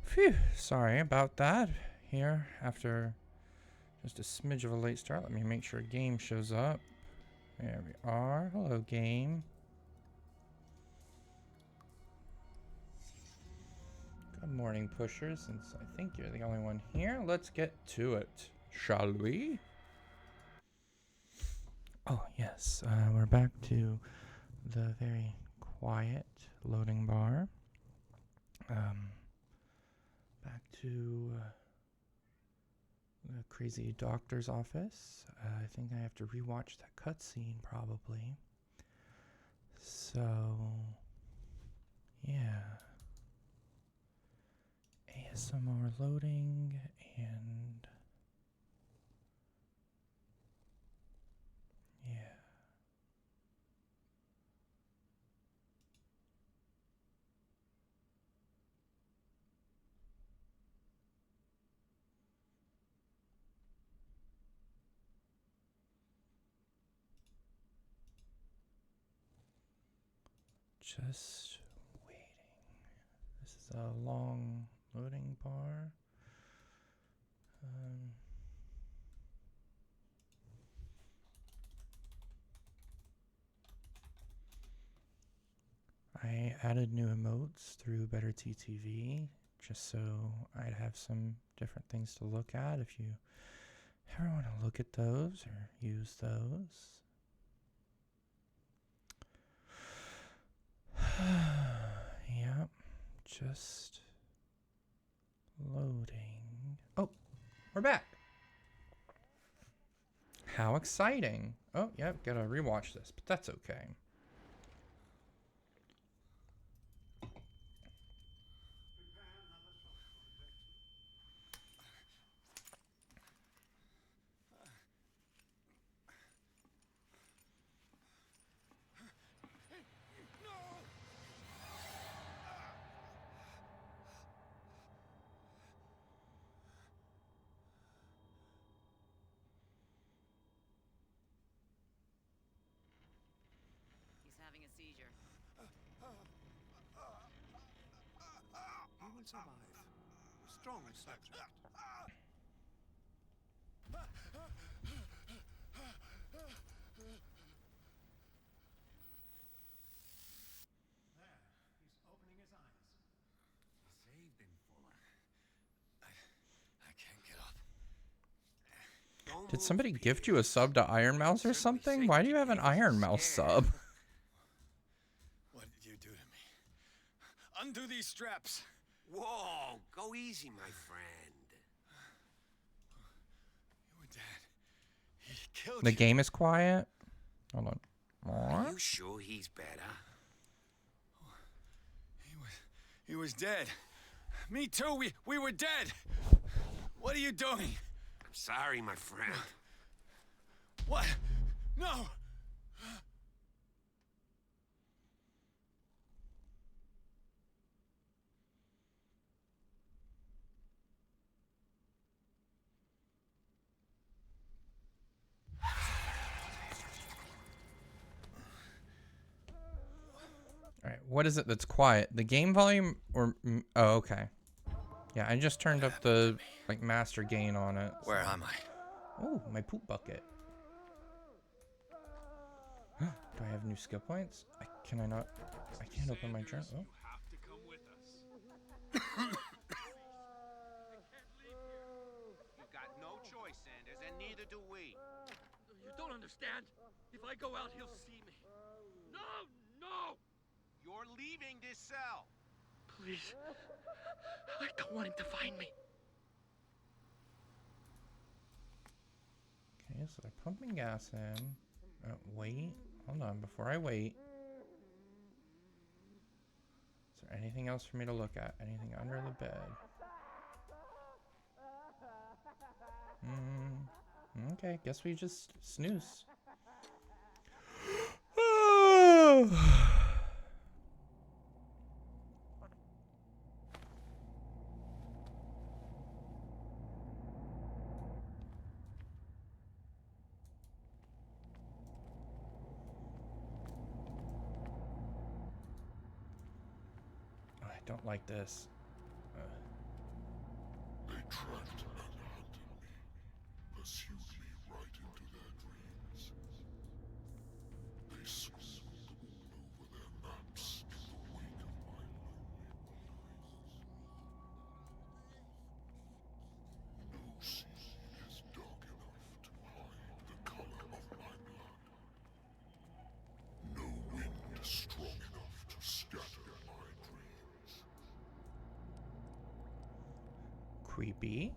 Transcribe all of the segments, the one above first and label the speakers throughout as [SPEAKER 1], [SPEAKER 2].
[SPEAKER 1] Phew, sorry about that. Here, after just a smidge of a late start, let me make sure game shows up. There we are. Hello, game. Good morning, pushers. Since I think you're the only one here, let's get to it, shall we? Oh, yes. We're back to the very quiet loading bar. Back to the crazy doctor's office. I think I have to rewatch that cutscene probably. So, yeah. ASMR loading and yeah. Just waiting. This is a long loading bar. I added new emotes through Better TTV just so I'd have some different things to look at if you ever want to look at those or use those. Yep, just loading. Oh, we're back. How exciting. Oh, yep, gotta rewatch this, but that's okay.
[SPEAKER 2] He's having a seizure.
[SPEAKER 3] He will survive. Strong subject. There, he's opening his eyes.
[SPEAKER 4] Saved him, Fuller. I can't get up.
[SPEAKER 1] Did somebody gift you a sub to Iron Mouse or something? Why do you have an Iron Mouse sub?
[SPEAKER 4] What did you do to me? Undo these straps.
[SPEAKER 3] Whoa, go easy, my friend.
[SPEAKER 4] You were dead. He killed
[SPEAKER 1] The
[SPEAKER 4] you.
[SPEAKER 1] game is quiet. Hold on.
[SPEAKER 3] Are you sure he's better?
[SPEAKER 4] He was dead. Me too. We were dead. What are you doing?
[SPEAKER 3] I'm sorry, my friend.
[SPEAKER 4] What? No.
[SPEAKER 1] Alright, what is it that's quiet? The game volume or... Oh, okay. Yeah, I just turned up the, like, master gain on it.
[SPEAKER 4] Where am I?
[SPEAKER 1] Oh, my poop bucket. Do I have new skill points? Can I not... I can't open my journal. Oh.
[SPEAKER 5] You have to come with us. I can't leave here.
[SPEAKER 6] You've got no choice, Sanders, and neither do we.
[SPEAKER 5] You don't understand. If I go out, he'll see me. No, no!
[SPEAKER 6] You're leaving this cell.
[SPEAKER 5] Please. I don't want him to find me.
[SPEAKER 1] Okay, so they're pumping gas in. Wait. Hold on, before I wait. Is there anything else for me to look at? Anything under the bed? Okay, guess we just snooze. I don't like this. creepy.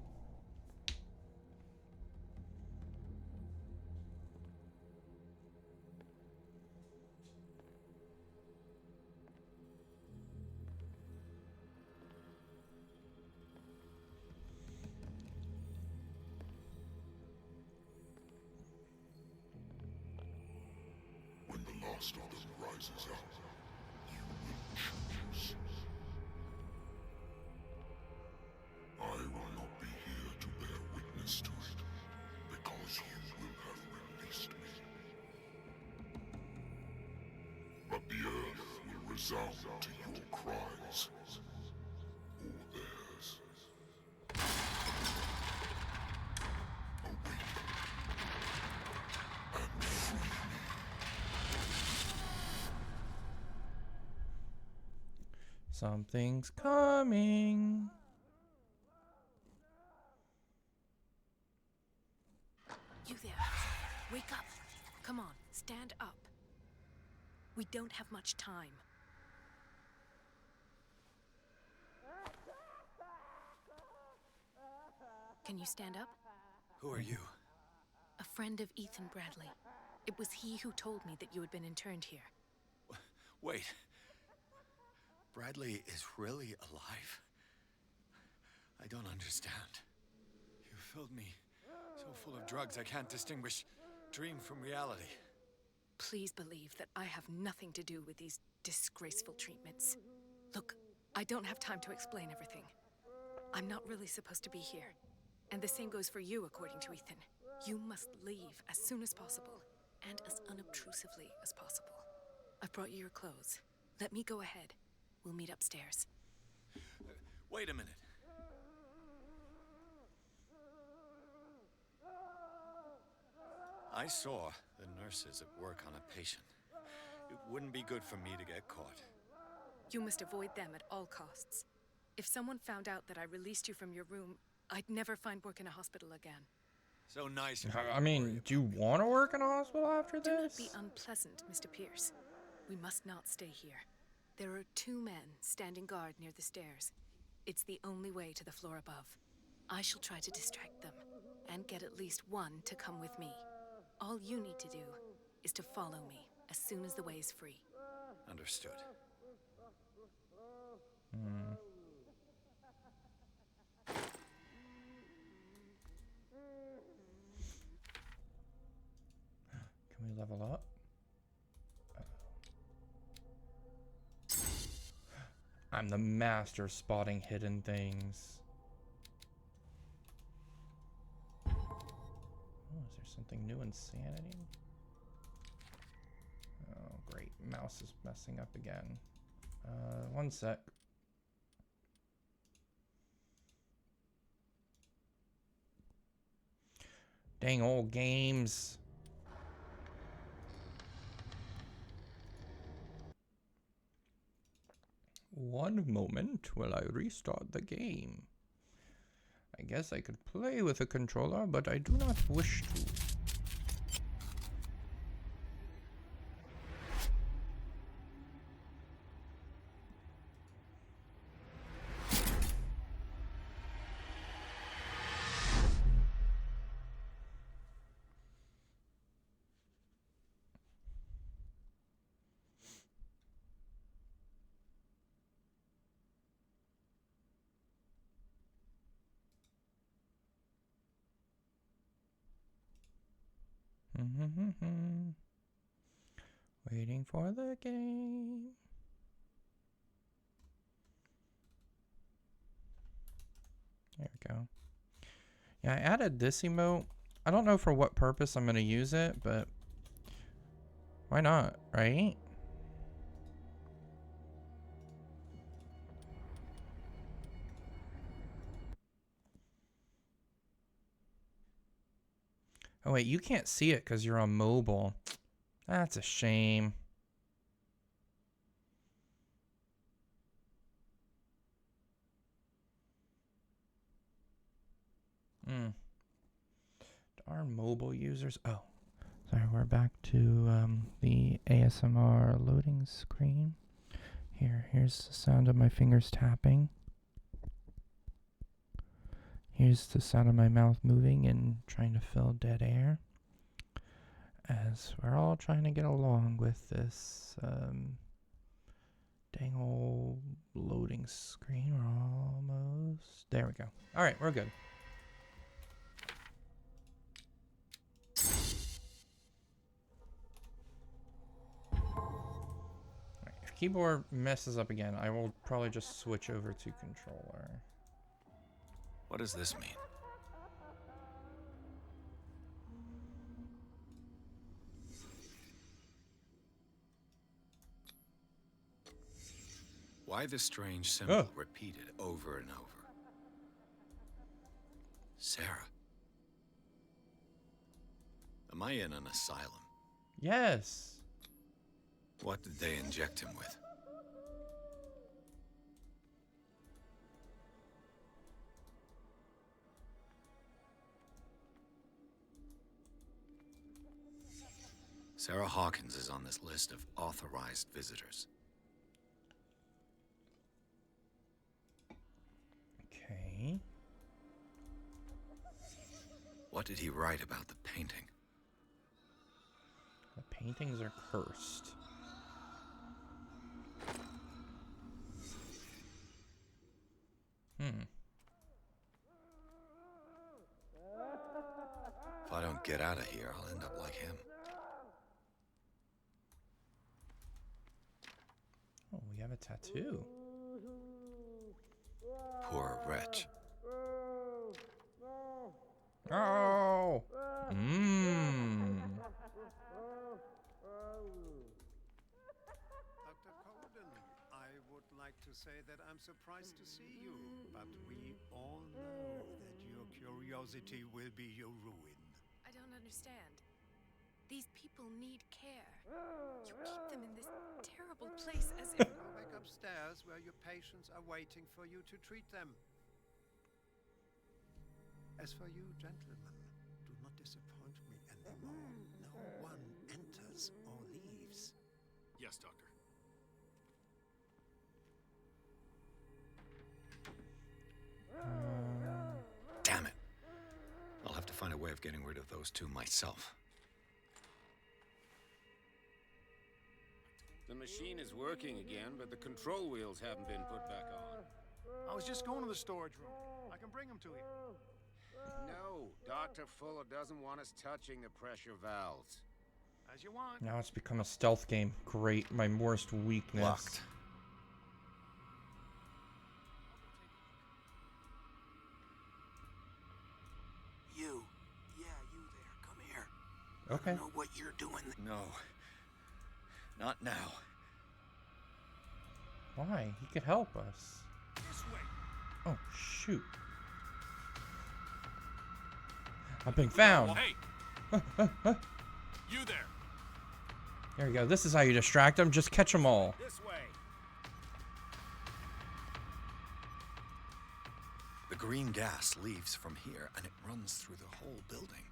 [SPEAKER 2] When the last of them rises up, you will choose. I will not be here to bear witness to it, because you will have released me. But the earth will resound to your cries, or theirs. Awaken and free me.
[SPEAKER 1] Something's coming.
[SPEAKER 7] You there. Wake up. Come on, stand up. We don't have much time. Can you stand up?
[SPEAKER 4] Who are you?
[SPEAKER 7] A friend of Ethan Bradley. It was he who told me that you had been interned here.
[SPEAKER 4] Wait. Bradley is really alive? I don't understand. You filled me so full of drugs I can't distinguish dream from reality.
[SPEAKER 7] Please believe that I have nothing to do with these disgraceful treatments. Look, I don't have time to explain everything. I'm not really supposed to be here. And the same goes for you, according to Ethan. You must leave as soon as possible, and as unobtrusively as possible. I've brought you your clothes. Let me go ahead. We'll meet upstairs.
[SPEAKER 4] Wait a minute. I saw the nurses at work on a patient. It wouldn't be good for me to get caught.
[SPEAKER 7] You must avoid them at all costs. If someone found out that I released you from your room, I'd never find work in a hospital again.
[SPEAKER 4] So nice of you
[SPEAKER 1] I
[SPEAKER 4] to
[SPEAKER 1] mean,
[SPEAKER 4] worry
[SPEAKER 1] do you
[SPEAKER 4] about me.
[SPEAKER 1] want to work in a hospital after
[SPEAKER 7] Do not
[SPEAKER 1] this?
[SPEAKER 7] be unpleasant, Mr. Pierce. We must not stay here. There are 2 men standing guard near the stairs. It's the only way to the floor above. I shall try to distract them, and get at least one to come with me. All you need to do is to follow me as soon as the way is free.
[SPEAKER 4] Understood.
[SPEAKER 1] Can we level up? I'm the master of spotting hidden things. Oh, is there something new in Sanity? Oh, great. Mouse is messing up again. One sec. Dang old games. One moment while I restart the game. I guess I could play with a controller, but I do not wish to. Waiting for the game. There we go. Yeah, I added this emote. I don't know for what purpose I'm going to use it, but why not, right? Oh, wait, you can't see it because you're on mobile. That's a shame. Darn mobile users. Oh, sorry, we're back to the ASMR loading screen. Here's the sound of my fingers tapping. Here's the sound of my mouth moving and trying to fill dead air. As we're all trying to get along with this dang old loading screen. We're almost... There we go. Alright, we're good. Alright, if keyboard messes up again, I will probably just switch over to controller.
[SPEAKER 4] What does this mean? Why the strange symbol repeated over and over? Sarah. Am I in an asylum?
[SPEAKER 1] Yes.
[SPEAKER 4] What did they inject him with? Sarah Hawkins is on this list of authorized visitors.
[SPEAKER 1] Okay.
[SPEAKER 4] What did he write about the painting?
[SPEAKER 1] The paintings are cursed.
[SPEAKER 4] If I don't get out of here, I'll end up like him.
[SPEAKER 1] Oh, we have a tattoo.
[SPEAKER 4] Poor wretch.
[SPEAKER 1] Oh!
[SPEAKER 8] Dr. Colden, I would like to say that I'm surprised to see you, but we all know that your curiosity will be your ruin.
[SPEAKER 7] I don't understand. These people need care. You keep them in this terrible place as if...
[SPEAKER 8] Go back upstairs where your patients are waiting for you to treat them. As for you, gentlemen, do not disappoint me anymore. No one enters or leaves.
[SPEAKER 4] Yes, Doctor. Damn it. I'll have to find a way of getting rid of those two myself.
[SPEAKER 3] The machine is working again, but the control wheels haven't been put back on.
[SPEAKER 8] I was just going to the storage room. I can bring them to you.
[SPEAKER 3] No, Dr. Fuller doesn't want us touching the pressure valves.
[SPEAKER 8] As you want.
[SPEAKER 1] Now it's become a stealth game. Great. My worst weakness.
[SPEAKER 4] Locked.
[SPEAKER 6] You. Yeah, you there. Come here.
[SPEAKER 1] Okay.
[SPEAKER 6] I know what you're doing.
[SPEAKER 4] No. Not now.
[SPEAKER 1] Why? He could help us.
[SPEAKER 8] This way.
[SPEAKER 1] Oh, shoot. I've been found.
[SPEAKER 9] Hey! You there!
[SPEAKER 1] There you go. This is how you distract them. Just catch them all.
[SPEAKER 3] This way.
[SPEAKER 4] The green gas leaves from here, and it runs through the whole building.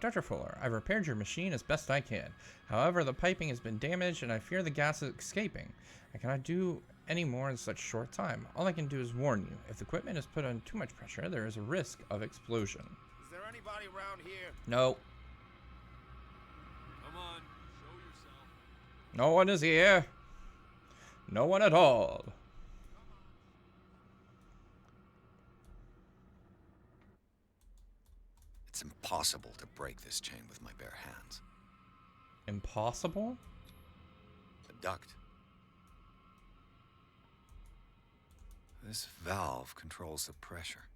[SPEAKER 1] Dr. Fuller, I've repaired your machine as best I can. However, the piping has been damaged, and I fear the gas is escaping. I cannot do any more in such short time. All I can do is warn you. If the equipment is put on too much pressure, there is a risk of explosion.
[SPEAKER 3] Is there anybody around here?
[SPEAKER 1] No.
[SPEAKER 9] Come on, show yourself.
[SPEAKER 1] No one is here. No one at all.
[SPEAKER 4] It's impossible to break this chain with my bare hands.
[SPEAKER 1] Impossible?
[SPEAKER 4] A duct. This valve controls the pressure.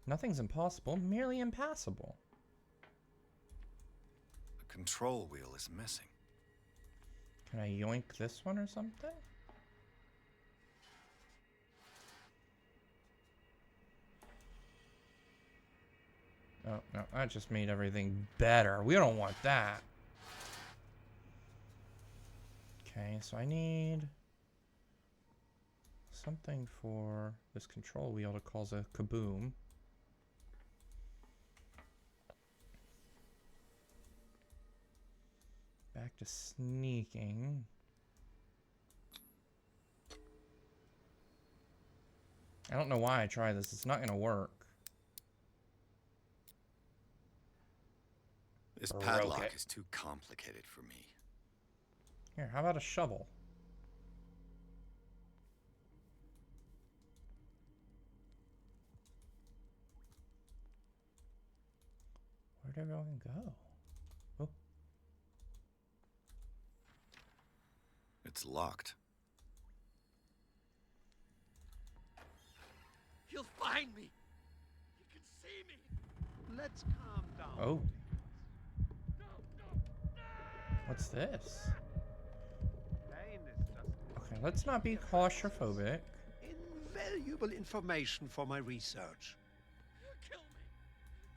[SPEAKER 1] Nothing's impossible, merely impassable.
[SPEAKER 4] The control wheel is missing.
[SPEAKER 1] Can I yoink this one or something? Oh, no, that just made everything better. We don't want that. Okay, so I need something for this control wheel to cause a kaboom. Back to sneaking. I don't know why I try this. It's not gonna work.
[SPEAKER 4] This
[SPEAKER 1] Broke
[SPEAKER 4] padlock
[SPEAKER 1] it.
[SPEAKER 4] is too complicated for me.
[SPEAKER 1] Here, how about a shovel? Where'd everyone go? Oh,
[SPEAKER 4] It's locked.
[SPEAKER 5] He'll find me. He can see me.
[SPEAKER 8] Let's calm down.
[SPEAKER 1] oh,
[SPEAKER 5] No, no, no!
[SPEAKER 1] what's this?
[SPEAKER 8] Pain is just
[SPEAKER 1] Okay, let's not be claustrophobic.
[SPEAKER 8] invaluable information for my research.
[SPEAKER 5] Kill me.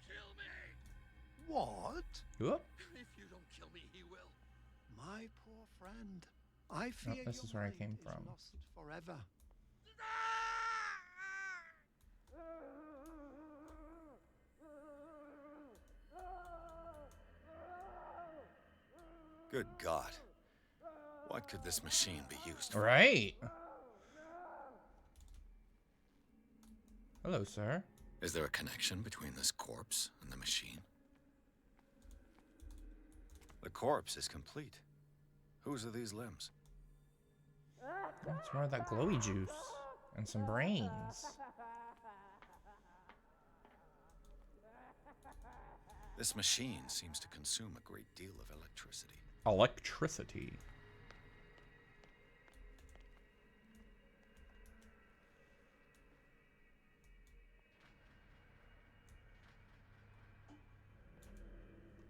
[SPEAKER 5] Kill me.
[SPEAKER 8] What?
[SPEAKER 1] Whoop.
[SPEAKER 5] If you don't kill me, he will.
[SPEAKER 8] My poor friend. I fear
[SPEAKER 1] this
[SPEAKER 8] your
[SPEAKER 1] is where I
[SPEAKER 8] mind
[SPEAKER 1] came
[SPEAKER 8] is
[SPEAKER 1] from.
[SPEAKER 8] lost forever.
[SPEAKER 4] Good God. What could this machine be used for?
[SPEAKER 1] Right. Hello, sir.
[SPEAKER 4] Is there a connection between this corpse and the machine? The corpse is complete. Whose are these limbs?
[SPEAKER 1] It's more of that glowy juice and some brains.
[SPEAKER 4] This machine seems to consume a great deal of electricity.
[SPEAKER 1] Electricity.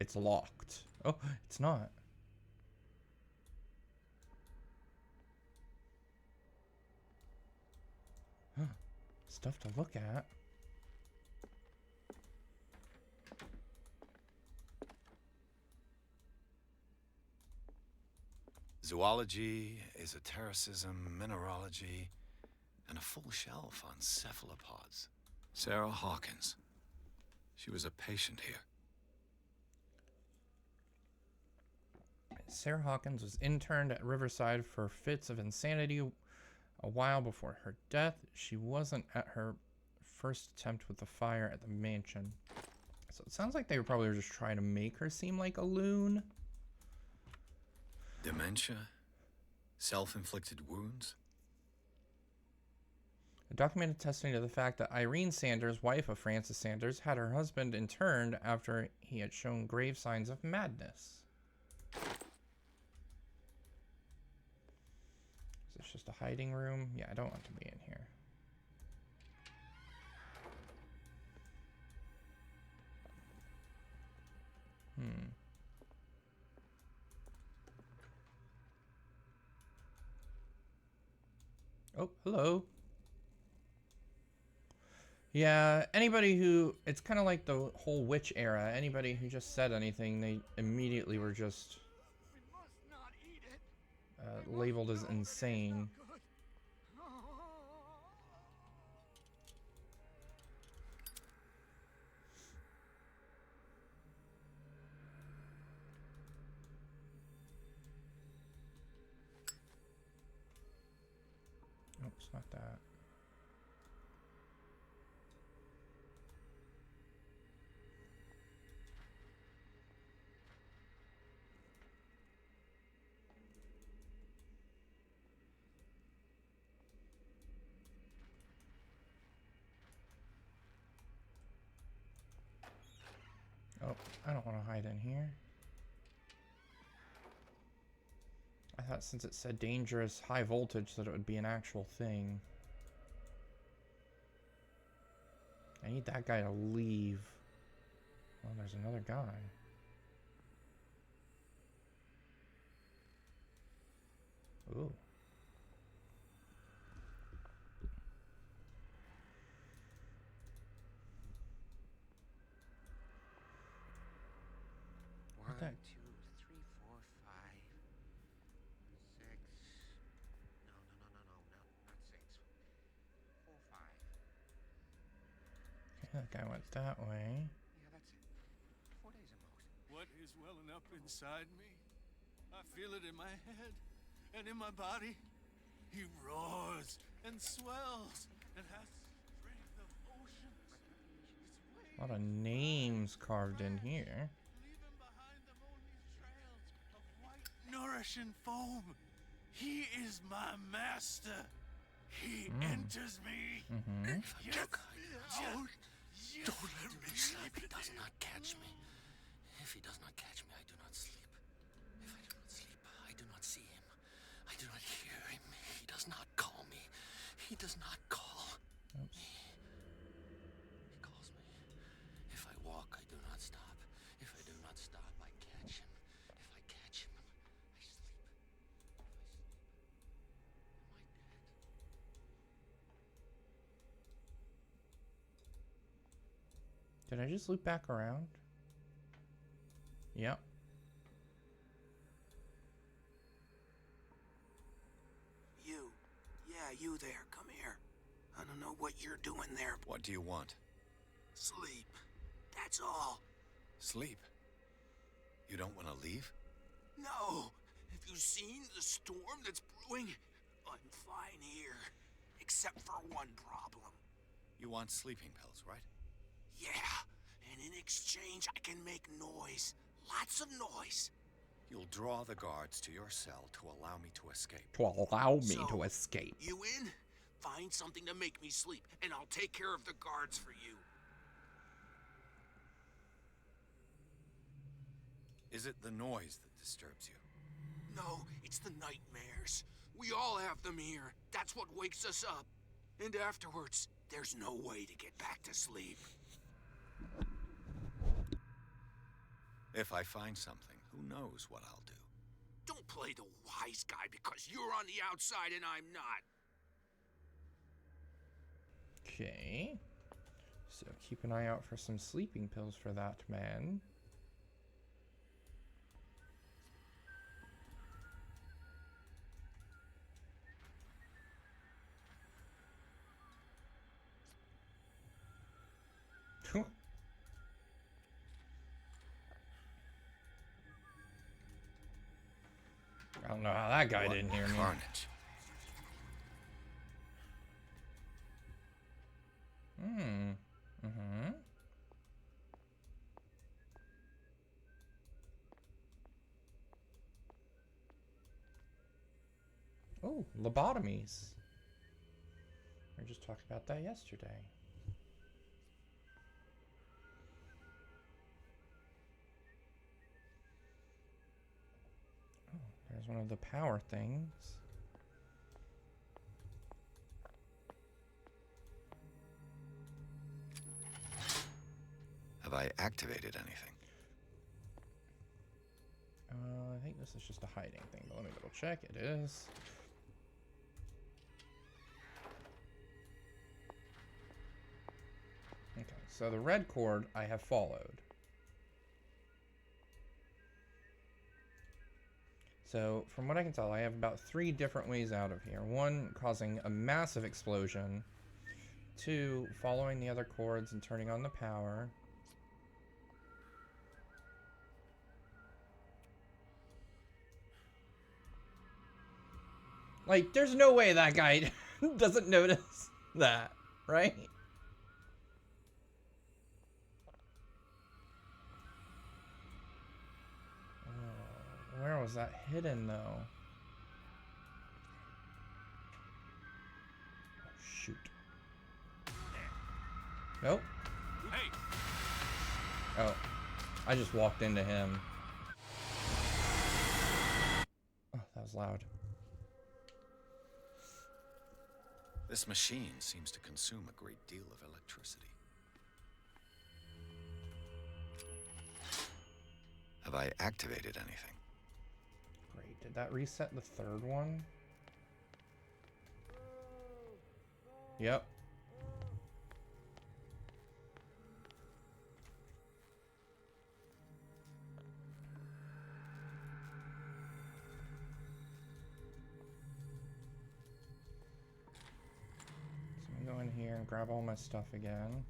[SPEAKER 1] It's locked. Oh, it's not. Huh. Stuff to look at.
[SPEAKER 4] Zoology, esotericism, mineralogy, and a full shelf on cephalopods. Sarah Hawkins. She was a patient here.
[SPEAKER 1] Sarah Hawkins was interned at Riverside for fits of insanity a while before her death. She wasn't at her first attempt with the fire at the mansion. So it sounds like they were probably just trying to make her seem like a loon.
[SPEAKER 4] Dementia? Self-inflicted wounds?
[SPEAKER 1] A documented testimony to the fact that Irene Sanders, wife of Francis Sanders, had her husband interned after he had shown grave signs of madness. Is this just a hiding room? Yeah, I don't want to be in here. Oh, hello. Yeah, anybody who... It's kind of like the whole witch era. Anybody who just said anything, they immediately were just
[SPEAKER 5] We must not eat it.
[SPEAKER 1] labeled as insane.
[SPEAKER 5] Good.
[SPEAKER 1] Oh, it's not that. Oh, I don't want to hide in here. I thought since it said dangerous high voltage that it would be an actual thing. I need that guy to leave. Oh, there's another guy. Ooh.
[SPEAKER 3] One,
[SPEAKER 1] that-
[SPEAKER 3] 2, 3, 4, 5, 6. No, not 6.
[SPEAKER 1] that guy went that way.
[SPEAKER 3] Yeah, that's it. 4 days at most.
[SPEAKER 9] What is welling up inside me? I feel it in my head and in my body. He roars and swells and has strength of oceans. Its
[SPEAKER 1] A lot of
[SPEAKER 9] waves
[SPEAKER 1] names carved in here.
[SPEAKER 9] leaving behind them only trails of white, nourishing foam. He is my master. He enters me. Yes.
[SPEAKER 6] Don't let me sleep. He does not catch me. If he does not catch me, I do not sleep. If I do not sleep, I do not see him. I do not hear him. He does not call me. He does not call me. He calls me. If I walk, I do not stop. If I do not stop, I catch him. If I catch him, I sleep. If I sleep, am I dead?
[SPEAKER 1] Did I just loop back around? Yep.
[SPEAKER 6] You. Yeah, you there. Come here. I don't know what you're doing there.
[SPEAKER 4] What do you want?
[SPEAKER 6] Sleep. That's all.
[SPEAKER 4] Sleep. You don't want to leave?
[SPEAKER 6] No. Have you seen the storm that's brewing? I'm fine here. Except for one problem.
[SPEAKER 4] You want sleeping pills, right?
[SPEAKER 6] Yeah. And in exchange, I can make noise. Lots of noise.
[SPEAKER 4] You'll draw the guards to your cell to allow me to escape.
[SPEAKER 1] To allow me
[SPEAKER 6] So,
[SPEAKER 1] to escape.
[SPEAKER 6] You in? Find something to make me sleep, and I'll take care of the guards for you.
[SPEAKER 4] Is it the noise that disturbs you?
[SPEAKER 6] No, it's the nightmares. We all have them here. That's what wakes us up. And afterwards, there's no way to get back to sleep.
[SPEAKER 4] If I find something, who knows what I'll do?
[SPEAKER 6] Don't play the wise guy because you're on the outside and I'm not.
[SPEAKER 1] Okay. So keep an eye out for some sleeping pills for that man. I don't know how that guy
[SPEAKER 4] What
[SPEAKER 1] didn't hear me.
[SPEAKER 4] carnage.
[SPEAKER 1] Oh, lobotomies. We just talked about that yesterday. Oh, there's one of the power things.
[SPEAKER 4] Have I activated anything?
[SPEAKER 1] I think this is just a hiding thing, but let me double check. It is. Okay, so the red cord I have followed. So from what I can tell, I have about 3 different ways out of here. 1, causing a massive explosion. 2, following the other cords and turning on the power. Like, there's no way that guy doesn't notice that, right? Where was that hidden, though? Oh, shoot. Nope.
[SPEAKER 9] Hey,
[SPEAKER 1] Oh, I just walked into him. Oh, that was loud.
[SPEAKER 4] This machine seems to consume a great deal of electricity. Have I activated anything?
[SPEAKER 1] Great. Did that reset the 3rd one? Yep. So I'm going to go in here and grab all my stuff again.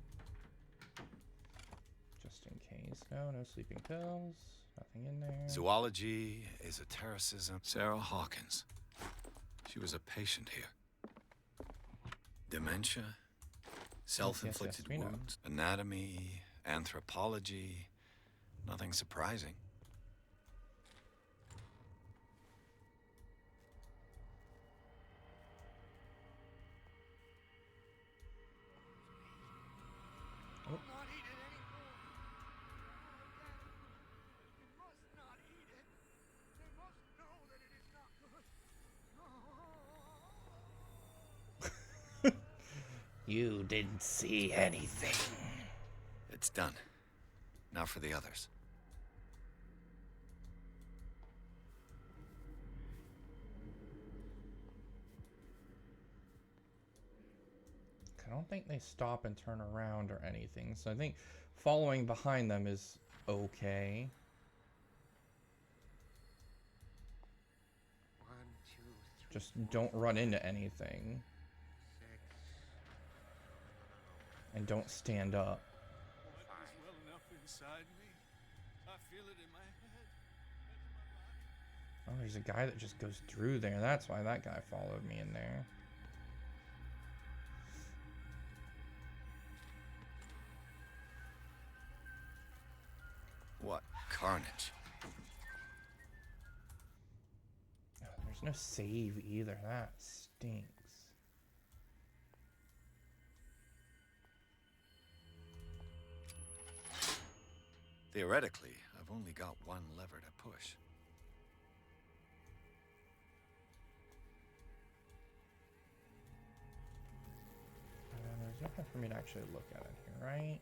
[SPEAKER 1] these. No sleeping pills. Nothing in there.
[SPEAKER 4] Zoology, esotericism. Sarah Hawkins. She was a patient here. Dementia, self-inflicted
[SPEAKER 1] we know.
[SPEAKER 4] wounds, anatomy, anthropology. Nothing surprising.
[SPEAKER 9] Not eat it anymore. You must not eat it. They must know that it is not good.
[SPEAKER 1] You didn't see anything.
[SPEAKER 4] It's done. Now for the others.
[SPEAKER 1] I don't think they stop and turn around or anything, so I think following behind them is okay.
[SPEAKER 3] 1, 2, 3.
[SPEAKER 1] Just don't run into anything.
[SPEAKER 3] 6.
[SPEAKER 1] And don't stand up.
[SPEAKER 9] What is well enough inside me? I feel it in my head.
[SPEAKER 1] Oh, there's a guy that just goes through there. That's why that guy followed me in there.
[SPEAKER 4] What carnage.
[SPEAKER 1] Oh, there's no save either. That stinks.
[SPEAKER 4] Theoretically, I've only got one lever to push.
[SPEAKER 1] There's nothing for me to actually look at in here, right?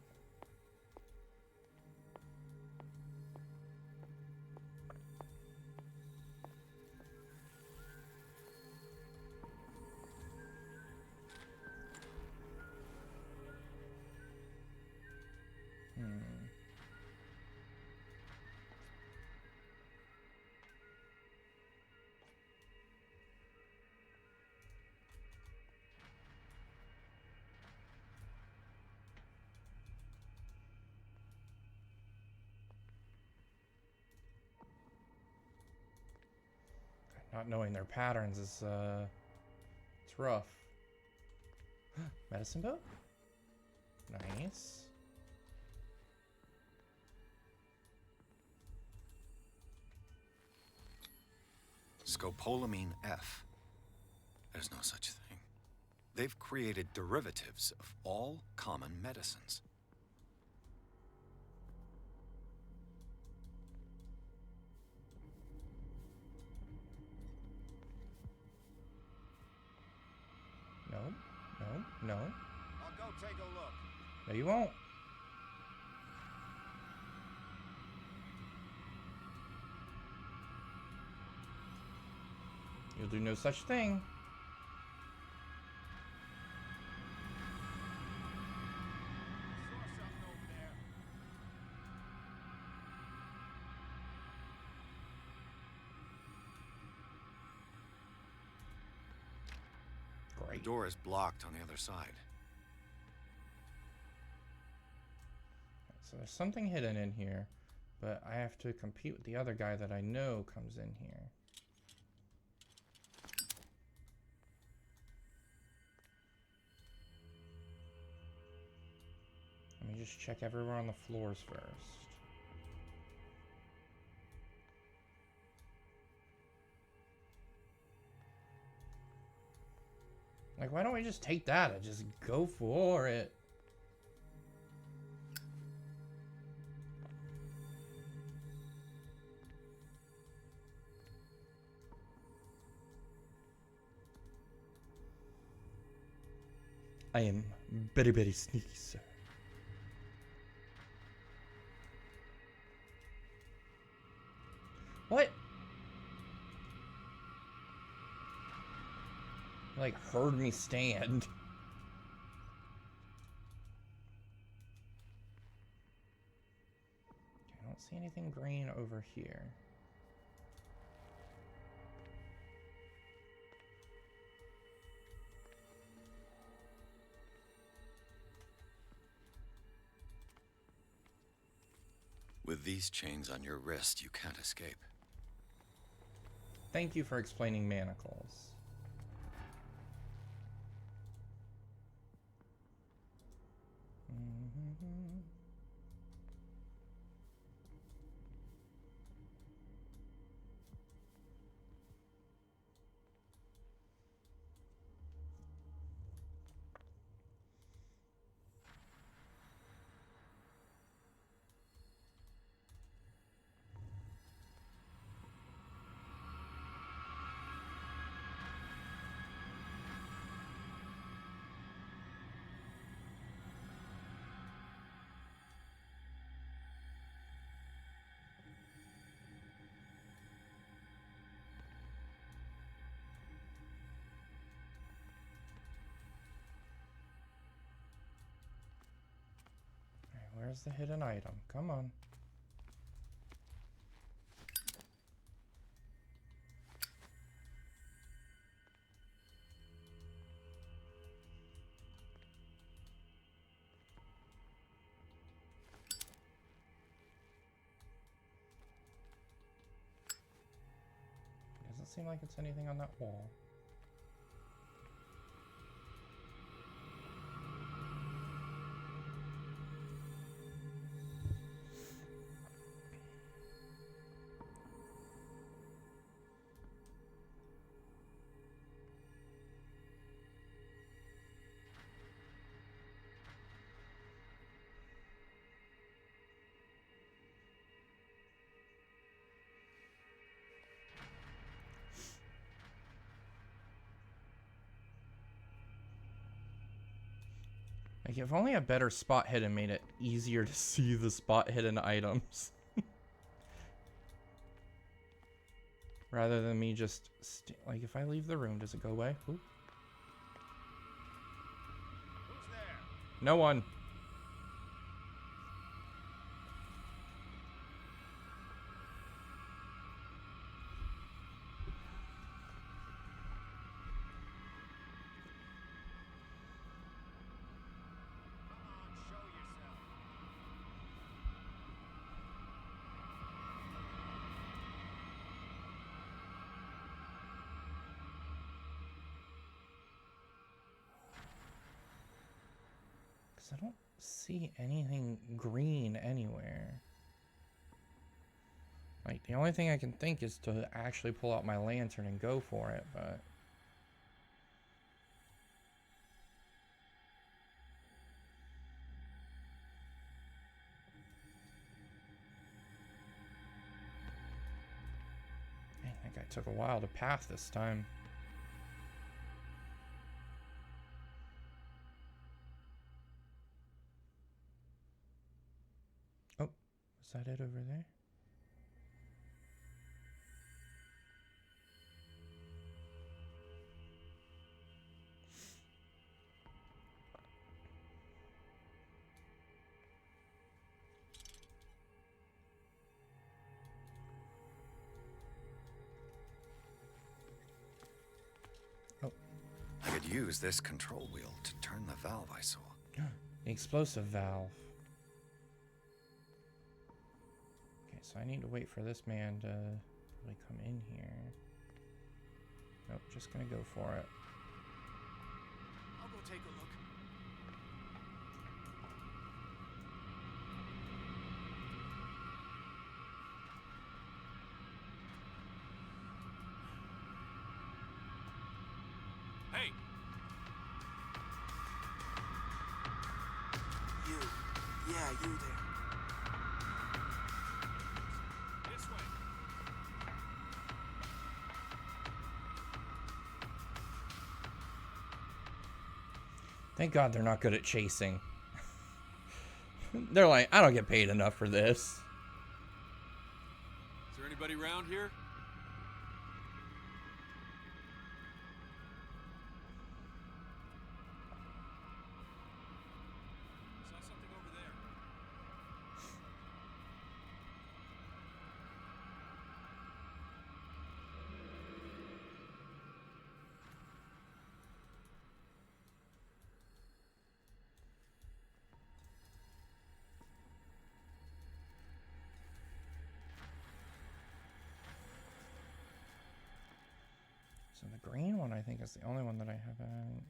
[SPEAKER 1] Not knowing their patterns is, it's rough. Medicine book? Nice.
[SPEAKER 4] Scopolamine F. There's no such thing. They've created derivatives of all common medicines.
[SPEAKER 1] No.
[SPEAKER 3] I'll go take a look.
[SPEAKER 1] No, you won't. You'll do no such thing.
[SPEAKER 3] Saw something over there.
[SPEAKER 4] The
[SPEAKER 1] Great.
[SPEAKER 4] door is blocked on the other side.
[SPEAKER 1] So there's something hidden in here, but I have to compete with the other guy that I know comes in here. Let me just check everywhere on the floors first. Like, why don't we just take that and just go for it? I am very, very sneaky, sir. What? Like, heard me stand. I don't see anything green over here.
[SPEAKER 4] With these chains on your wrist, you can't escape.
[SPEAKER 1] Thank you for explaining manacles. Where's the hidden item? Come on. Doesn't seem like it's anything on that wall. Like, if only a better spot hidden made it easier to see the spot hidden items. Rather than me just... like, if I leave the room, does it go away? Ooh.
[SPEAKER 3] Who's there?
[SPEAKER 1] No one.
[SPEAKER 3] Come on, show yourself.
[SPEAKER 1] Because I don't see anything green anywhere. Like, the only thing I can think is to actually pull out my lantern and go for it, but... Man, that guy took a while to pass this time. Oh, is that it over there?
[SPEAKER 4] I could use this control wheel to turn the valve I saw.
[SPEAKER 1] The explosive valve. Okay, so I need to wait for this man to really come in here. Nope, just gonna go for it.
[SPEAKER 3] I'll go take a look.
[SPEAKER 9] Hey!
[SPEAKER 10] You. Yeah, you there.
[SPEAKER 9] This way.
[SPEAKER 1] Thank God they're not good at chasing. They're like, I don't get paid enough for this.
[SPEAKER 9] Is there anybody around here? Saw something over there.
[SPEAKER 1] green one, I think, is the only one that I haven't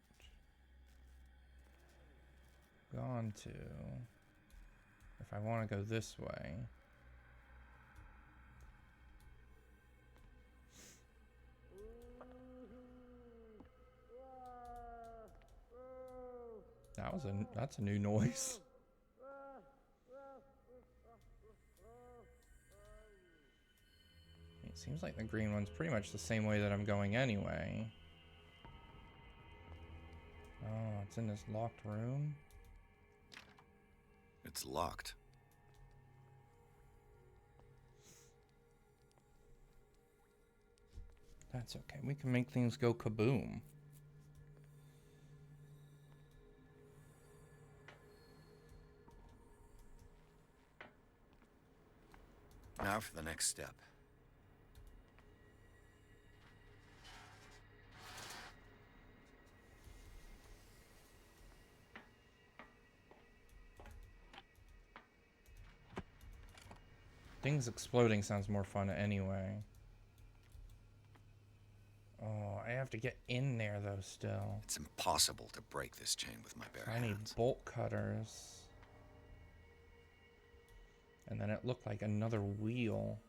[SPEAKER 1] gone to. If I want to go this way. That's a new noise. It seems like the green one's pretty much the same way that I'm going anyway. Oh, it's in this locked room.
[SPEAKER 4] It's locked.
[SPEAKER 1] That's okay. We can make things go kaboom.
[SPEAKER 4] Now for the next step.
[SPEAKER 1] Things exploding sounds more fun anyway. Oh, I have to get in there though still.
[SPEAKER 4] It's impossible to break this chain with my bare
[SPEAKER 1] I need
[SPEAKER 4] hands.
[SPEAKER 1] bolt cutters. And then it looked like another wheel.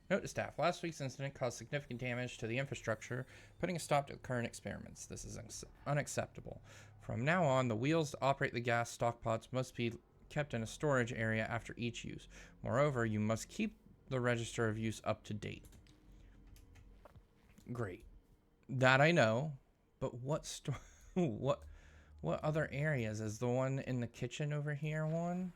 [SPEAKER 1] Note to staff, last week's incident caused significant damage to the infrastructure, putting a stop to the current experiments. This is unacceptable. From now on, the wheels to operate the gas stock pods must be kept in a storage area after each use. Moreover, you must keep the register of use up to date. Great. That I know, but what other areas? Is the one in the kitchen over here one?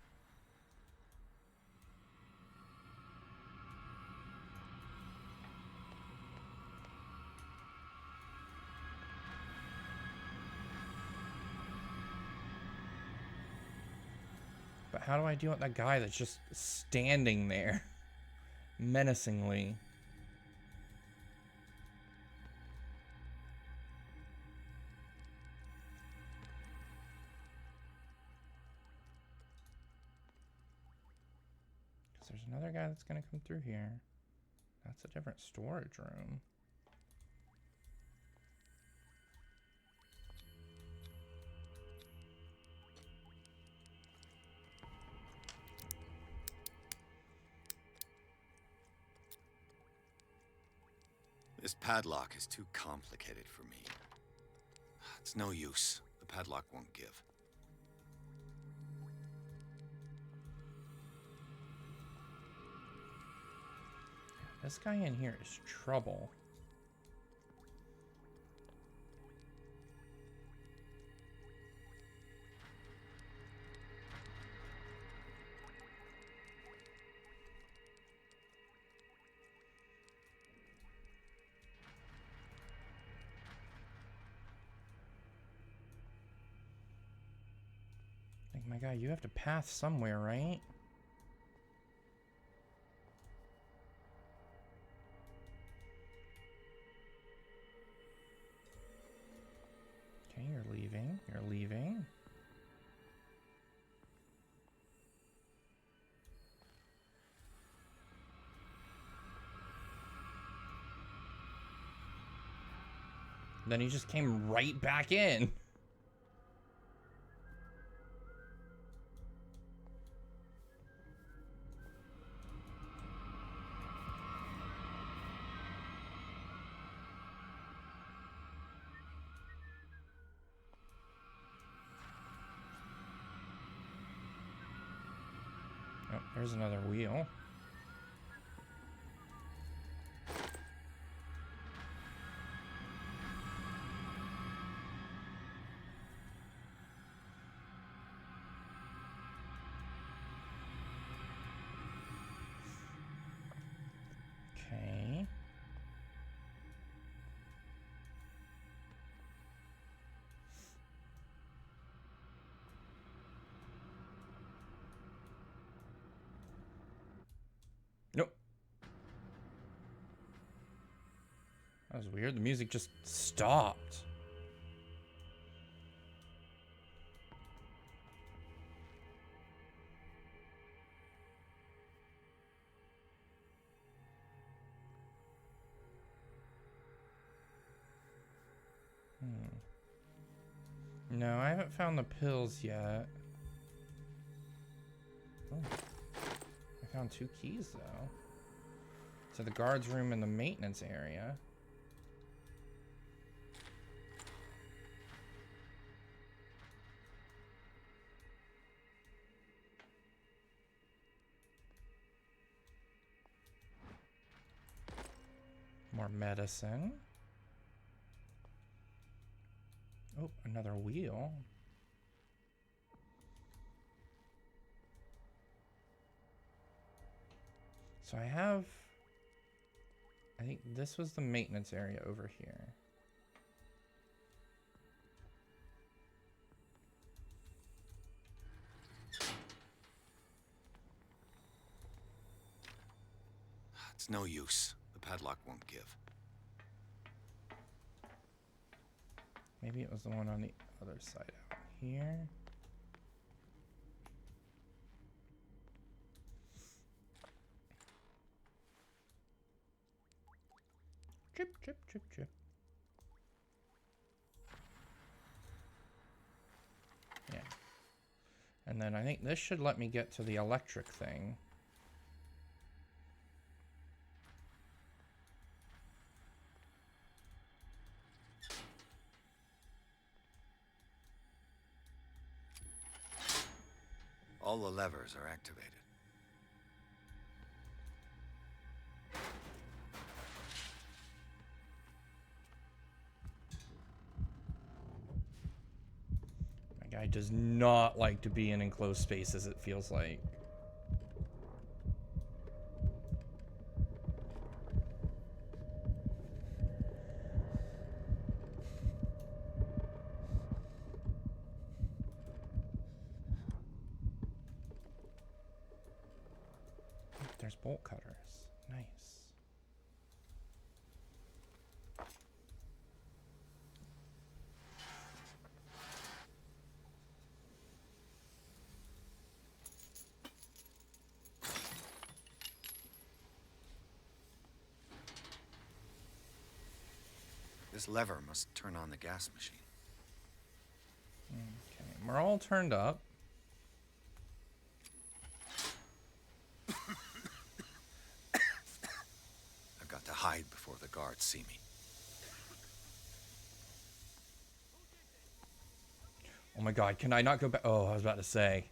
[SPEAKER 1] But how do I deal with that guy that's just standing there menacingly? Because there's another guy that's going to come through here. That's a different storage room.
[SPEAKER 4] This padlock is too complicated for me. It's no use. The padlock won't give.
[SPEAKER 1] This guy in here is trouble. Like, my guy, you have to pass somewhere, right? Okay, you're leaving. You're leaving. Then he just came right back in. Oh, there's another wheel. Okay. Nope. That was weird. The music just stopped. No, I haven't found the pills yet. Oh, I found 2 keys though. To the guard's room and the maintenance area. More medicine. Oh, another wheel. So I think this was the maintenance area over here.
[SPEAKER 4] It's no use. The padlock won't give.
[SPEAKER 1] Maybe it was the one on the other side out here. Chip, chip, chip, chip. Yeah. And then I think this should let me get to the electric thing.
[SPEAKER 4] All the levers are activated.
[SPEAKER 1] My guy does not like to be in enclosed spaces, it feels like. There's bolt cutters. Nice.
[SPEAKER 4] This lever must turn on the gas machine.
[SPEAKER 1] Okay, we're all turned up.
[SPEAKER 4] I've got to hide before the guards see me.
[SPEAKER 1] Oh my god, can I not go back? Oh, I was about to say.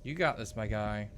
[SPEAKER 1] You got this, my guy.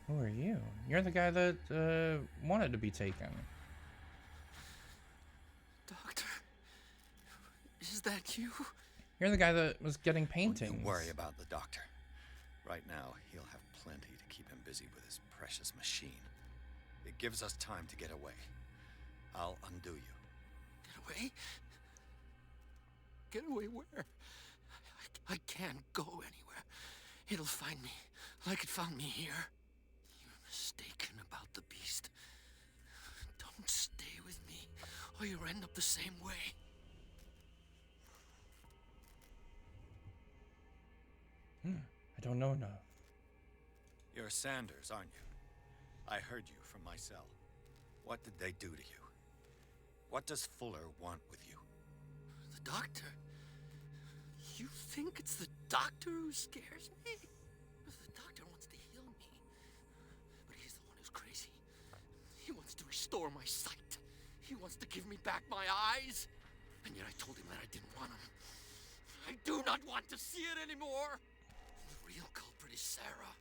[SPEAKER 1] Who are you? You're the guy that wanted to be taken.
[SPEAKER 6] Doctor, is that you?
[SPEAKER 1] You're the guy that was getting paintings.
[SPEAKER 4] Don't you worry about the doctor. Right now, he'll have plenty to keep him busy with his precious machine. It gives us time to get away. I'll undo you.
[SPEAKER 6] Get away? Get away where? I can't go anywhere. It'll find me, like it found me here. You're mistaken about the beast. Don't stay with me, or you'll end up the same way.
[SPEAKER 1] I don't know enough.
[SPEAKER 4] You're Sanders, aren't you? I heard you from my cell. What did they do to you? What does Fuller want with you?
[SPEAKER 6] The doctor? You think it's the doctor who scares me? The doctor wants to heal me. But he's the one who's crazy. He wants to restore my sight. He wants to give me back my eyes. And yet I told him that I didn't want him. I do not want to see it anymore. The real culprit is Sarah.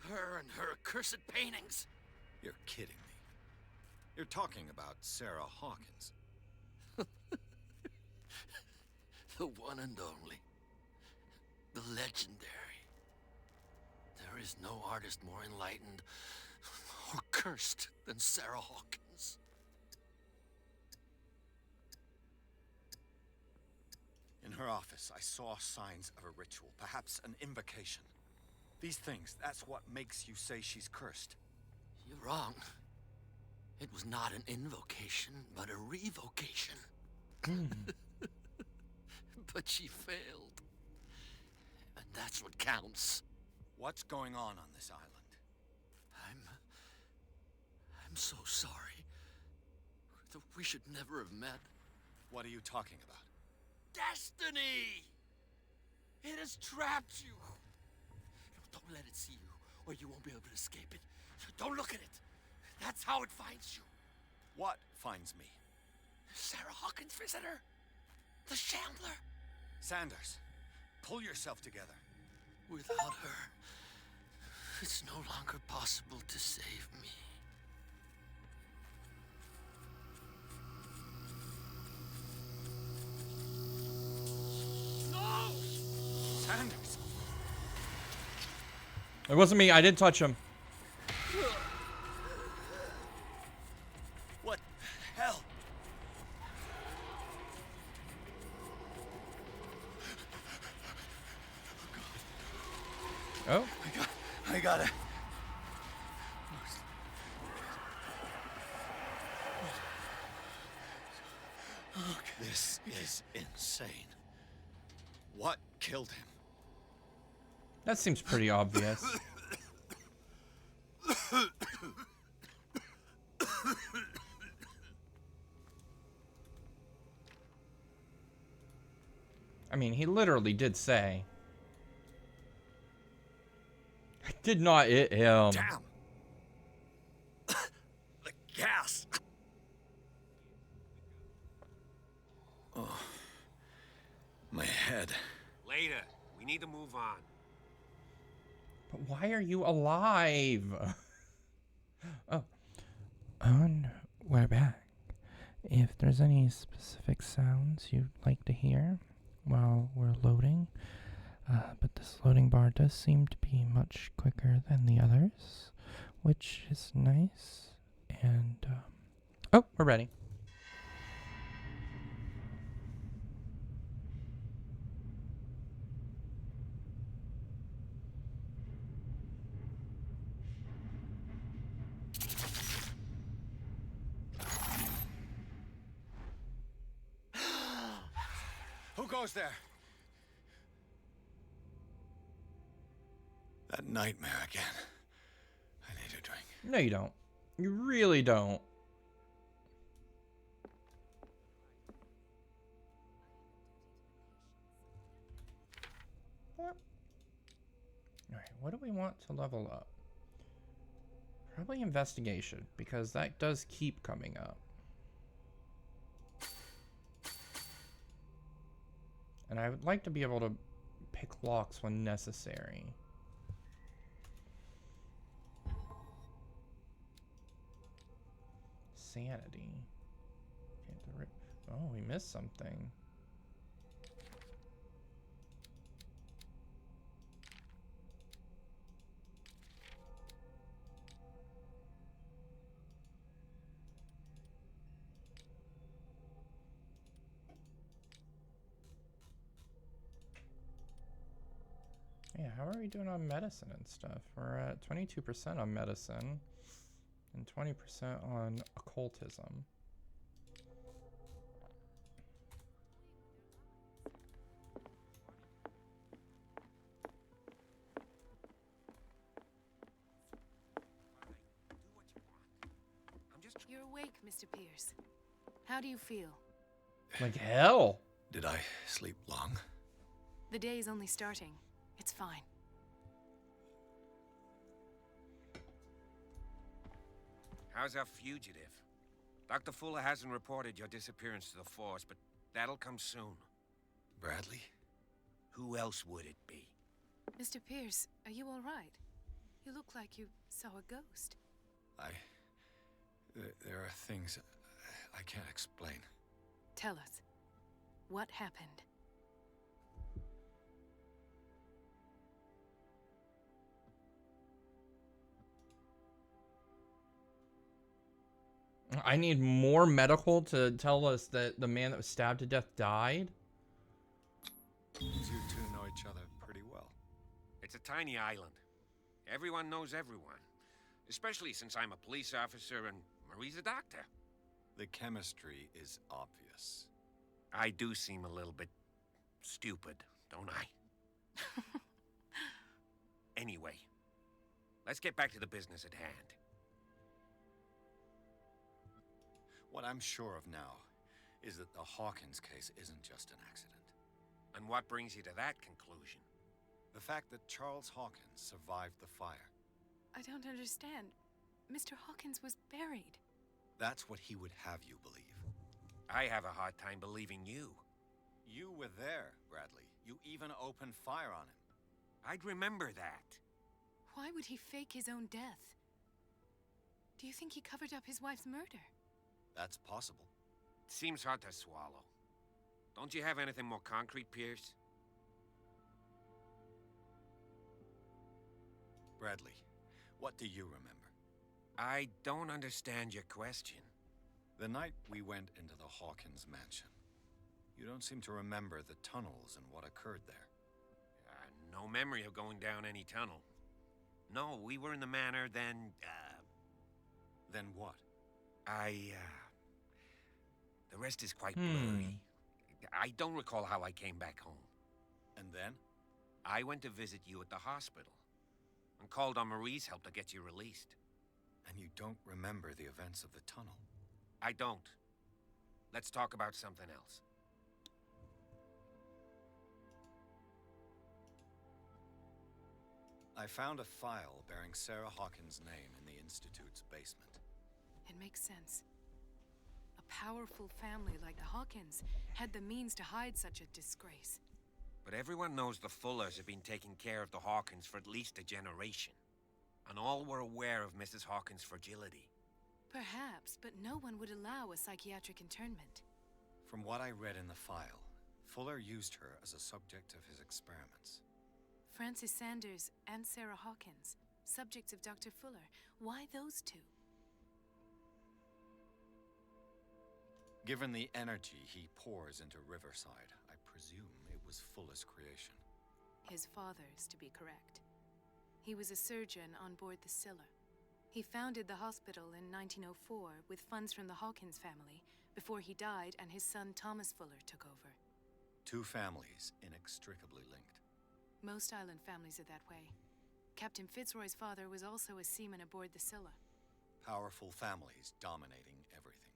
[SPEAKER 6] Her and her accursed paintings.
[SPEAKER 4] You're kidding me. You're talking about Sarah Hawkins.
[SPEAKER 6] The one and only. the legendary. There is no artist more enlightened or cursed than Sarah Hawkins.
[SPEAKER 4] In her office, I saw signs of a ritual, perhaps an invocation. These things, that's what makes you say she's cursed.
[SPEAKER 6] You're wrong. It was not an invocation, but a revocation. But she failed. And that's what counts.
[SPEAKER 4] What's going on this island?
[SPEAKER 6] I'm so sorry. We should never have met.
[SPEAKER 4] What are you talking about?
[SPEAKER 6] Destiny! It has trapped you. Don't let it see you, or you won't be able to escape it. Don't look at it. That's how it finds you.
[SPEAKER 4] What finds me?
[SPEAKER 6] Sarah Hawkins' visitor. The Shambler.
[SPEAKER 4] Sanders, pull yourself together.
[SPEAKER 6] Without her, it's no longer possible to save me.
[SPEAKER 3] No!
[SPEAKER 4] Sanders!
[SPEAKER 1] It wasn't me. I didn't touch him.
[SPEAKER 4] What the hell?
[SPEAKER 1] Oh.
[SPEAKER 4] I got it. This is insane. What killed him?
[SPEAKER 1] That seems pretty obvious. I mean, he literally did say. I did not hit him.
[SPEAKER 4] Damn! The gas! Oh. My head.
[SPEAKER 3] Later. We need to move on.
[SPEAKER 1] But why are you alive? Oh. And we're back. If there's any specific sounds you'd like to hear while we're loading, but this loading bar does seem to be much quicker than the others, which is nice. And, oh, we're ready.
[SPEAKER 4] Who goes there? That nightmare again. I need a drink.
[SPEAKER 1] No, you don't. You really don't. What? Alright, what do we want to level up? Probably investigation, because that does keep coming up. And I would like to be able to pick locks when necessary. Sanity. Oh, we missed something. Yeah, how are we doing on medicine and stuff? We're at 22% on medicine and 20% on occultism.
[SPEAKER 7] You're awake, Mr. Pierce. How do you feel?
[SPEAKER 1] Like hell.
[SPEAKER 4] Did I sleep long?
[SPEAKER 7] The day is only starting. It's fine.
[SPEAKER 3] How's our fugitive? Dr. Fuller hasn't reported your disappearance to the force, but that'll come soon.
[SPEAKER 4] Bradley?
[SPEAKER 3] Who else would it be?
[SPEAKER 7] Mr. Pierce, are you all right? You look like you saw a ghost.
[SPEAKER 4] There are things I can't explain.
[SPEAKER 7] Tell us. What happened?
[SPEAKER 1] I need more medical to tell us that the man that was stabbed to death died?
[SPEAKER 4] Seems you two know each other pretty well.
[SPEAKER 3] It's a tiny island. Everyone knows everyone. Especially since I'm a police officer and Marie's a doctor.
[SPEAKER 4] The chemistry is obvious.
[SPEAKER 3] I do seem a little bit stupid, don't I? Anyway, let's get back to the business at hand.
[SPEAKER 4] What I'm sure of now is that the Hawkins case isn't just an accident.
[SPEAKER 3] And what brings you to that conclusion?
[SPEAKER 4] The fact that Charles Hawkins survived the fire.
[SPEAKER 7] I don't understand. Mr. Hawkins was buried.
[SPEAKER 4] That's what he would have you believe.
[SPEAKER 3] I have a hard time believing you.
[SPEAKER 4] You were there, Bradley. You even opened fire on him.
[SPEAKER 3] I'd remember that.
[SPEAKER 7] Why would he fake his own death? Do you think he covered up his wife's murder?
[SPEAKER 4] That's possible.
[SPEAKER 3] Seems hard to swallow. Don't you have anything more concrete, Pierce?
[SPEAKER 4] Bradley, what do you remember?
[SPEAKER 3] I don't understand your question.
[SPEAKER 4] The night we went into the Hawkins mansion. You don't seem to remember the tunnels and what occurred there.
[SPEAKER 3] No memory of going down any tunnel. No, we were in the manor then,
[SPEAKER 4] Then what?
[SPEAKER 3] The rest is quite blurry. I don't recall how I came back home.
[SPEAKER 4] And then?
[SPEAKER 3] I went to visit you at the hospital and called on Marie's help to get you released.
[SPEAKER 4] And you don't remember the events of the tunnel?
[SPEAKER 3] I don't. Let's talk about something else.
[SPEAKER 4] I found a file bearing Sarah Hawkins' name in the Institute's basement.
[SPEAKER 7] It makes sense. A powerful family like the Hawkins had the means to hide such a disgrace.
[SPEAKER 3] But everyone knows the Fullers have been taking care of the Hawkins for at least a generation. And all were aware of Mrs. Hawkins' fragility.
[SPEAKER 7] Perhaps, but no one would allow a psychiatric internment.
[SPEAKER 4] From what I read in the file, Fuller used her as a subject of his experiments.
[SPEAKER 7] Francis Sanders and Sarah Hawkins, subjects of Dr. Fuller. Why those two?
[SPEAKER 4] Given the energy he pours into Riverside, I presume it was Fuller's creation.
[SPEAKER 7] His father's, to be correct. He was a surgeon on board the Scylla. He founded the hospital in 1904 with funds from the Hawkins family before he died and his son Thomas Fuller took over.
[SPEAKER 4] Two families inextricably linked.
[SPEAKER 7] Most island families are that way. Captain Fitzroy's father was also a seaman aboard the Scylla.
[SPEAKER 4] Powerful families dominating everything.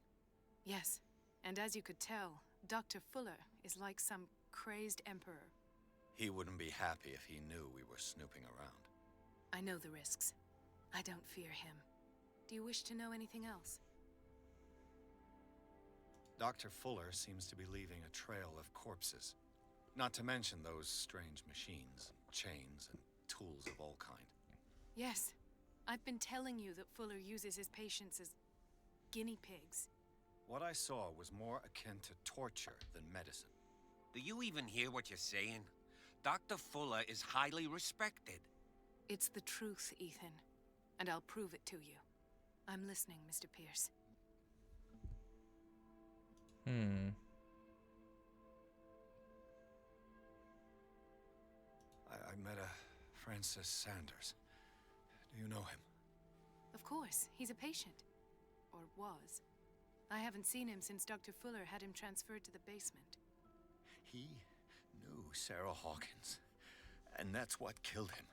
[SPEAKER 7] Yes, and as you could tell, Dr. Fuller is like some crazed emperor.
[SPEAKER 4] He wouldn't be happy if he knew we were snooping around.
[SPEAKER 7] I know the risks. I don't fear him. Do you wish to know anything else?
[SPEAKER 4] Dr. Fuller seems to be leaving a trail of corpses. Not to mention those strange machines, chains, and tools of all kind.
[SPEAKER 7] Yes. I've been telling you that Fuller uses his patients as guinea pigs.
[SPEAKER 4] What I saw was more akin to torture than medicine.
[SPEAKER 3] Do you even hear what you're saying? Dr. Fuller is highly respected.
[SPEAKER 7] It's the truth, Ethan. And I'll prove it to you. I'm listening, Mr. Pierce.
[SPEAKER 4] I met a Francis Sanders. Do you know him?
[SPEAKER 7] Of course. He's a patient. Or was. I haven't seen him since Dr. Fuller had him transferred to the basement.
[SPEAKER 4] He knew Sarah Hawkins. And that's what killed him.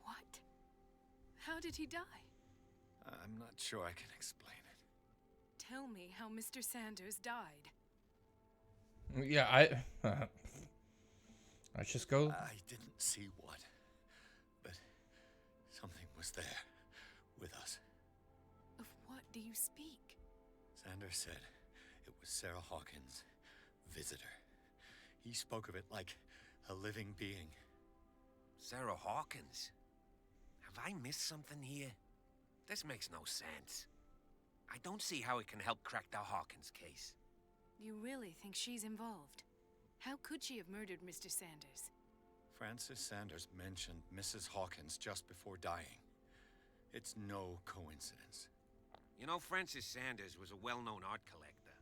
[SPEAKER 7] What? How did he die?
[SPEAKER 4] I'm not sure I can explain it.
[SPEAKER 7] Tell me how Mr. Sanders died.
[SPEAKER 1] Yeah, I just go.
[SPEAKER 4] I didn't see what, but something was there with us.
[SPEAKER 7] Of what do you speak?
[SPEAKER 4] Sanders said it was Sarah Hawkins' visitor. He spoke of it like a living being.
[SPEAKER 3] Sarah Hawkins? Have I missed something here? This makes no sense. I don't see how it can help crack the Hawkins case.
[SPEAKER 7] You really think she's involved? How could she have murdered Mr. Sanders?
[SPEAKER 4] Francis Sanders mentioned Mrs. Hawkins just before dying. It's no coincidence.
[SPEAKER 3] You know, Francis Sanders was a well-known art collector.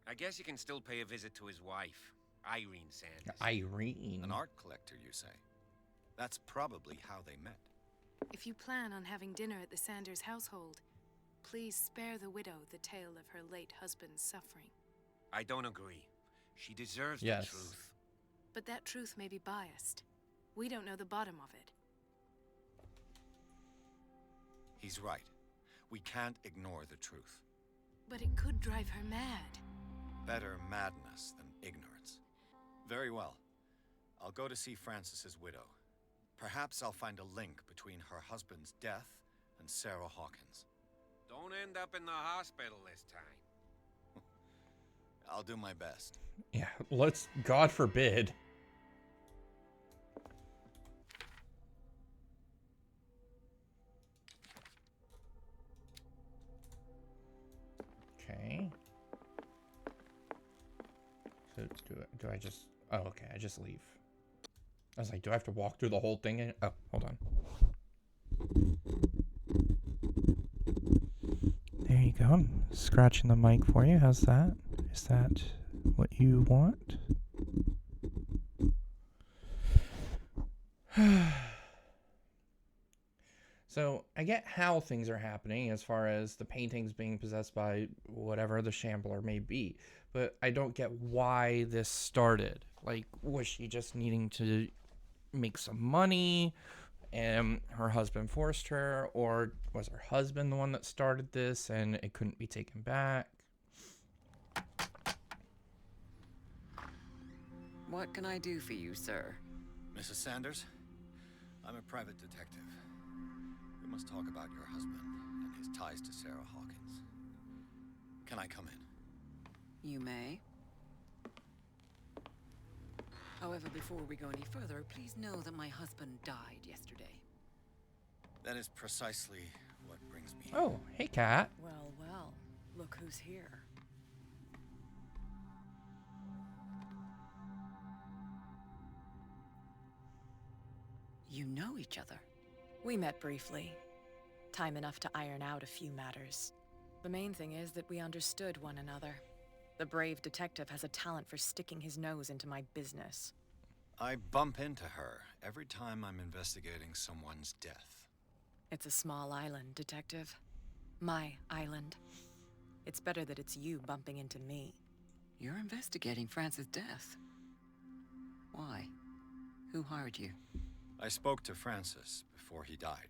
[SPEAKER 3] I guess you can still pay a visit to his wife, Irene Sanders.
[SPEAKER 1] Irene.
[SPEAKER 4] An art collector, you say? That's probably how they met.
[SPEAKER 7] If you plan on having dinner at the Sanders household, please spare the widow the tale of her late husband's suffering.
[SPEAKER 3] I don't agree. She deserves
[SPEAKER 1] Yes.
[SPEAKER 3] the truth.
[SPEAKER 7] But that truth may be biased. We don't know the bottom of it.
[SPEAKER 4] He's right. We can't ignore the truth.
[SPEAKER 7] But it could drive her mad.
[SPEAKER 4] Better madness than ignorance. Very well. I'll go to see Francis's widow. Perhaps I'll find a link between her husband's death and Sarah Hawkins.
[SPEAKER 3] Don't end up in the hospital this time.
[SPEAKER 4] I'll do my best.
[SPEAKER 1] Yeah, let's, God forbid. Okay. So do I just, oh, okay, I just leave. I was like, do I have to walk through the whole thing? Oh, hold on. There you go. I'm scratching the mic for you. How's that? Is that what you want? So I get how things are happening as far as the paintings being possessed by whatever the Shambler may be, but I don't get why this started. Like, was she just needing to make some money and her husband forced her, or was her husband the one that started this and it couldn't be taken back?
[SPEAKER 11] What can I do for you, sir?
[SPEAKER 4] Mrs. Sanders, I'm a private detective. We must talk about your husband and his ties to Sarah Hawkins. Can I come in?
[SPEAKER 11] You may. However, before we go any further, please know that my husband died yesterday.
[SPEAKER 4] That is precisely what brings me.
[SPEAKER 1] Oh, hey, Cat.
[SPEAKER 11] Well, well, look who's here. You know each other.
[SPEAKER 7] We met briefly. Time enough to iron out a few matters. The main thing is that we understood one another. The brave detective has a talent for sticking his nose into my business.
[SPEAKER 4] I bump into her every time I'm investigating someone's death.
[SPEAKER 7] It's a small island, Detective. My island. It's better that it's you bumping into me.
[SPEAKER 11] You're investigating Francis' death. Why? Who hired you?
[SPEAKER 4] I spoke to Francis before he died.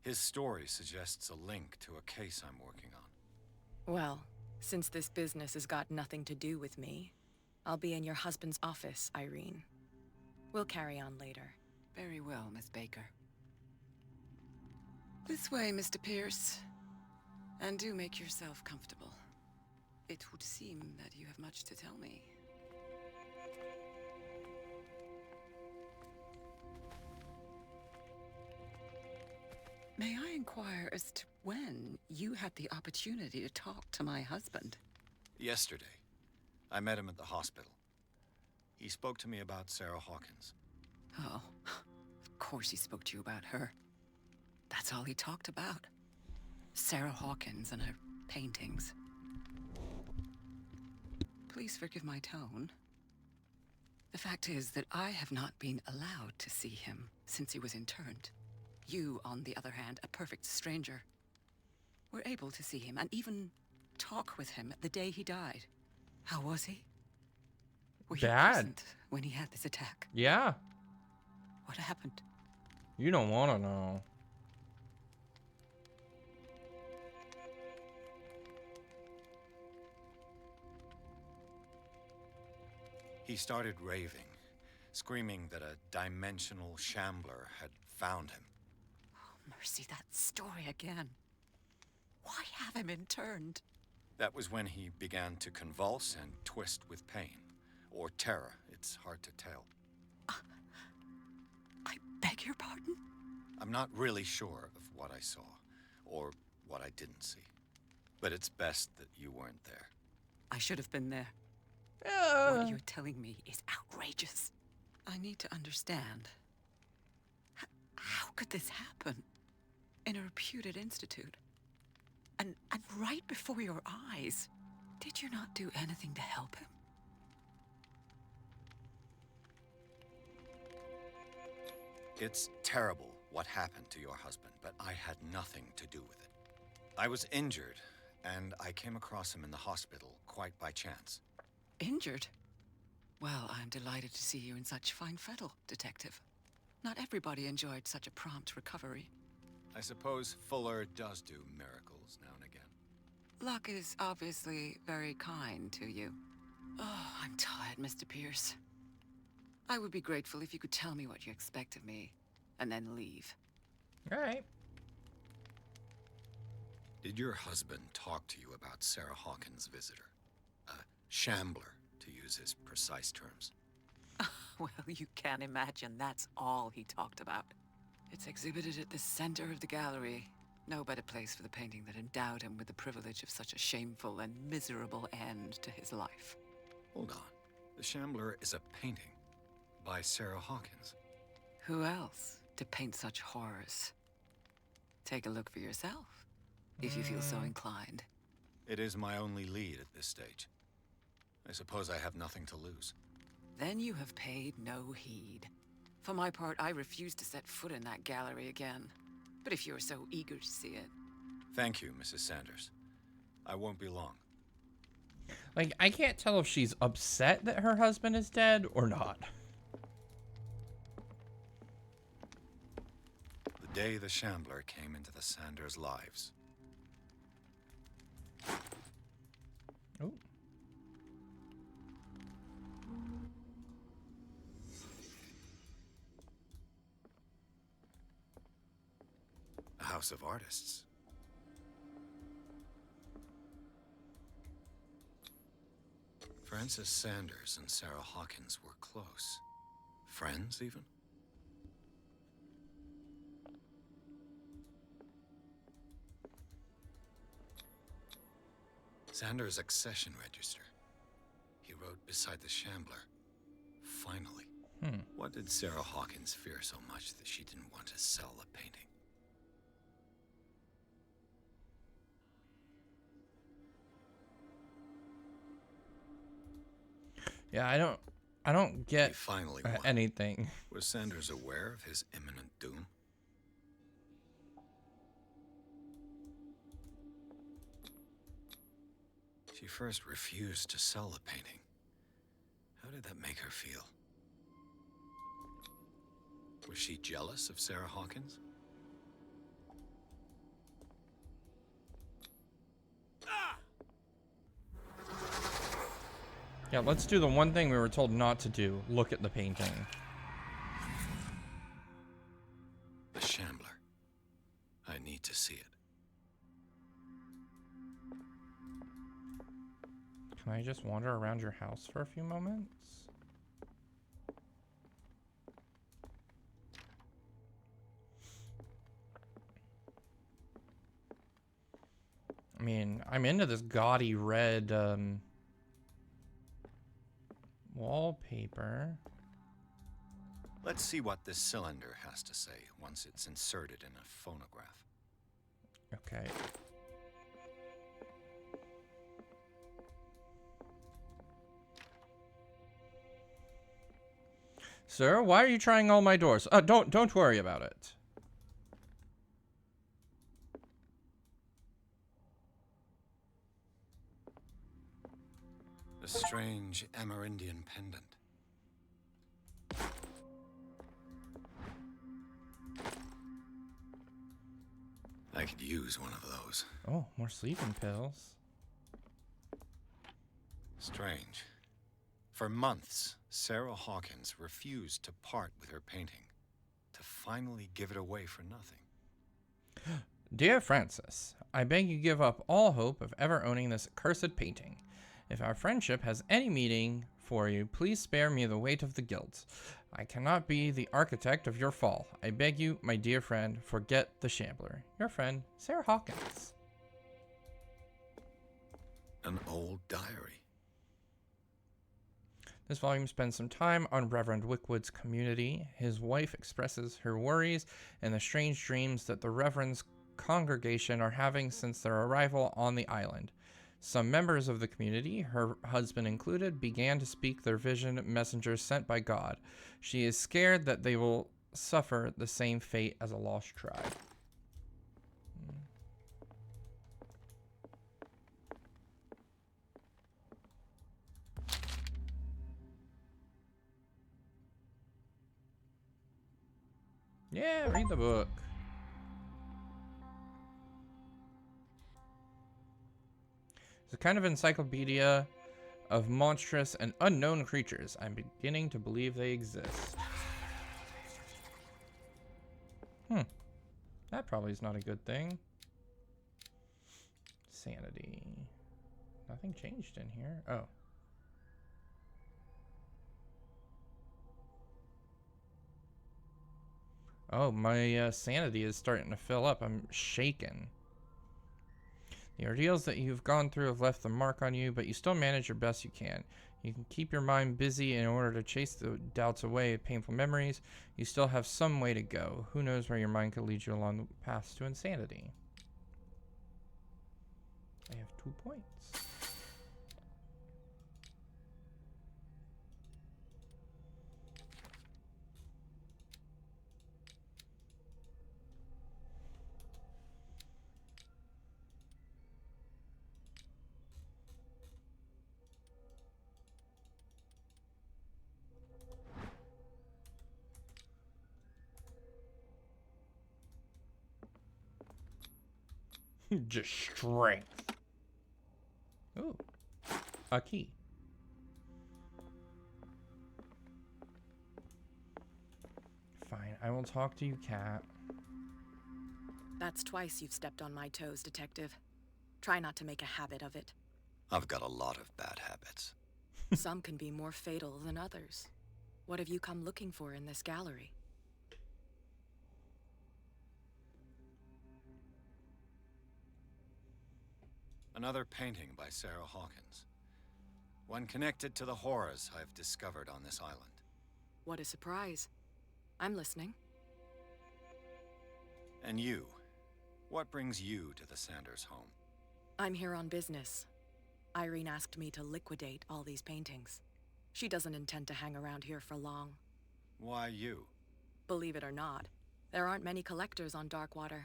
[SPEAKER 4] His story suggests a link to a case I'm working on.
[SPEAKER 7] Well, since this business has got nothing to do with me, I'll be in your husband's office, Irene. We'll carry on later.
[SPEAKER 11] Very well, Miss Baker. This way, Mr. Pierce. And do make yourself comfortable. It would seem that you have much to tell me. May I inquire as to when you had the opportunity to talk to my husband?
[SPEAKER 4] Yesterday, I met him at the hospital. He spoke to me about Sarah Hawkins.
[SPEAKER 11] Oh, of course he spoke to you about her. That's all he talked about. Sarah Hawkins and her paintings. Please forgive my tone. The fact is that I have not been allowed to see him since he was interned. You, on the other hand, a perfect stranger, were able to see him and even talk with him the day he died. How was he? Were you
[SPEAKER 1] Bad.
[SPEAKER 11] present when he had this attack?
[SPEAKER 1] Yeah.
[SPEAKER 11] What happened?
[SPEAKER 1] You don't want to know.
[SPEAKER 4] He started raving, screaming that a dimensional shambler had found him.
[SPEAKER 11] Oh, mercy, that story again. Why have him interned?
[SPEAKER 4] That was when he began to convulse and twist with pain. Or terror, it's hard to tell.
[SPEAKER 11] I beg your pardon?
[SPEAKER 4] I'm not really sure of what I saw, or what I didn't see. But it's best that you weren't there.
[SPEAKER 11] I should have been there. What you're telling me is outrageous. I need to understand. How could this happen? In a reputed institute? And right before your eyes. Did you not do anything to help him?
[SPEAKER 4] It's terrible what happened to your husband, but I had nothing to do with it. I was injured, and I came across him in the hospital quite by chance.
[SPEAKER 11] Injured? Well, I'm delighted to see you in such fine fettle, Detective. Not everybody enjoyed such a prompt recovery.
[SPEAKER 4] I suppose Fuller does do miracles now and again.
[SPEAKER 11] Luck is obviously very kind to you. Oh, I'm tired, Mr. Pierce. I would be grateful if you could tell me what you expect of me, and then leave.
[SPEAKER 1] All right.
[SPEAKER 4] Did your husband talk to you about Sarah Hawkins' visitor? A shambler, to use his precise terms.
[SPEAKER 11] Well, you can imagine that's all he talked about. It's exhibited at the center of the gallery. No better place for the painting that endowed him with the privilege of such a shameful and miserable end to his life.
[SPEAKER 4] Hold on. The Shambler is a painting by Sarah Hawkins.
[SPEAKER 11] Who else to paint such horrors? Take a look for yourself, if you feel so inclined.
[SPEAKER 4] It is my only lead at this stage. I suppose I have nothing to lose.
[SPEAKER 11] Then you have paid no heed. For my part, I refuse to set foot in that gallery again. But if you're so eager to see it...
[SPEAKER 4] Thank you, Mrs. Sanders. I won't be long.
[SPEAKER 1] Like, I can't tell if she's upset that her husband is dead or not.
[SPEAKER 4] The day the Shambler came into the Sanders' lives.
[SPEAKER 1] Oh.
[SPEAKER 4] A house of artists. Francis Sanders and Sarah Hawkins were close. Friends, even? Sanders' accession register. He wrote beside the Shambler. Finally. What did Sarah Hawkins fear so much that she didn't want to sell the painting?
[SPEAKER 1] Yeah, I don't get
[SPEAKER 4] He finally won.
[SPEAKER 1] anything.
[SPEAKER 4] Was Sanders aware of his imminent doom? She first refused to sell the painting. How did that make her feel? Was she jealous of Sarah Hawkins?
[SPEAKER 1] Yeah, let's do the one thing we were told not to do. Look at the painting.
[SPEAKER 4] The Shambler. I need to see it.
[SPEAKER 1] Can I just wander around your house for a few moments? I mean, I'm into this gaudy red wallpaper.
[SPEAKER 4] Let's see what this cylinder has to say once it's inserted in a phonograph.
[SPEAKER 1] Okay. Sir, why are you trying all my doors? Don't worry about it.
[SPEAKER 4] A strange Amerindian pendant. I could use one of those.
[SPEAKER 1] Oh, more sleeping pills.
[SPEAKER 4] Strange. For months, Sarah Hawkins refused to part with her painting, to finally give it away for nothing.
[SPEAKER 1] Dear Francis, I beg you give up all hope of ever owning this accursed painting. If our friendship has any meaning for you, please spare me the weight of the guilt. I cannot be the architect of your fall. I beg you, my dear friend, forget the Shambler. Your friend, Sarah Hawkins.
[SPEAKER 4] An old diary.
[SPEAKER 1] This volume spends some time on Reverend Wickwood's community. His wife expresses her worries and the strange dreams that the Reverend's congregation are having since their arrival on the island. Some members of the community, her husband included, began to speak their vision messengers sent by God. She is scared that they will suffer the same fate as a lost tribe. Yeah, read the book. It's a kind of encyclopedia of monstrous and unknown creatures. I'm beginning to believe they exist. That probably is not a good thing. Sanity. Nothing changed in here. Oh. Oh, my sanity is starting to fill up. I'm shaken. The ordeals that you've gone through have left a mark on you, but you still manage your best you can. You can keep your mind busy in order to chase the doubts away, painful memories. You still have some way to go. Who knows where your mind could lead you along the path to insanity. I have 2 points. Just strength. Ooh. A key. Fine, I will talk to you, Cat.
[SPEAKER 7] That's twice you've stepped on my toes, Detective. Try not to make a habit of it.
[SPEAKER 4] I've got a lot of bad habits.
[SPEAKER 7] Some can be more fatal than others. What have you come looking for in this gallery?
[SPEAKER 4] Another painting by Sarah Hawkins. One connected to the horrors I've discovered on this island.
[SPEAKER 7] What a surprise. I'm listening.
[SPEAKER 4] And you? What brings you to the Sanders home?
[SPEAKER 7] I'm here on business. Irene asked me to liquidate all these paintings. She doesn't intend to hang around here for long.
[SPEAKER 4] Why you?
[SPEAKER 7] Believe it or not, there aren't many collectors on Darkwater.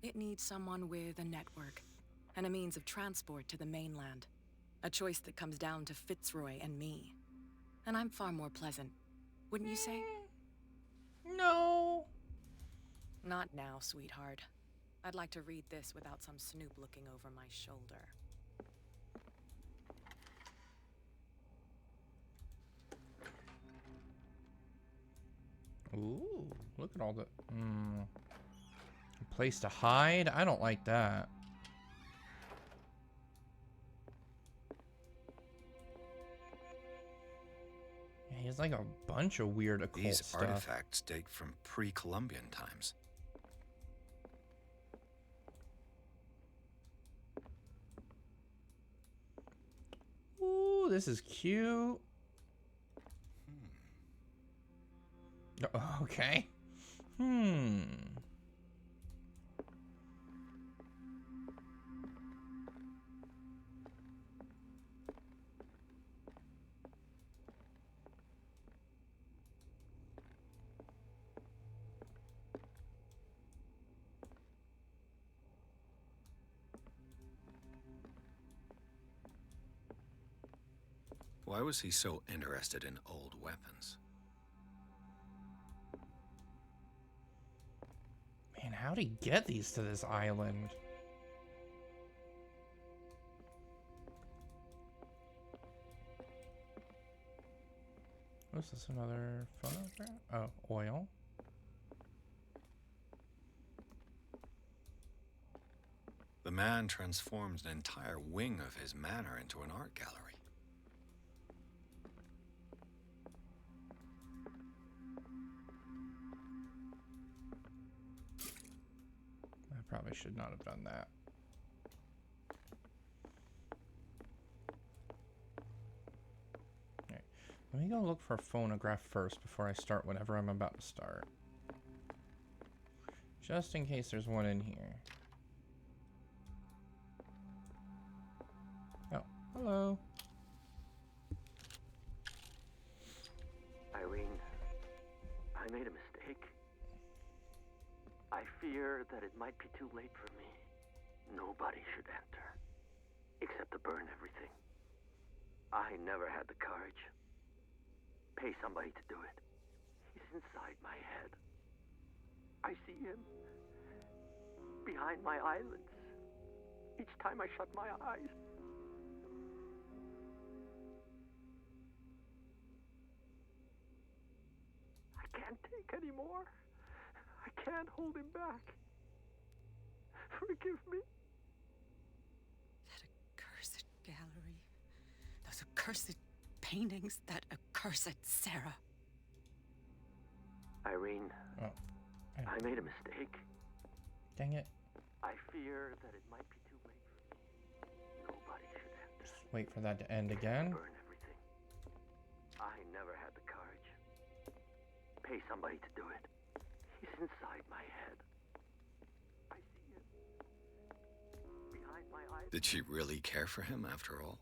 [SPEAKER 7] It needs someone with a network and a means of transport to the mainland. A choice that comes down to Fitzroy and me. And I'm far more pleasant, wouldn't you say?
[SPEAKER 1] No.
[SPEAKER 7] Not now, sweetheart. I'd like to read this without some snoop looking over my shoulder.
[SPEAKER 1] Ooh, look at all the... place to hide? I don't like that. Yeah, he has like a bunch of weird occult
[SPEAKER 4] These
[SPEAKER 1] stuff.
[SPEAKER 4] artifacts date from pre-Columbian times.
[SPEAKER 1] Ooh, this is cute. Okay.
[SPEAKER 4] Why was he so interested in old weapons?
[SPEAKER 1] Man, how'd he get these to this island? Was this another photograph? Oh, oil.
[SPEAKER 4] The man transformed an entire wing of his manor into an art gallery.
[SPEAKER 1] I probably should not have done that. Okay, let me go look for a phonograph first before I start whatever I'm about to start. Just in case there's one in here. Oh, hello.
[SPEAKER 12] Irene, I made a mistake. I fear that it might be too late for me. Nobody should enter, except to burn everything. I never had the courage. Pay somebody to do it. He's inside my head. I see him behind my eyelids each time I shut my eyes. I can't take any more. I can't hold him back. Forgive me.
[SPEAKER 11] That accursed gallery. Those accursed paintings. That accursed Sarah.
[SPEAKER 12] Irene,
[SPEAKER 1] Oh,
[SPEAKER 12] I made a mistake.
[SPEAKER 1] dang it.
[SPEAKER 12] I fear that it might be too late for me. Nobody should enter.
[SPEAKER 1] Just wait for that to end again.
[SPEAKER 12] Burn everything. I never had the courage. Pay somebody to do it. He's inside my head. I see him behind my eyes.
[SPEAKER 4] Did she really care for him after all?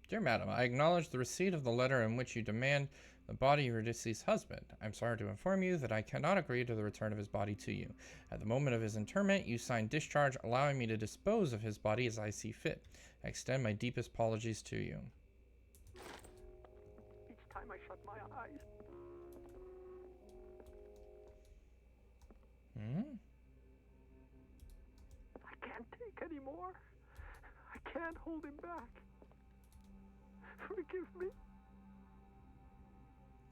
[SPEAKER 1] Dear madam, I acknowledge the receipt of the letter in which you demand the body of your deceased husband. I'm sorry to inform you that I cannot agree to the return of his body to you. At the moment of his interment, you signed discharge allowing me to dispose of his body as I see fit. I extend my deepest apologies to you.
[SPEAKER 12] Each time I shut my eyes. I can't take any more. I can't hold him back. Forgive me.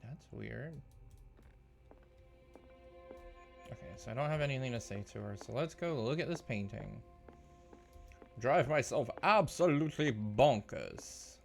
[SPEAKER 1] That's weird. Okay, so I don't have anything to say to her, so let's go look at this painting. Drive myself absolutely bonkers.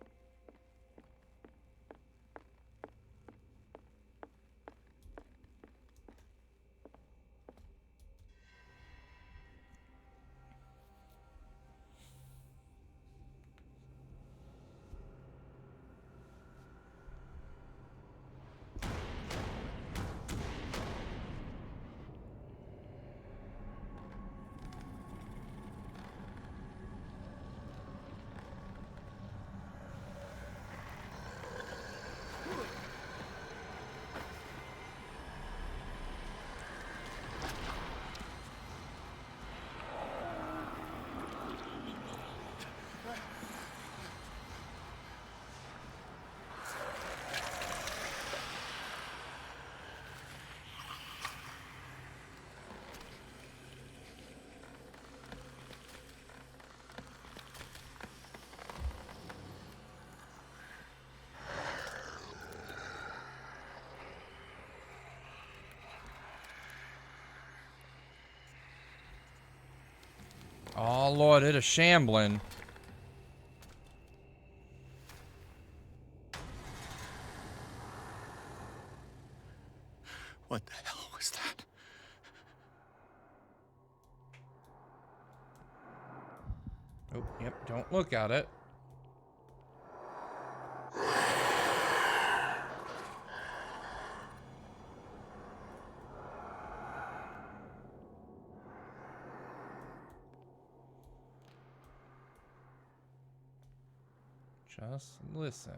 [SPEAKER 1] Oh Lord, it is shambling.
[SPEAKER 4] What the hell was that?
[SPEAKER 1] Oh, yep, don't look at it. Just listen.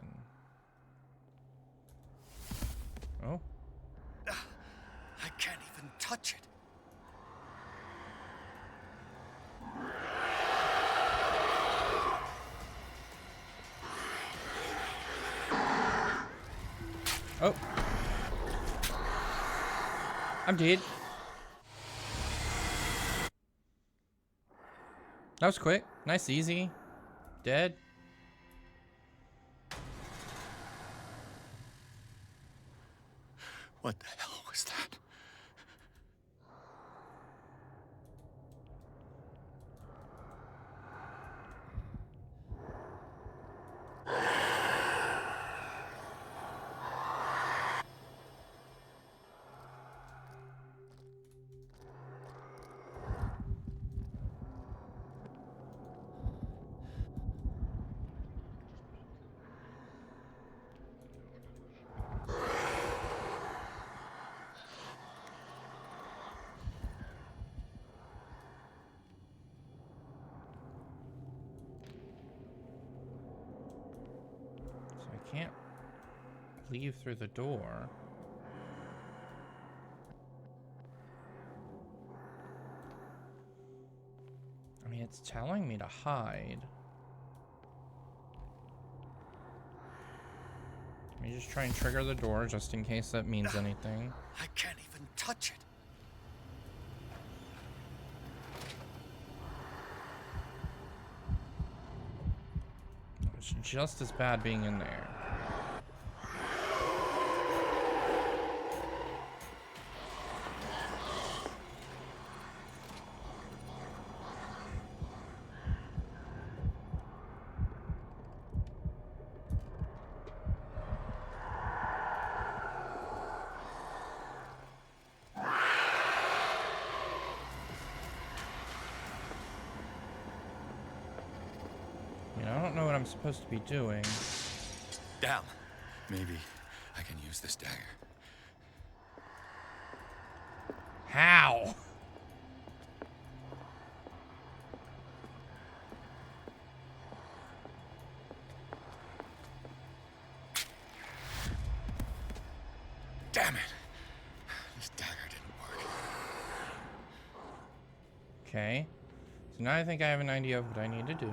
[SPEAKER 1] Oh.
[SPEAKER 4] I can't even touch it.
[SPEAKER 1] Oh. I'm dead. That was quick. Nice, easy. Dead.
[SPEAKER 4] What the hell was that?
[SPEAKER 1] can't leave through the door. I mean, it's telling me to hide. Let me just try and trigger the door just in case that means anything.
[SPEAKER 4] I can't even touch it.
[SPEAKER 1] It's just as bad being in there. I don't know what I'm supposed to be doing.
[SPEAKER 4] Damn. Maybe I can use this dagger.
[SPEAKER 1] How?
[SPEAKER 4] Damn it. This dagger didn't work.
[SPEAKER 1] Okay. So now I think I have an idea of what I need to do.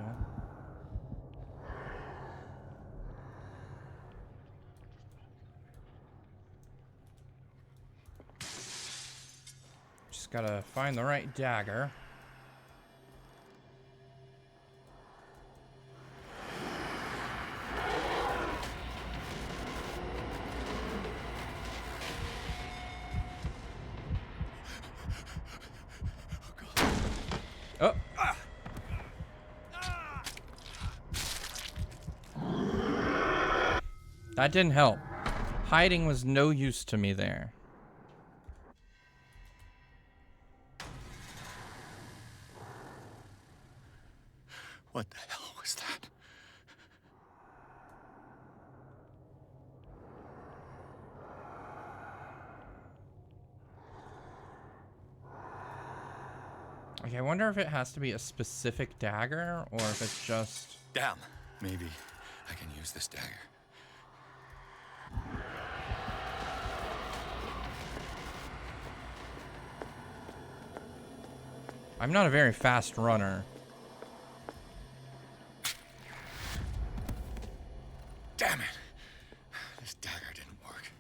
[SPEAKER 1] Just gotta find the right dagger. Oh. That didn't help. Hiding was no use to me there.
[SPEAKER 4] What the hell was that?
[SPEAKER 1] Okay, I wonder if it has to be a specific dagger or if it's just...
[SPEAKER 4] Damn. Maybe I can use this dagger.
[SPEAKER 1] I'm not a very fast runner.
[SPEAKER 4] Damn it. This dagger didn't work.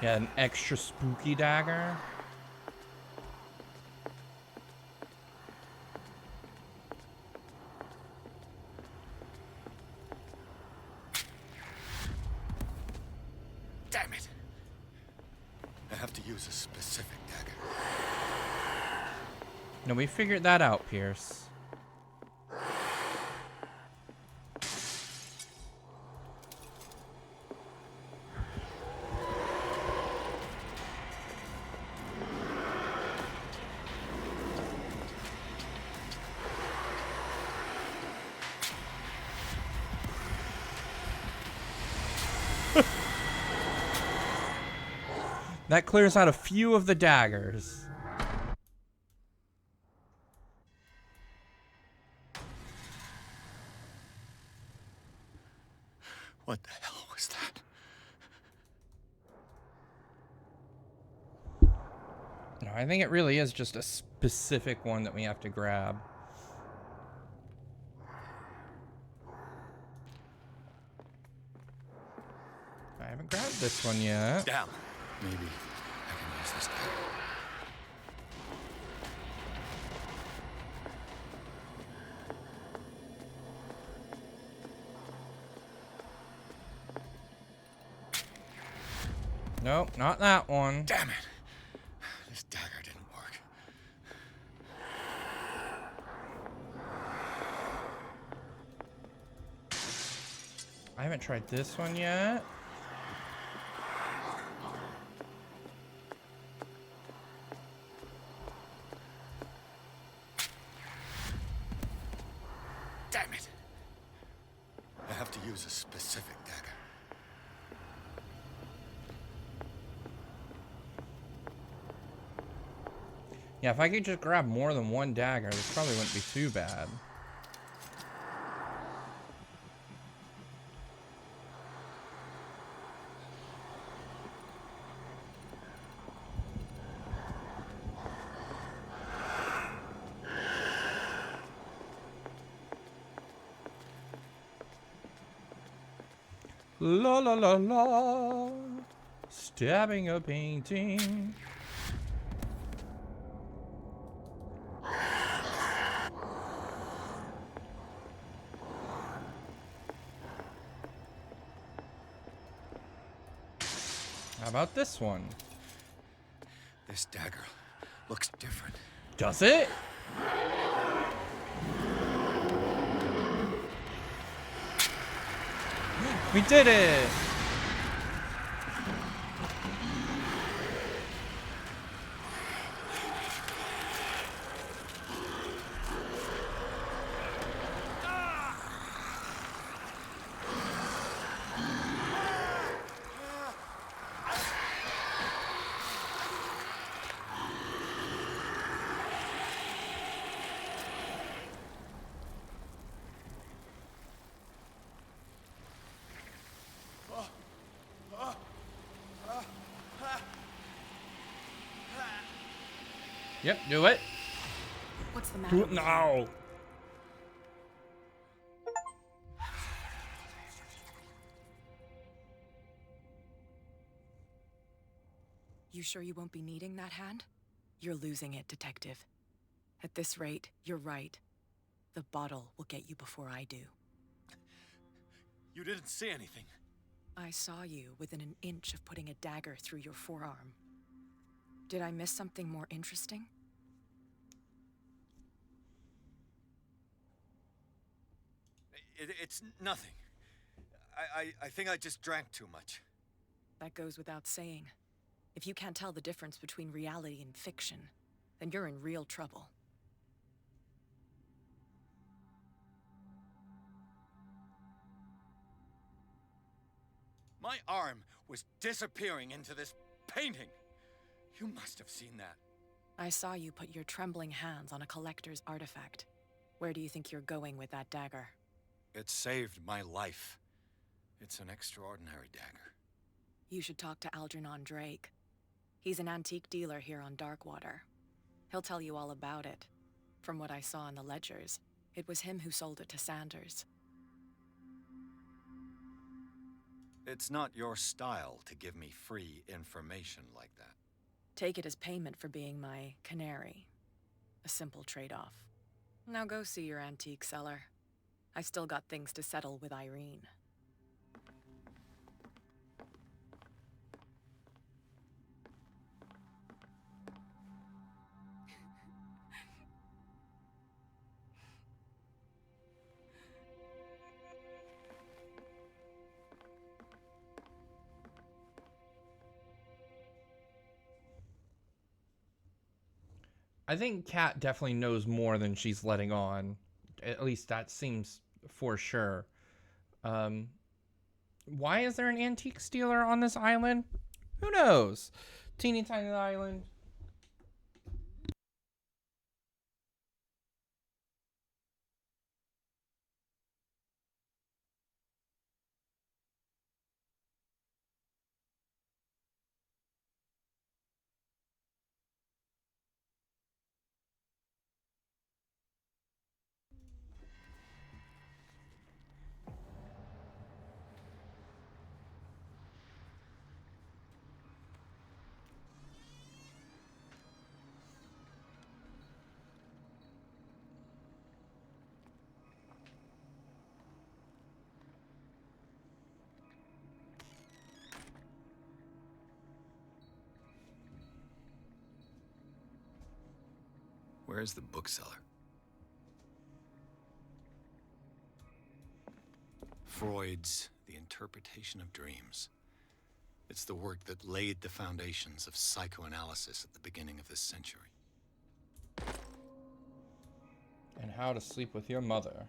[SPEAKER 1] Yeah, an extra spooky dagger.
[SPEAKER 4] Damn it. I have to use a specific dagger.
[SPEAKER 1] No, we figured that out, Pierce. That clears out a few of the daggers.
[SPEAKER 4] What the hell was that?
[SPEAKER 1] No, I think it really is just a specific one that we have to grab. I haven't grabbed this one yet.
[SPEAKER 4] Damn. Maybe I can use this dagger.
[SPEAKER 1] Nope, not that one.
[SPEAKER 4] Damn it. This dagger didn't work.
[SPEAKER 1] I haven't tried this one yet.
[SPEAKER 4] Damn it. I have to use a specific dagger.
[SPEAKER 1] Yeah, if I could just grab more than one dagger, this probably wouldn't be too bad. La la la la. Stabbing a painting. How about this one?
[SPEAKER 4] This dagger looks different.
[SPEAKER 1] Does it? We did it! Yep, do it.
[SPEAKER 7] What's the matter?
[SPEAKER 1] Do it now.
[SPEAKER 11] You sure you won't be needing that hand? You're losing it, Detective. At this rate, you're right. The bottle will get you before I do.
[SPEAKER 4] You didn't see anything.
[SPEAKER 11] I saw you within an inch of putting a dagger through your forearm. Did I miss something more interesting?
[SPEAKER 4] It's nothing. I think I just drank too much.
[SPEAKER 11] That goes without saying. If you can't tell the difference between reality and fiction, then you're in real trouble.
[SPEAKER 4] My arm was disappearing into this painting. You must have seen that.
[SPEAKER 11] I saw you put your trembling hands on a collector's artifact. Where do you think you're going with that dagger?
[SPEAKER 4] It saved my life. It's an extraordinary dagger.
[SPEAKER 11] You should talk to Algernon Drake. He's an antique dealer here on Darkwater. He'll tell you all about it. From what I saw in the ledgers, it was him who sold it to Sanders.
[SPEAKER 4] It's not your style to give me free information like that.
[SPEAKER 11] Take it as payment for being my canary. A simple trade-off. Now go see your antique seller. I've still got things to settle with Irene.
[SPEAKER 1] I think Kat definitely knows more than she's letting on. At least that seems for sure. Why is there an antique dealer on this island? Who knows? Teeny tiny island.
[SPEAKER 4] Where's the bookseller? Freud's The Interpretation of Dreams. It's the work that laid the foundations of psychoanalysis at the beginning of this century.
[SPEAKER 1] And How to Sleep with Your Mother.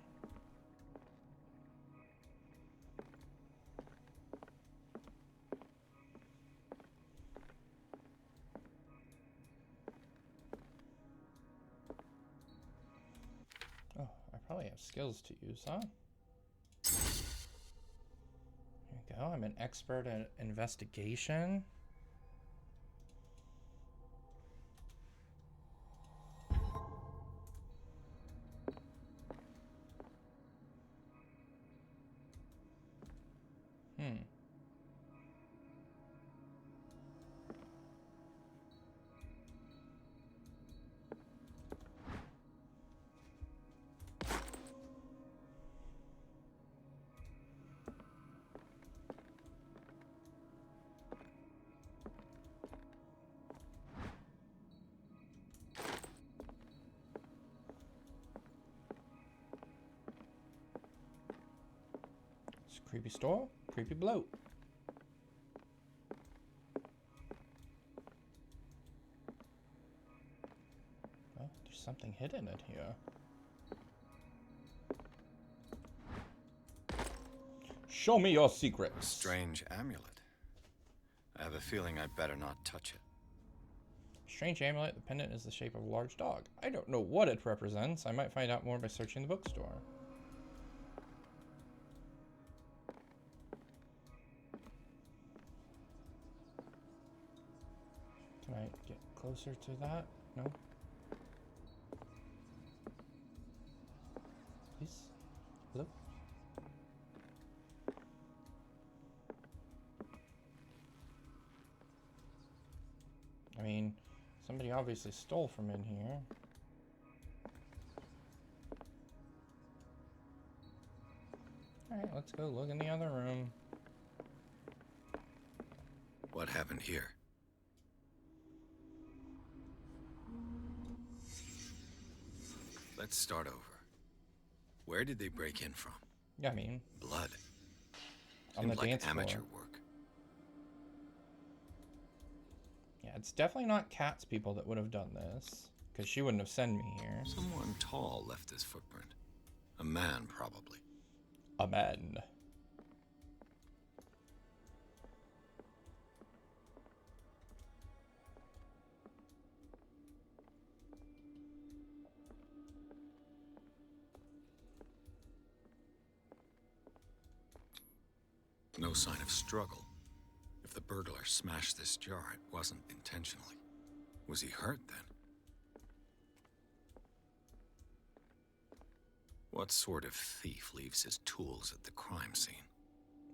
[SPEAKER 1] skills to use, huh? There you go. I'm an expert at investigation. Creepy store, creepy bloat. Well, there's something hidden in here. Show me your secrets.
[SPEAKER 4] A strange amulet. I have a feeling I better not touch it.
[SPEAKER 1] Strange amulet. The pendant is the shape of a large dog. I don't know what it represents. I might find out more by searching the bookstore. Can I get closer to that? No? Please? Hello? I mean, somebody obviously stole from in here. Alright, let's go look in the other room.
[SPEAKER 4] What happened here? Let's start over. Where did they break in from?
[SPEAKER 1] Yeah, I mean,
[SPEAKER 4] blood.
[SPEAKER 1] On
[SPEAKER 4] Seemed
[SPEAKER 1] the
[SPEAKER 4] like
[SPEAKER 1] dance floor.
[SPEAKER 4] amateur work.
[SPEAKER 1] Yeah, it's definitely not Kat's people that would have done this, because she wouldn't have sent me here.
[SPEAKER 4] Someone tall left this footprint. A man, probably.
[SPEAKER 1] A man.
[SPEAKER 4] No sign of struggle. If the burglar smashed this jar, it wasn't intentionally. Was he hurt then? What sort of thief leaves his tools at the crime scene?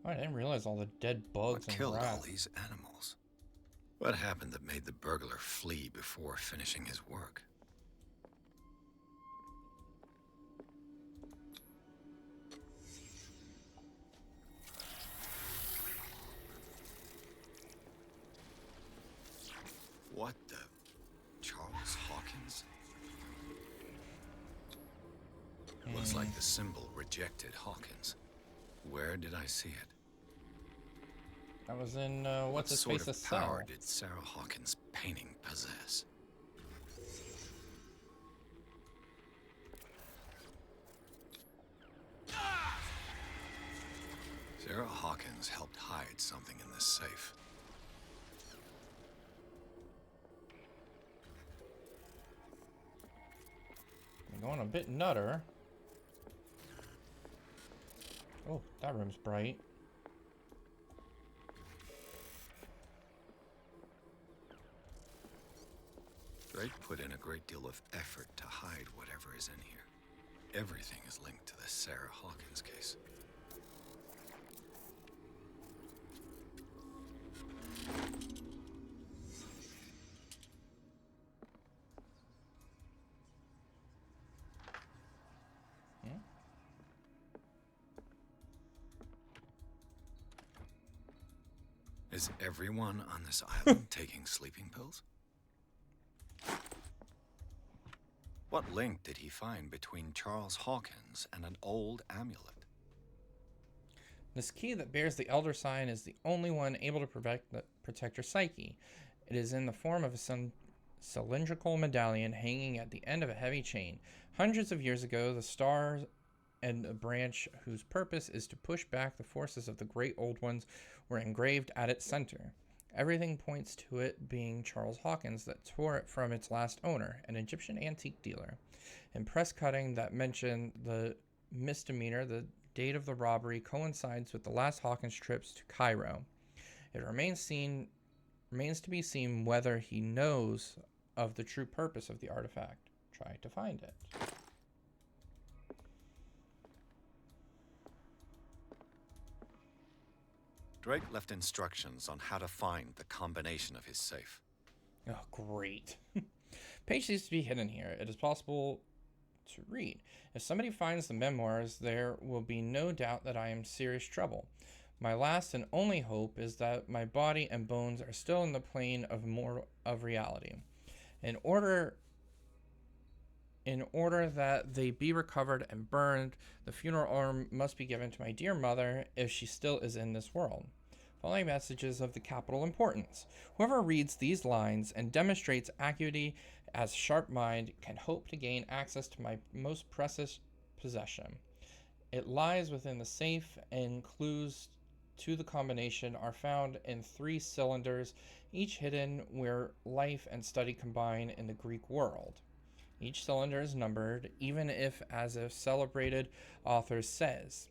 [SPEAKER 1] I didn't realize all the dead bugs
[SPEAKER 4] What
[SPEAKER 1] and
[SPEAKER 4] killed all
[SPEAKER 1] rats.
[SPEAKER 4] these animals? What happened that made the burglar flee before finishing his work? What the? Charles Hawkins? Looks like the symbol rejected Hawkins. Where did I see it?
[SPEAKER 1] That was in,
[SPEAKER 4] What
[SPEAKER 1] what's his
[SPEAKER 4] sort
[SPEAKER 1] face
[SPEAKER 4] of
[SPEAKER 1] cell?
[SPEAKER 4] power did Sarah Hawkins' painting possess? Sarah Hawkins helped hide something in this safe.
[SPEAKER 1] I'm going a bit nutter. Oh, that room's bright.
[SPEAKER 4] Drake put in a great deal of effort to hide whatever is in here. Everything is linked to the Sarah Hawkins case. Is everyone on this island taking sleeping pills? What link did he find between Charles Hawkins and an old amulet?
[SPEAKER 1] This key that bears the Elder Sign is the only one able to protect your psyche. It is in the form of a cylindrical medallion hanging at the end of a heavy chain. Hundreds of years ago, the star and a branch whose purpose is to push back the forces of the great old ones were engraved at its center. Everything points to it being Charles Hawkins that tore it from its last owner, an Egyptian antique dealer. In press cutting that mention the misdemeanor, the date of the robbery coincides with the last Hawkins trips to Cairo. It remains to be seen whether he knows of the true purpose of the artifact. Try to find it.
[SPEAKER 4] Drake left instructions on how to find the combination of his safe.
[SPEAKER 1] Oh, great. Page seems to be hidden here. It is possible to read. If somebody finds the memoirs, there will be no doubt that I am in serious trouble. My last and only hope is that my body and bones are still in the plane of reality. In order that they be recovered and burned, the funeral urn must be given to my dear mother if she still is in this world. Following messages of the capital importance. Whoever reads these lines and demonstrates acuity as sharp mind can hope to gain access to my most precious possession. It lies within the safe, and clues to the combination are found in 3 cylinders, each hidden where life and study combine in the Greek world. Each cylinder is numbered, even if, as a celebrated author says,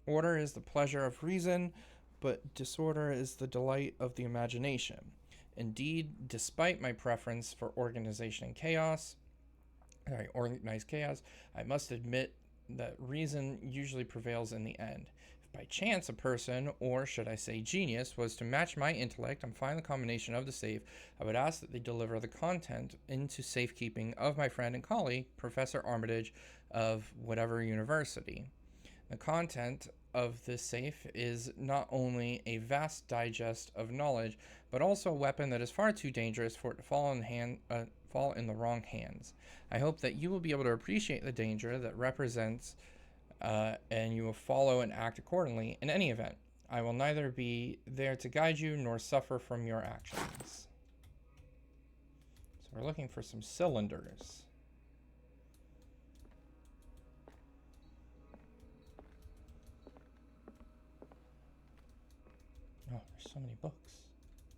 [SPEAKER 1] order is the pleasure of reason, but disorder is the delight of the imagination. Indeed, despite my preference for organized chaos, I must admit that reason usually prevails in the end. If by chance a person, or should I say genius, was to match my intellect and find the combination of the safe, I would ask that they deliver the content into safekeeping of my friend and colleague, Professor Armitage of whatever university. The content of this safe is not only a vast digest of knowledge, but also a weapon that is far too dangerous for it to fall in the wrong hands. I hope that you will be able to appreciate the danger that represents, and you will follow and act accordingly. In any event, I will neither be there to guide you nor suffer from your actions. So we're looking for some cylinders. Oh, there's so many books.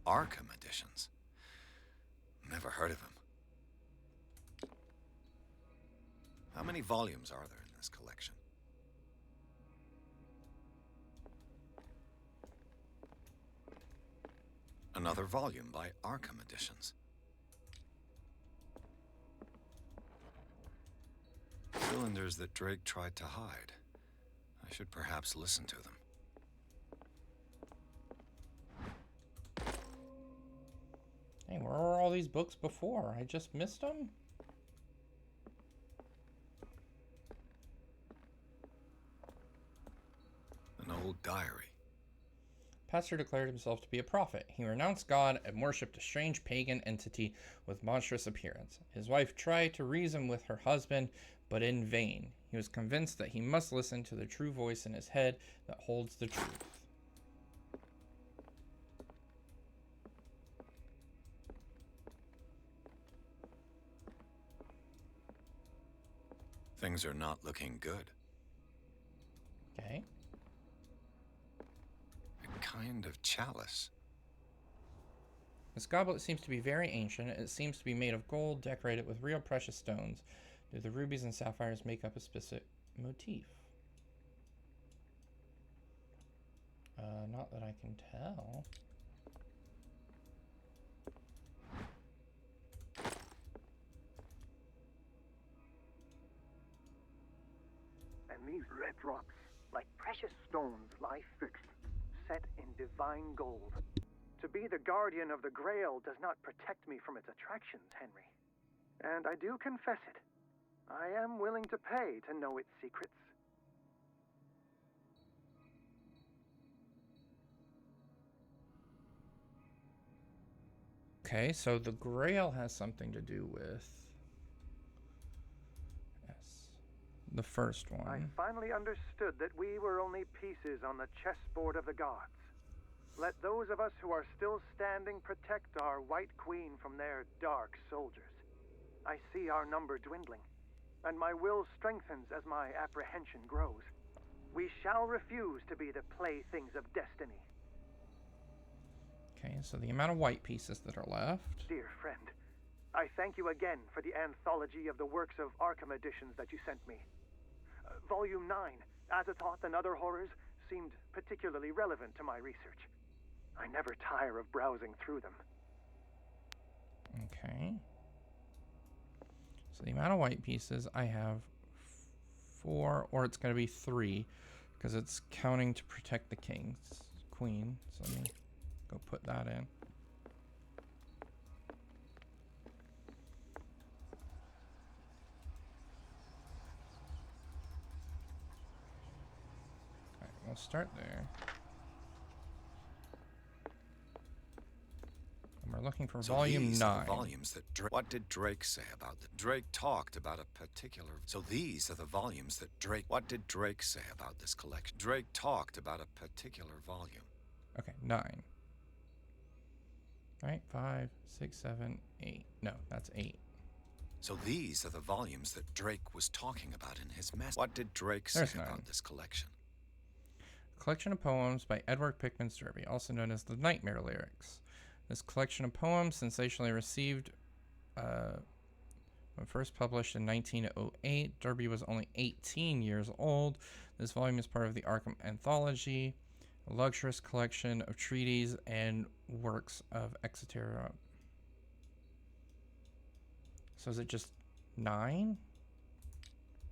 [SPEAKER 4] Arkham editions. Never heard of him. How many volumes are there in this collection? Another volume by Arkham Editions. Cylinders that Drake tried to hide. I should perhaps listen to them.
[SPEAKER 1] Hey, where were all these books before? I just missed them?
[SPEAKER 4] An old diary.
[SPEAKER 1] Pastor declared himself to be a prophet. He renounced God and worshipped a strange pagan entity with monstrous appearance. His wife tried to reason with her husband, but in vain. He was convinced that he must listen to the true voice in his head that holds the truth.
[SPEAKER 4] Things are not looking good.
[SPEAKER 1] Okay.
[SPEAKER 4] A kind of chalice.
[SPEAKER 1] This goblet seems to be very ancient. It seems to be made of gold, decorated with real precious stones. Do the rubies and sapphires make up a specific motif? Not that I can tell.
[SPEAKER 12] And these red rocks, like precious stones, lie fixed, set in divine gold. To be the guardian of the Grail does not protect me from its attractions, Henry. And I do confess it. I am willing to pay to know its secrets.
[SPEAKER 1] Okay, so the Grail has something to do with... Yes, the first one.
[SPEAKER 12] I finally understood that we were only pieces on the chessboard of the gods. Let those of us who are still standing protect our White Queen from their dark soldiers. I see our number dwindling, and my will strengthens as my apprehension grows. We shall refuse to be the playthings of destiny.
[SPEAKER 1] Okay, so the amount of white pieces that are left.
[SPEAKER 12] Dear friend, I thank you again for the anthology of the works of Arkham editions that you sent me.
[SPEAKER 13] Volume 9, Azathoth and Other Horrors, seemed particularly relevant to my research. I never tire of browsing through them.
[SPEAKER 1] Okay. So the amount of white pieces, I have 4, or it's going to be 3, because it's counting to protect the queen. So let me go put that in. Alright, we'll start there. And we're looking for volume 9.
[SPEAKER 4] Volumes that what did Drake say about the Drake talked about a particular. So these are the volumes that Drake. What did Drake say about this collection? Drake talked about a particular volume.
[SPEAKER 1] Okay, 9. Right, 5, 6, 7, 8. No, that's 8.
[SPEAKER 4] So these are the volumes that Drake was talking about in his message. What did Drake say about this collection?
[SPEAKER 1] Collection of poems by Edward Pickman Derby, also known as the Nightmare Lyrics. This collection of poems, sensationally received when first published in 1908. Derby was only 18 years old. This volume is part of the Arkham Anthology, a luxurious collection of treatises and works of exoteric. So is it just 9?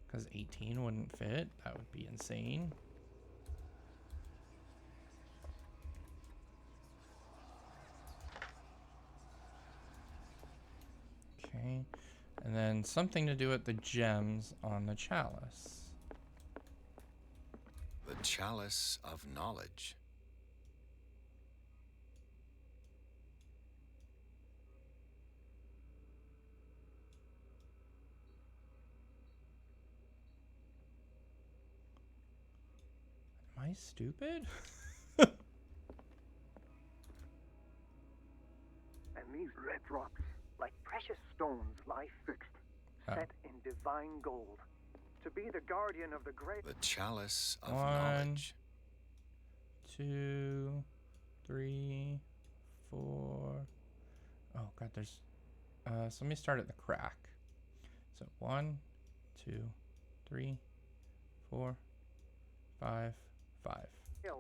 [SPEAKER 1] Because 18 wouldn't fit. That would be insane. Okay. And then something to do with the gems on the chalice.
[SPEAKER 4] The chalice of knowledge.
[SPEAKER 1] Am I stupid?
[SPEAKER 13] And these red drops, like precious stones, lie fixed, set in divine gold. To be the guardian of the great...
[SPEAKER 4] The chalice of
[SPEAKER 1] 1,
[SPEAKER 4] knowledge.
[SPEAKER 1] 2, 3, 4. Oh god, there's... so let me start at the crack. So 1, 2, 3, 4, 5, 5.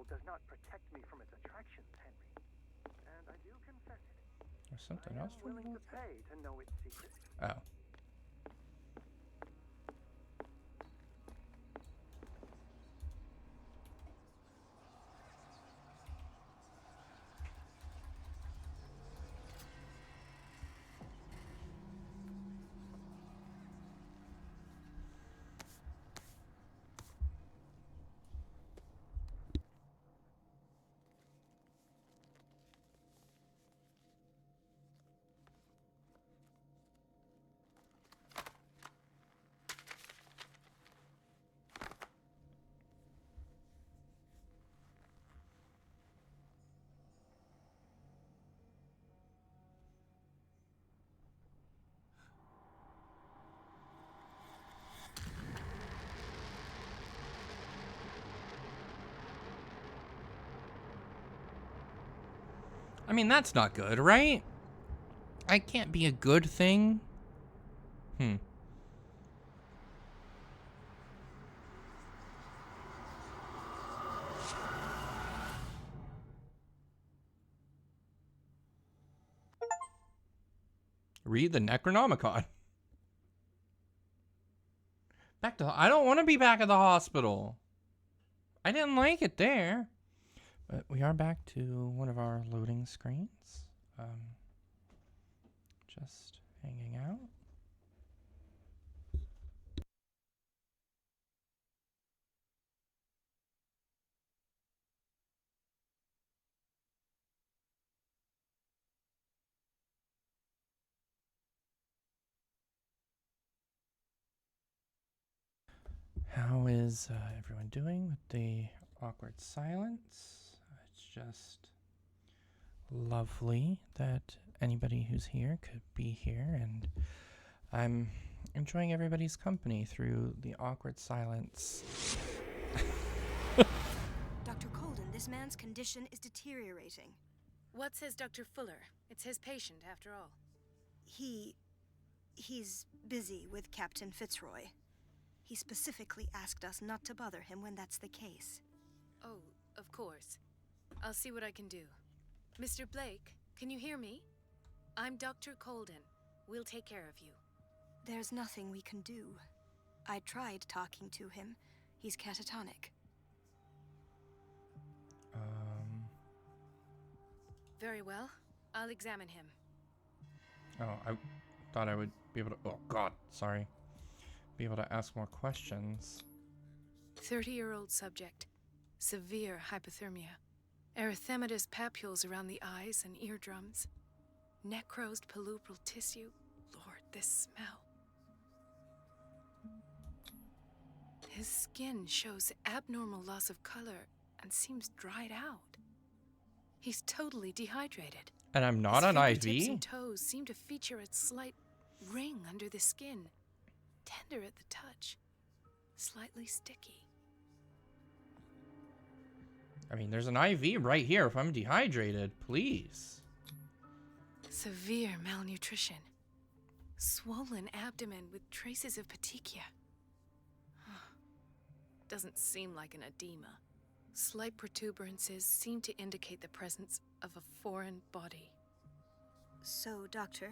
[SPEAKER 13] ...does not protect me from its attractions, Henry. And I do confess it.
[SPEAKER 1] There's something else for me?
[SPEAKER 13] willing to pay to know its secrets.
[SPEAKER 1] Oh. I mean, that's not good, right? I can't be a good thing. Read the Necronomicon. Back to... I don't want to be back at the hospital. I didn't like it there. But we are back to one of our loading screens. Just hanging out. How is everyone doing with the awkward silence? It's just lovely that anybody who's here could be here, and I'm enjoying everybody's company through the awkward silence.
[SPEAKER 14] Dr. Colden, this man's condition is deteriorating.
[SPEAKER 7] What says Dr. Fuller? It's his patient, after all.
[SPEAKER 14] He's busy with Captain Fitzroy. He specifically asked us not to bother him when that's the case.
[SPEAKER 7] Oh, of course. I'll see what I can do. Mr. Blake, can you hear me? I'm Dr. Colden. We'll take care of you.
[SPEAKER 14] There's nothing we can do. I tried talking to him. He's catatonic.
[SPEAKER 7] Very well. I'll examine him.
[SPEAKER 1] Oh, I thought I would be able to... Oh, God, sorry. Be able to ask more questions.
[SPEAKER 7] 30-year-old subject. Severe hypothermia. Erythematous papules around the eyes and eardrums. Necrosed palpebral tissue. Lord, this smell. His skin shows abnormal loss of color and seems dried out. He's totally dehydrated.
[SPEAKER 1] And I'm not
[SPEAKER 7] His
[SPEAKER 1] on
[SPEAKER 7] fingertips
[SPEAKER 1] IV?
[SPEAKER 7] and toes seem to feature a slight ring under the skin. Tender at the touch. Slightly sticky.
[SPEAKER 1] I mean, there's an IV right here if I'm dehydrated. Please.
[SPEAKER 7] Severe malnutrition. Swollen abdomen with traces of petechia. Doesn't seem like an edema. Slight protuberances seem to indicate the presence of a foreign body.
[SPEAKER 14] So, Doctor,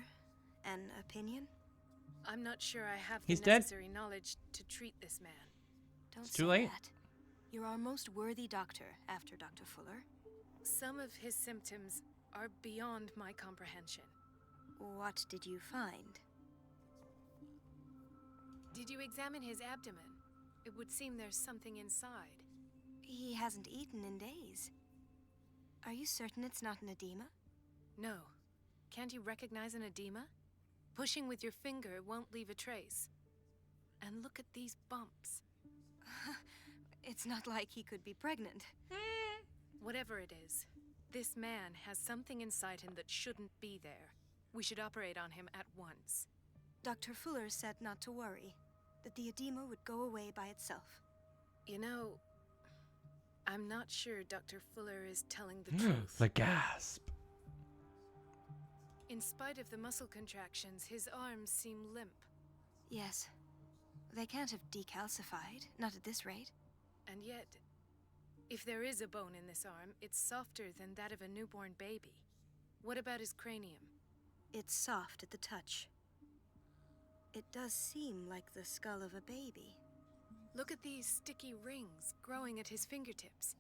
[SPEAKER 14] an opinion?
[SPEAKER 7] I'm not sure I have
[SPEAKER 1] He's
[SPEAKER 7] the
[SPEAKER 1] dead.
[SPEAKER 7] necessary knowledge to treat this man.
[SPEAKER 14] Don't
[SPEAKER 1] It's too
[SPEAKER 14] say
[SPEAKER 1] late.
[SPEAKER 14] that. You're our most worthy doctor after Dr. Fuller.
[SPEAKER 7] Some of his symptoms are beyond my comprehension.
[SPEAKER 14] What did you find?
[SPEAKER 7] Did you examine his abdomen? It would seem there's something inside.
[SPEAKER 14] He hasn't eaten in days. Are you certain it's not an edema?
[SPEAKER 7] No. Can't you recognize an edema? Pushing with your finger won't leave a trace. And look at these bumps.
[SPEAKER 14] It's not like he could be pregnant.
[SPEAKER 7] Whatever it is, this man has something inside him that shouldn't be there. We should operate on him at once.
[SPEAKER 14] Dr. Fuller said not to worry, that the edema would go away by itself.
[SPEAKER 7] You know, I'm not sure Dr. Fuller is telling the truth.
[SPEAKER 1] The gasp.
[SPEAKER 7] In spite of the muscle contractions, his arms seem limp.
[SPEAKER 14] Yes. They can't have decalcified, not at this rate.
[SPEAKER 7] And yet, if there is a bone in this arm, it's softer than that of a newborn baby. What about his cranium?
[SPEAKER 14] It's soft at the touch. It does seem like the skull of a baby.
[SPEAKER 7] Look at these sticky rings growing at his fingertips.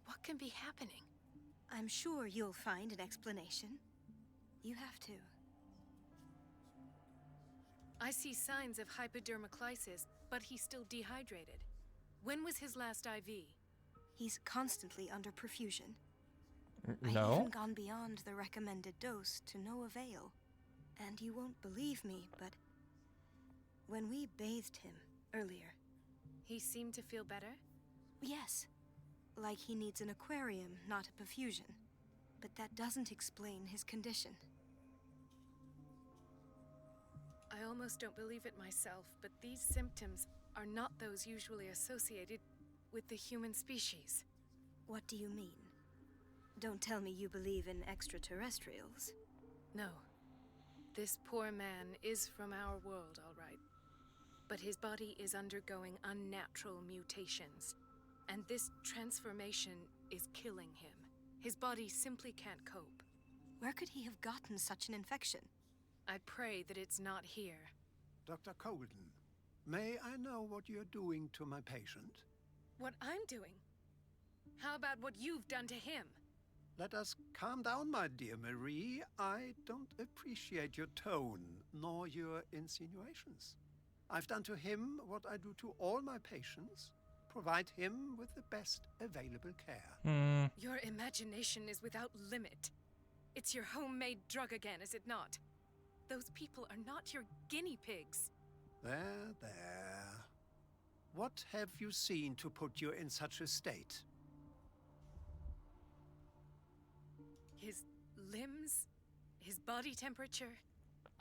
[SPEAKER 7] What can be happening?
[SPEAKER 14] I'm sure you'll find an explanation. You have to.
[SPEAKER 7] I see signs of hypodermoclysis, but he's still dehydrated. When was his last IV?
[SPEAKER 14] He's constantly under perfusion. I've
[SPEAKER 1] No?
[SPEAKER 14] even gone beyond the recommended dose to no avail. And you won't believe me, but when we bathed him earlier...
[SPEAKER 7] He seemed to feel better?
[SPEAKER 14] Yes. Like he needs an aquarium, not a perfusion. But that doesn't explain his condition.
[SPEAKER 7] I almost don't believe it myself, but these symptoms are not those usually associated with the human species.
[SPEAKER 14] What do you mean? Don't tell me you believe in extraterrestrials.
[SPEAKER 7] No. This poor man is from our world, all right. But his body is undergoing unnatural mutations. And this transformation is killing him. His body simply can't cope.
[SPEAKER 14] Where could he have gotten such an infection?
[SPEAKER 7] I pray that it's not here.
[SPEAKER 8] Dr. Colden, may I know what you're doing to my patient?
[SPEAKER 7] What I'm doing? How about what you've done to him?
[SPEAKER 8] Let us calm down, my dear Marie. I don't appreciate your tone, nor your insinuations. I've done to him what I do to all my patients. Provide him with the best available care.
[SPEAKER 7] Your imagination is without limit. It's your homemade drug again, is it not? Those people are not your guinea pigs.
[SPEAKER 8] There, there. What have you seen to put you in such a state?
[SPEAKER 7] His limbs? His body temperature?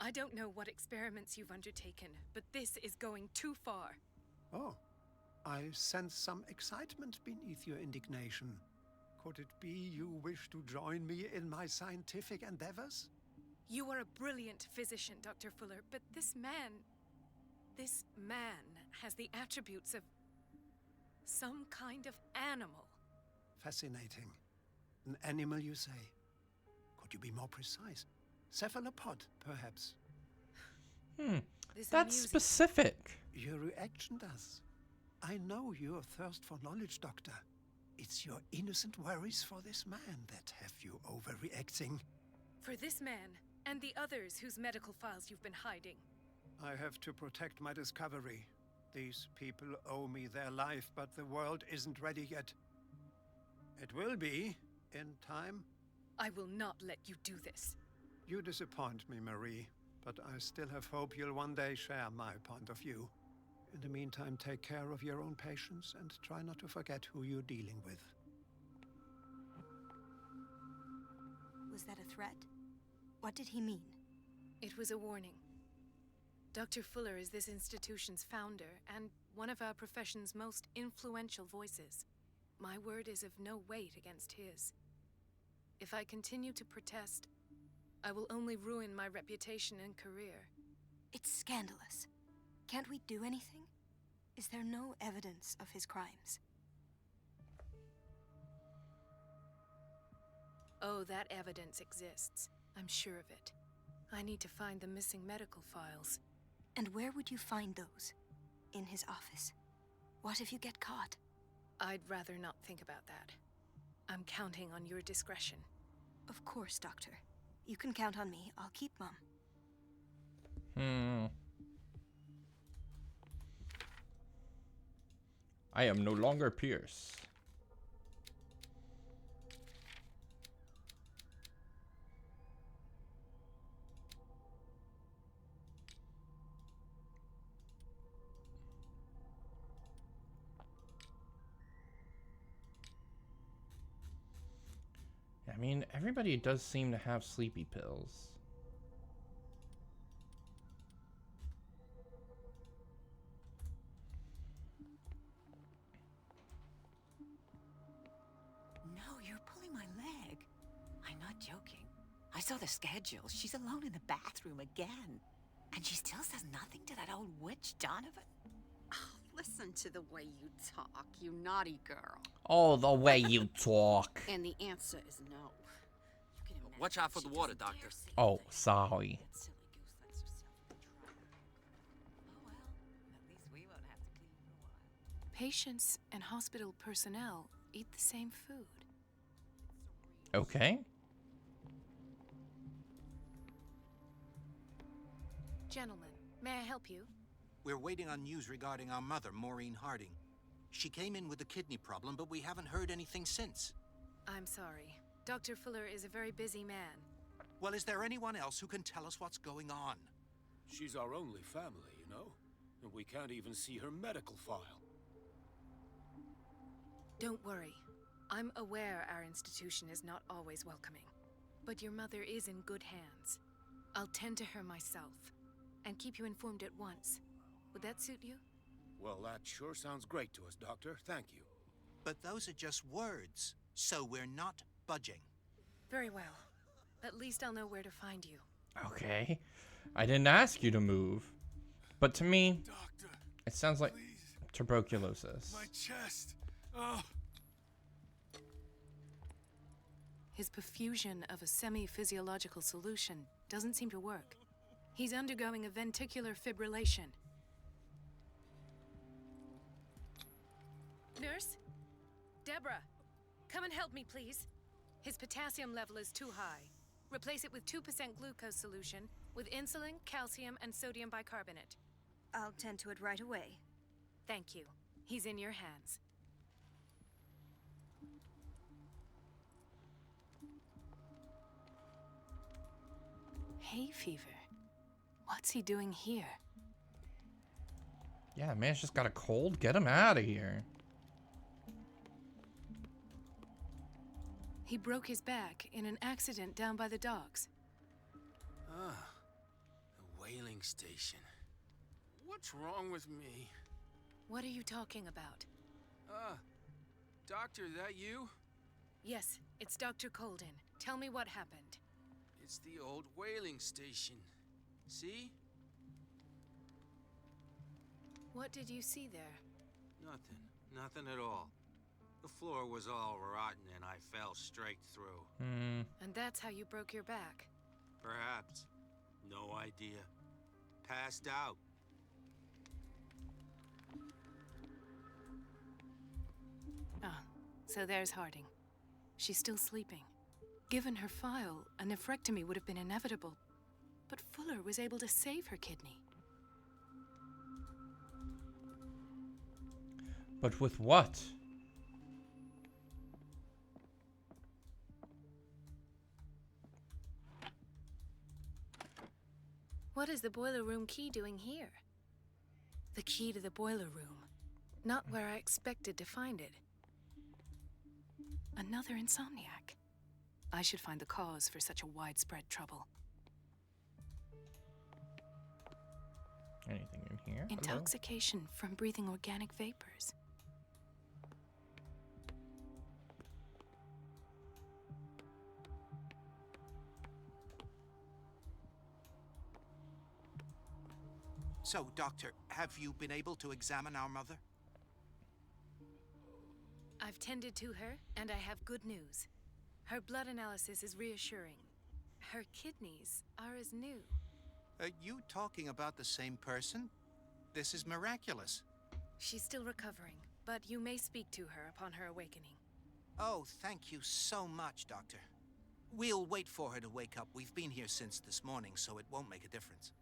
[SPEAKER 7] I don't know what experiments you've undertaken, but this is going too far.
[SPEAKER 8] Oh, I sense some excitement beneath your indignation. Could it be you wish to join me in my scientific endeavors?
[SPEAKER 7] You are a brilliant physician, Dr. Fuller, but this man has the attributes of some kind of animal.
[SPEAKER 8] Fascinating. An animal, you say? Could you be more precise? Cephalopod, perhaps?
[SPEAKER 1] That's specific.
[SPEAKER 8] Your reaction does. I know your thirst for knowledge, Doctor. It's your innocent worries for this man that have you overreacting.
[SPEAKER 7] For this man, and the others whose medical files you've been hiding.
[SPEAKER 8] I have to protect my discovery. These people owe me their life, but the world isn't ready yet. It will be, in time.
[SPEAKER 7] I will not let you do this.
[SPEAKER 8] You disappoint me, Marie, but I still have hope you'll one day share my point of view. In the meantime, take care of your own patients and try not to forget who you're dealing with.
[SPEAKER 14] Was that a threat? What did he mean?
[SPEAKER 7] It was a warning. Dr. Fuller is this institution's founder and one of our profession's most influential voices. My word is of no weight against his. If I continue to protest, I will only ruin my reputation and career.
[SPEAKER 14] It's scandalous. Can't we do anything? Is there no evidence of his crimes?
[SPEAKER 7] Oh, that evidence exists. I'm sure of it. I need to find the missing medical files.
[SPEAKER 14] And where would you find those? In his office. What if you get caught?
[SPEAKER 7] I'd rather not think about that. I'm counting on your discretion.
[SPEAKER 14] Of course, Doctor. You can count on me. I'll keep Mum.
[SPEAKER 1] I am no longer Pierce. I mean, everybody does seem to have sleepy pills.
[SPEAKER 11] No, you're pulling my leg. I'm not joking. I saw the schedule. She's alone in the bathroom again. And she still says nothing to that old witch, Donovan.
[SPEAKER 15] Oh, listen to the way you talk, you naughty girl.
[SPEAKER 1] Oh, the way you talk.
[SPEAKER 15] And the answer is no.
[SPEAKER 6] Watch out for the water, Doctor.
[SPEAKER 1] Oh, sorry.
[SPEAKER 7] Patients and hospital personnel eat the same food.
[SPEAKER 1] Okay.
[SPEAKER 7] Gentlemen, may I help you?
[SPEAKER 16] We're waiting on news regarding our mother, Maureen Harding. She came in with a kidney problem, but we haven't heard anything since.
[SPEAKER 7] I'm sorry. Dr. Fuller is a very busy man.
[SPEAKER 16] Well, is there anyone else who can tell us what's going on?
[SPEAKER 9] She's our only family, you know? And we can't even see her medical file.
[SPEAKER 7] Don't worry. I'm aware our institution is not always welcoming. But your mother is in good hands. I'll tend to her myself. And keep you informed at once. Would that suit you?
[SPEAKER 9] Well, that sure sounds great to us, Doctor. Thank you.
[SPEAKER 16] But those are just words, so we're not budging.
[SPEAKER 7] Very well. At least I'll know where to find you.
[SPEAKER 1] Okay. I didn't ask you to move. But to me,
[SPEAKER 9] Doctor,
[SPEAKER 1] it sounds like
[SPEAKER 9] please.
[SPEAKER 1] tuberculosis.
[SPEAKER 9] My chest. Oh.
[SPEAKER 7] His perfusion of a semi-physiological solution doesn't seem to work. He's undergoing a ventricular fibrillation. Nurse? Deborah, come and help me, please. His potassium level is too high. Replace it with 2% glucose solution with insulin, calcium, and sodium bicarbonate.
[SPEAKER 14] I'll tend to it right away.
[SPEAKER 7] Thank you. He's in your hands. Hay fever. What's he doing here?
[SPEAKER 1] Yeah, man's just got a cold. Get him out of here.
[SPEAKER 7] He broke his back in an accident down by the docks.
[SPEAKER 6] Ah, the whaling station. What's wrong with me?
[SPEAKER 7] What are you talking about?
[SPEAKER 6] Doctor, that you?
[SPEAKER 7] Yes, it's Dr. Colden. Tell me what happened.
[SPEAKER 6] It's the old whaling station. See?
[SPEAKER 7] What did you see there?
[SPEAKER 16] Nothing. Nothing at all. The floor was all rotten and I fell straight through.
[SPEAKER 7] And that's how you broke your back?
[SPEAKER 16] Perhaps. No idea. Passed out.
[SPEAKER 7] Ah, so there's Harding. She's still sleeping. Given her file, a nephrectomy would have been inevitable. But Fuller was able to save her kidney.
[SPEAKER 1] But with what?
[SPEAKER 7] What is the boiler room key doing here? The key to the boiler room. Not where I expected to find it. Another insomniac. I should find the cause for such a widespread trouble.
[SPEAKER 1] Anything in here?
[SPEAKER 7] Intoxication from breathing organic vapors.
[SPEAKER 16] So, Doctor, have you been able to examine our mother?
[SPEAKER 7] I've tended to her, and I have good news. Her blood analysis is reassuring. Her kidneys are as new.
[SPEAKER 16] Are you talking about the same person? This is miraculous.
[SPEAKER 7] She's still recovering, but you may speak to her upon her awakening.
[SPEAKER 16] Oh, thank you so much, Doctor. We'll wait for her to wake up. We've been here since this morning, so it won't make a difference.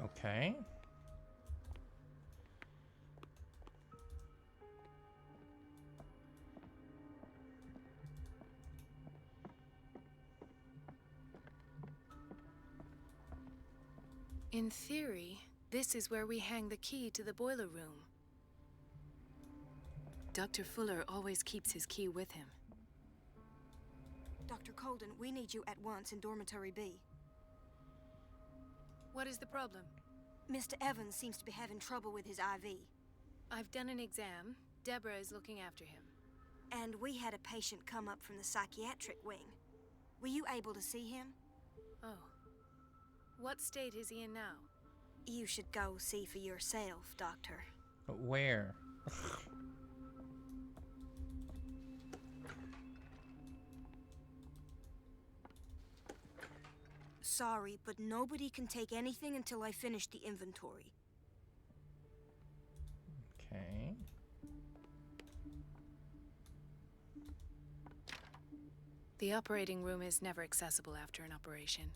[SPEAKER 1] Okay.
[SPEAKER 7] In theory, this is where we hang the key to the boiler room. Dr. Fuller always keeps his key with him.
[SPEAKER 14] Dr. Colden, we need you at once in Dormitory B.
[SPEAKER 7] What is the problem?
[SPEAKER 14] Mr. Evans seems to be having trouble with his IV.
[SPEAKER 7] I've done an exam. Deborah is looking after him.
[SPEAKER 14] And we had a patient come up from the psychiatric wing. Were you able to see him?
[SPEAKER 7] Oh. What state is he in now?
[SPEAKER 14] You should go see for yourself, Doctor.
[SPEAKER 1] But where?
[SPEAKER 14] Sorry, but nobody can take anything until I finish the inventory.
[SPEAKER 1] Okay.
[SPEAKER 7] The operating room is never accessible after an operation.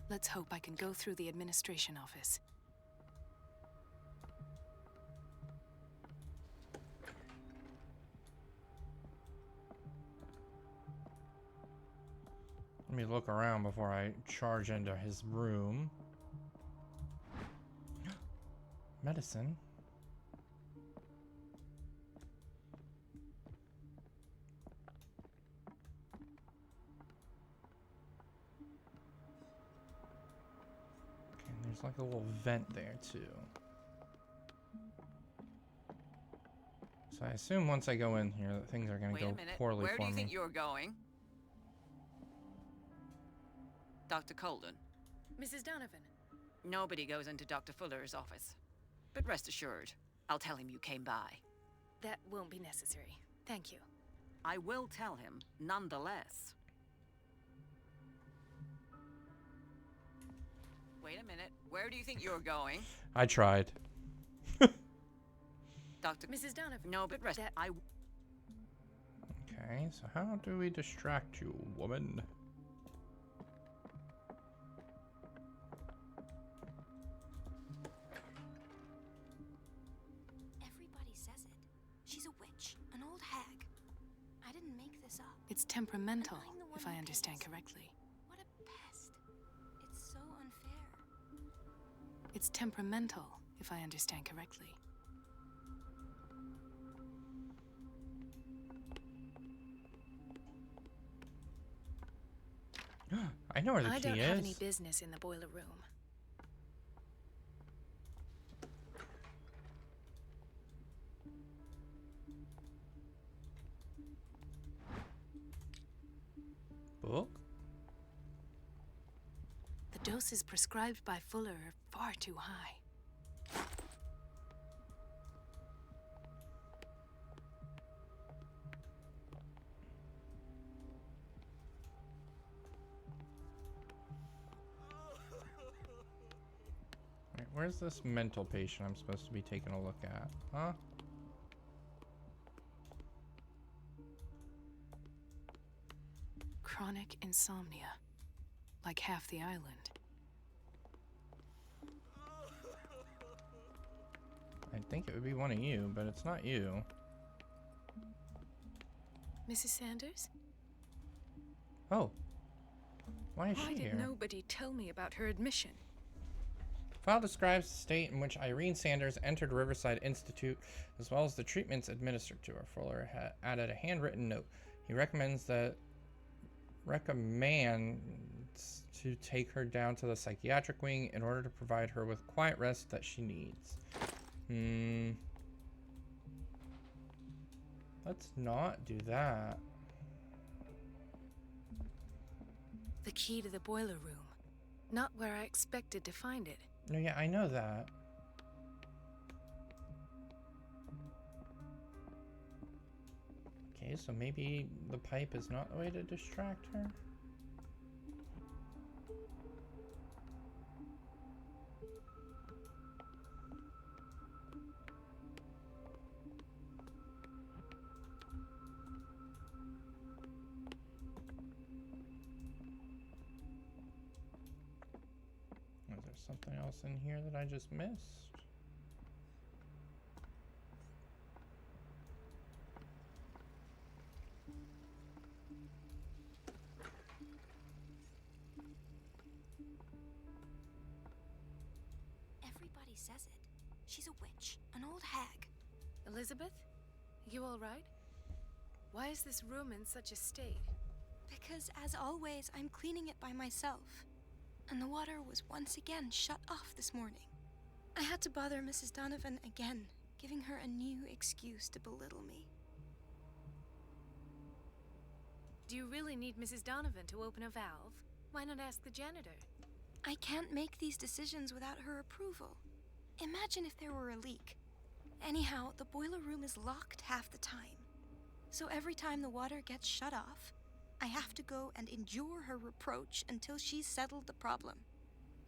[SPEAKER 7] Let's hope I can go through the administration office.
[SPEAKER 1] Let me look around before I charge into his room. Medicine. Okay, and there's like a little vent there too. So I assume once I go in here that things are going to go poorly for me.
[SPEAKER 11] Where do you think you're going? Dr. Colden.
[SPEAKER 7] Mrs. Donovan.
[SPEAKER 11] Nobody goes into Dr. Fuller's office. But rest assured, I'll tell him you came by.
[SPEAKER 7] That won't be necessary. Thank you.
[SPEAKER 11] I will tell him, nonetheless. Wait a minute. Where do you think you're going?
[SPEAKER 1] I tried.
[SPEAKER 11] Dr.
[SPEAKER 7] Mrs. Donovan.
[SPEAKER 11] No, but rest.
[SPEAKER 1] Okay, so how do we distract you, woman?
[SPEAKER 14] Everybody says it. She's a witch, an old hag. I didn't make this up.
[SPEAKER 7] It's temperamental, if I understand correctly.
[SPEAKER 14] What a pest. It's so unfair.
[SPEAKER 7] It's temperamental, if I understand correctly.
[SPEAKER 1] I know where the key is.
[SPEAKER 7] I don't have any business in the boiler room.
[SPEAKER 1] Book?
[SPEAKER 7] The doses prescribed by Fuller are far too high.
[SPEAKER 1] Right, where's this mental patient I'm supposed to be taking a look at? Huh?
[SPEAKER 7] Chronic insomnia. Like half the island.
[SPEAKER 1] I think it would be one of you, but it's not you.
[SPEAKER 7] Mrs. Sanders?
[SPEAKER 1] Oh. Why is
[SPEAKER 7] Why
[SPEAKER 1] she
[SPEAKER 7] did
[SPEAKER 1] here?
[SPEAKER 7] nobody tell me about her admission?
[SPEAKER 1] File describes the state in which Irene Sanders entered Riverside Institute, as well as the treatments administered to her. Fuller added a handwritten note. He recommends to take her down to the psychiatric wing in order to provide her with quiet rest that she needs. Let's not do that.
[SPEAKER 7] The key to the boiler room. Not where I expected to find it.
[SPEAKER 1] No, yeah, I know that. Okay, so maybe the pipe is not the way to distract her? Is there something else in here that I just missed?
[SPEAKER 14] Everybody says it. She's a witch, an old hag.
[SPEAKER 7] Elizabeth? You all right? Why is this room in such a state?
[SPEAKER 14] Because, as always, I'm cleaning it by myself. And the water was once again shut off this morning. I had to bother Mrs. Donovan again, giving her a new excuse to belittle me.
[SPEAKER 7] Do you really need Mrs. Donovan to open a valve? Why not ask the janitor?
[SPEAKER 14] I can't make these decisions without her approval. Imagine if there were a leak. Anyhow, the boiler room is locked half the time. So every time the water gets shut off, I have to go and endure her reproach until she's settled the problem.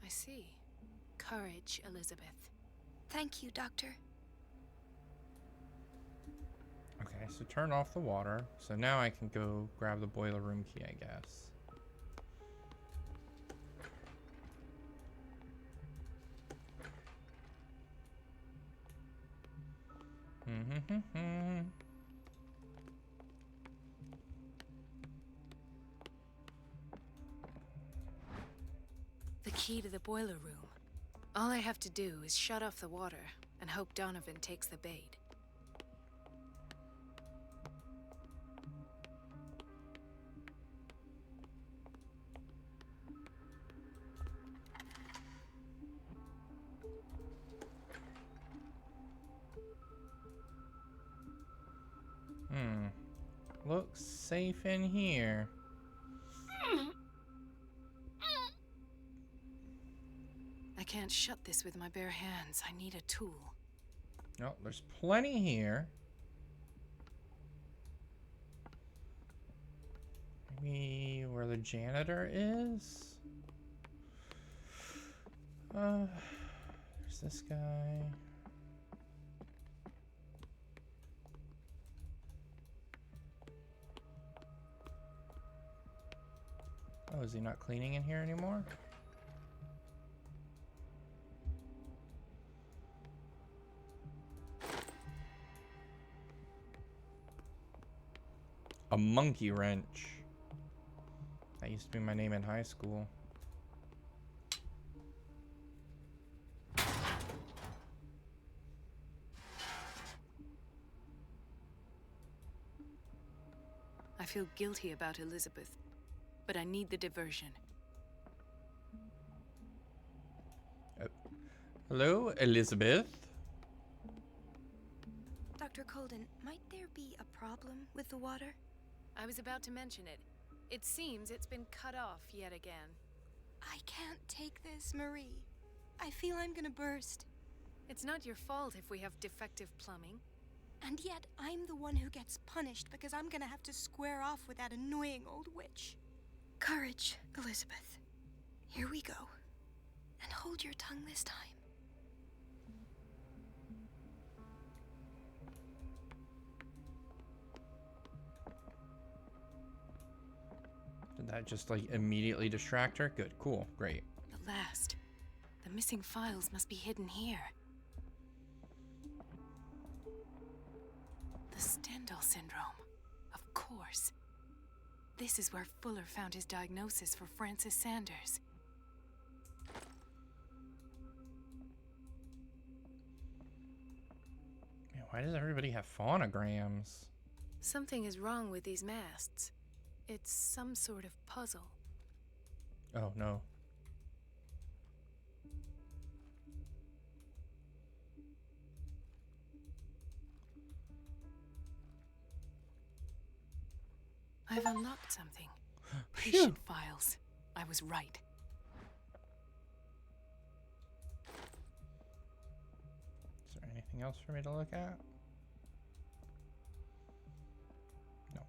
[SPEAKER 7] I see. Courage, Elizabeth.
[SPEAKER 14] Thank you, Doctor.
[SPEAKER 1] Okay, so turn off the water. So now I can go grab the boiler room key, I guess.
[SPEAKER 7] The key to the boiler room. All I have to do is shut off the water and hope Donovan takes the bait.
[SPEAKER 1] Looks safe in here.
[SPEAKER 7] I can't shut this with my bare hands. I need a tool.
[SPEAKER 1] No, there's plenty here. Maybe where the janitor is? There's this guy. Oh, is he not cleaning in here anymore? A monkey wrench. That used to be my name in high school.
[SPEAKER 7] I feel guilty about Elizabeth, but I need the diversion.
[SPEAKER 1] Hello, Elizabeth?
[SPEAKER 14] Dr. Colden, might there be a problem with the water?
[SPEAKER 7] I was about to mention it. It seems it's been cut off yet again.
[SPEAKER 14] I can't take this, Marie. I feel I'm gonna burst.
[SPEAKER 7] It's not your fault if we have defective plumbing.
[SPEAKER 14] And yet, I'm the one who gets punished because I'm gonna have to square off with that annoying old witch. Courage, Elizabeth. Here we go. And hold your tongue this time.
[SPEAKER 1] Did that just like immediately distract her? Good, cool, great.
[SPEAKER 7] The last. The missing files must be hidden here. The Stendhal syndrome. Of course. This is where Fuller found his diagnosis for Francis Sanders.
[SPEAKER 1] Man, why does everybody have phonograms?
[SPEAKER 7] Something is wrong with these masts. It's some sort of puzzle.
[SPEAKER 1] Oh no.
[SPEAKER 7] I've unlocked something. Patient files. I was right.
[SPEAKER 1] Is there anything else for me to look at? No.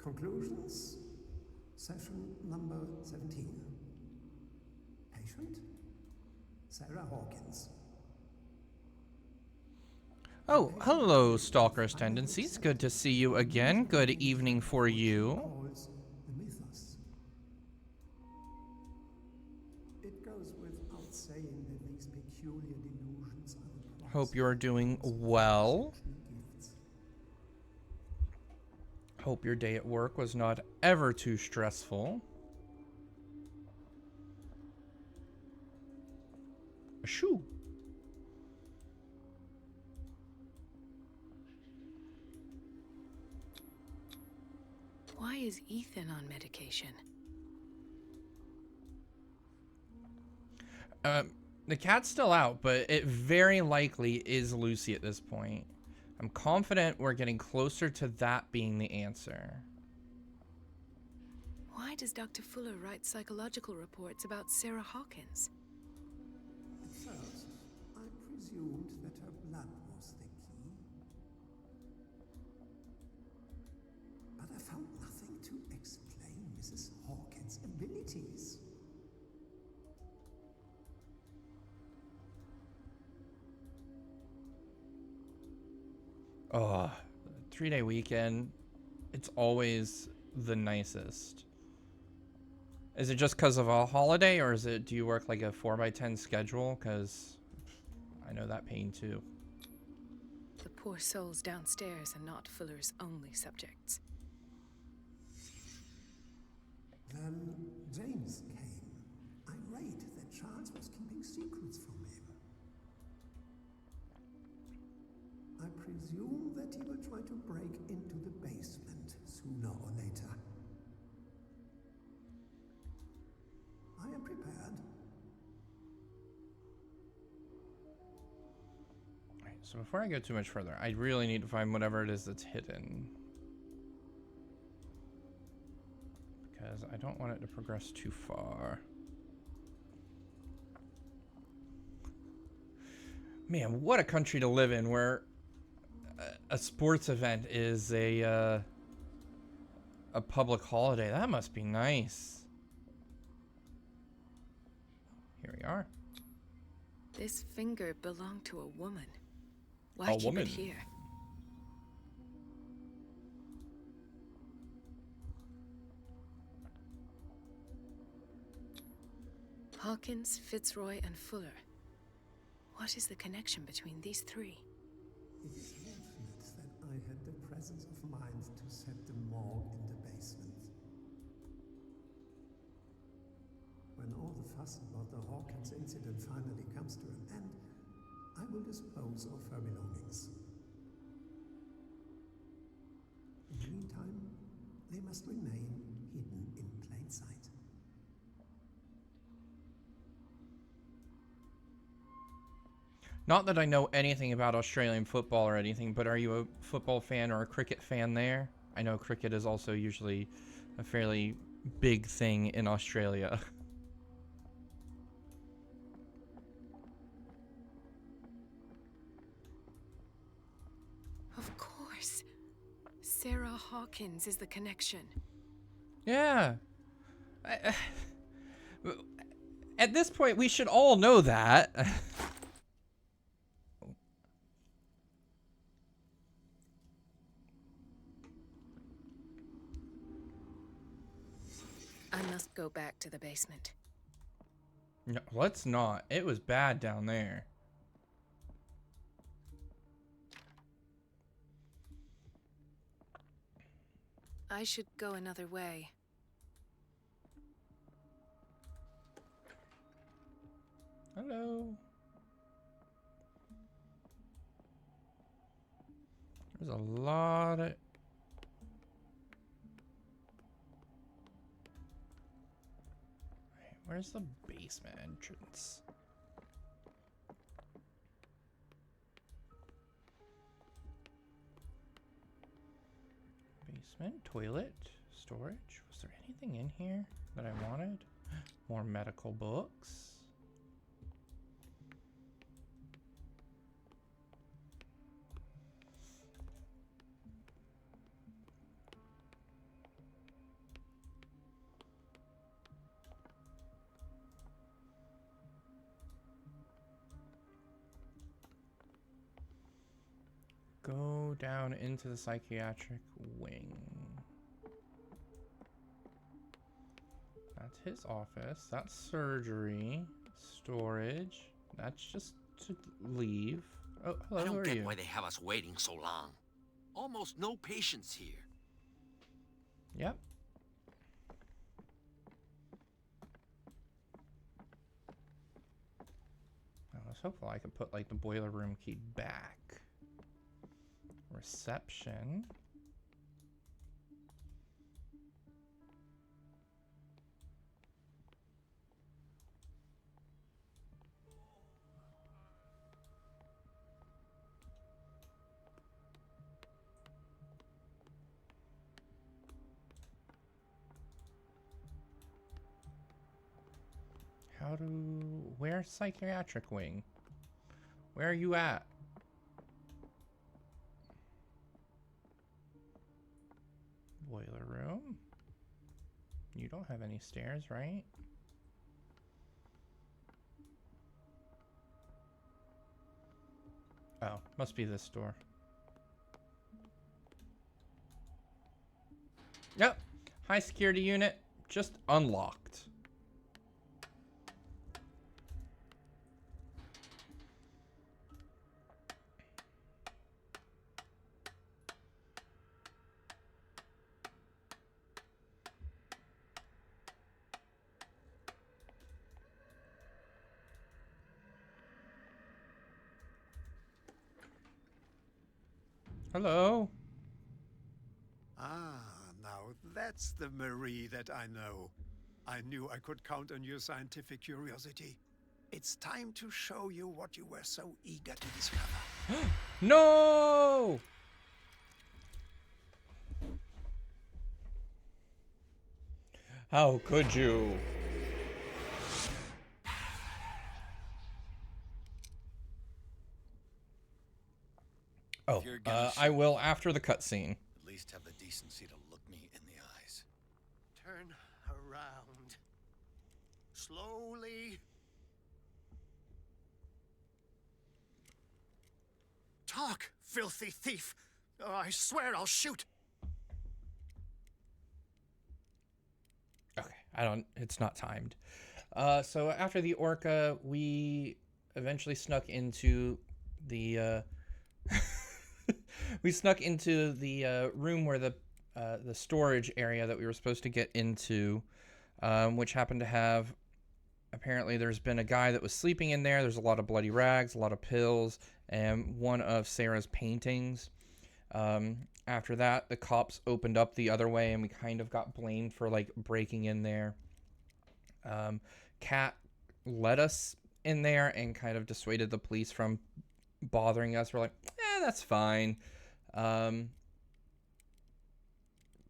[SPEAKER 8] Conclusions. Session number 17. Patient? Sarah Hawkins.
[SPEAKER 1] Oh, hello, Stalker's Tendencies. Good to see you again. Good evening for you.
[SPEAKER 8] The mythos. It goes without saying that these peculiar delusions are the
[SPEAKER 1] Hope you're doing well. Hope your day at work was not ever too stressful. Shoo.
[SPEAKER 7] Why is Ethan on medication?
[SPEAKER 1] The cat's still out, but it very likely is Lucy at this point. I'm confident we're getting closer to that being the answer.
[SPEAKER 7] Why does Dr. Fuller write psychological reports about Sarah Hawkins?
[SPEAKER 8] At first, I presumed that her blood was the key. But I found nothing to explain Mrs. Hawkins' abilities.
[SPEAKER 1] Oh, 3-day weekend. It's always the nicest. Is it just because of a holiday, or do you work like a 4x10 schedule? Because I know that pain too.
[SPEAKER 7] The poor souls downstairs are not Fuller's only subjects.
[SPEAKER 8] Then James came, irate that Charles was keeping secrets from him. I presume that he will try to break into the basement sooner or later. I am prepared.
[SPEAKER 1] Alright, so before I go too much further, I really need to find whatever it is that's hidden. Because I don't want it to progress too far. Man, what a country to live in where a sports event is a public holiday. That must be nice. Here we are.
[SPEAKER 7] This finger belonged to a woman. Why keep it here? Hawkins, Fitzroy, and Fuller. What is the connection between these three?
[SPEAKER 8] It is fortunate that I had the presence of mind to set the morgue in the basement. When all the fuss about the Hawkins incident finally comes to an end, I will dispose of her belongings. In the meantime, they must remain hidden in plain sight.
[SPEAKER 1] Not that I know anything about Australian football or anything, but are you a football fan or a cricket fan there? I know cricket is also usually a fairly big thing in Australia.
[SPEAKER 7] Of course. Sarah Hawkins is the connection.
[SPEAKER 1] Yeah. At this point, we should all know that.
[SPEAKER 7] I must go back to the basement.
[SPEAKER 1] No, let's not. It was bad down there.
[SPEAKER 7] I should go another way.
[SPEAKER 1] Hello. There's a lot of... Where's the basement entrance? Basement, toilet, storage. Was there anything in here that I wanted? More medical books. Go down into the psychiatric wing. That's his office. That's surgery. Storage. That's just to leave. Oh, hello,
[SPEAKER 6] I
[SPEAKER 1] who
[SPEAKER 6] don't
[SPEAKER 1] are
[SPEAKER 6] get
[SPEAKER 1] you?
[SPEAKER 6] why they have us waiting so long. Almost no patients here.
[SPEAKER 1] Yep. I was hopeful I could put like the boiler room key back. Reception. Where's psychiatric wing? Where are you at? Boiler room. You don't have any stairs, right? Oh, must be this door. Yep. High security unit. Just unlocked. Hello.
[SPEAKER 8] Ah, now that's the Marie that I know. I knew I could count on your scientific curiosity. It's time to show you what you were so eager to discover.
[SPEAKER 1] No! How could you? Oh, I will after the cutscene.
[SPEAKER 4] At least have the decency to look me in the eyes.
[SPEAKER 9] Turn around. Slowly. Talk, filthy thief! Or I swear I'll shoot!
[SPEAKER 1] Okay, it's not timed. So after the orca, we eventually snuck into the, we snuck into the room where the storage area that we were supposed to get into, which happened to have, apparently there's been a guy that was sleeping in there. There's a lot of bloody rags, a lot of pills, and one of Sarah's paintings. After that, the cops opened up the other way, and we kind of got blamed for like breaking in there. Kat let us in there and kind of dissuaded the police from bothering us. We're like, that's fine.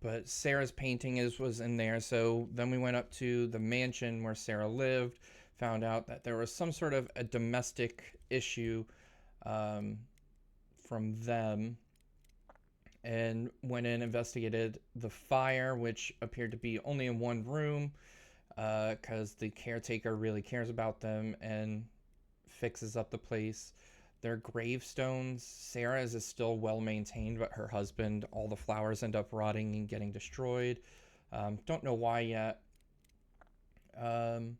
[SPEAKER 1] but Sarah's painting was in there. So then we went up to the mansion where Sarah lived, found out that there was some sort of a domestic issue from them, and went in, investigated the fire, which appeared to be only in one room, because the caretaker really cares about them and fixes up the place. Their gravestones, Sarah's is still well maintained, but her husband, all the flowers end up rotting and getting destroyed. Don't know why yet. And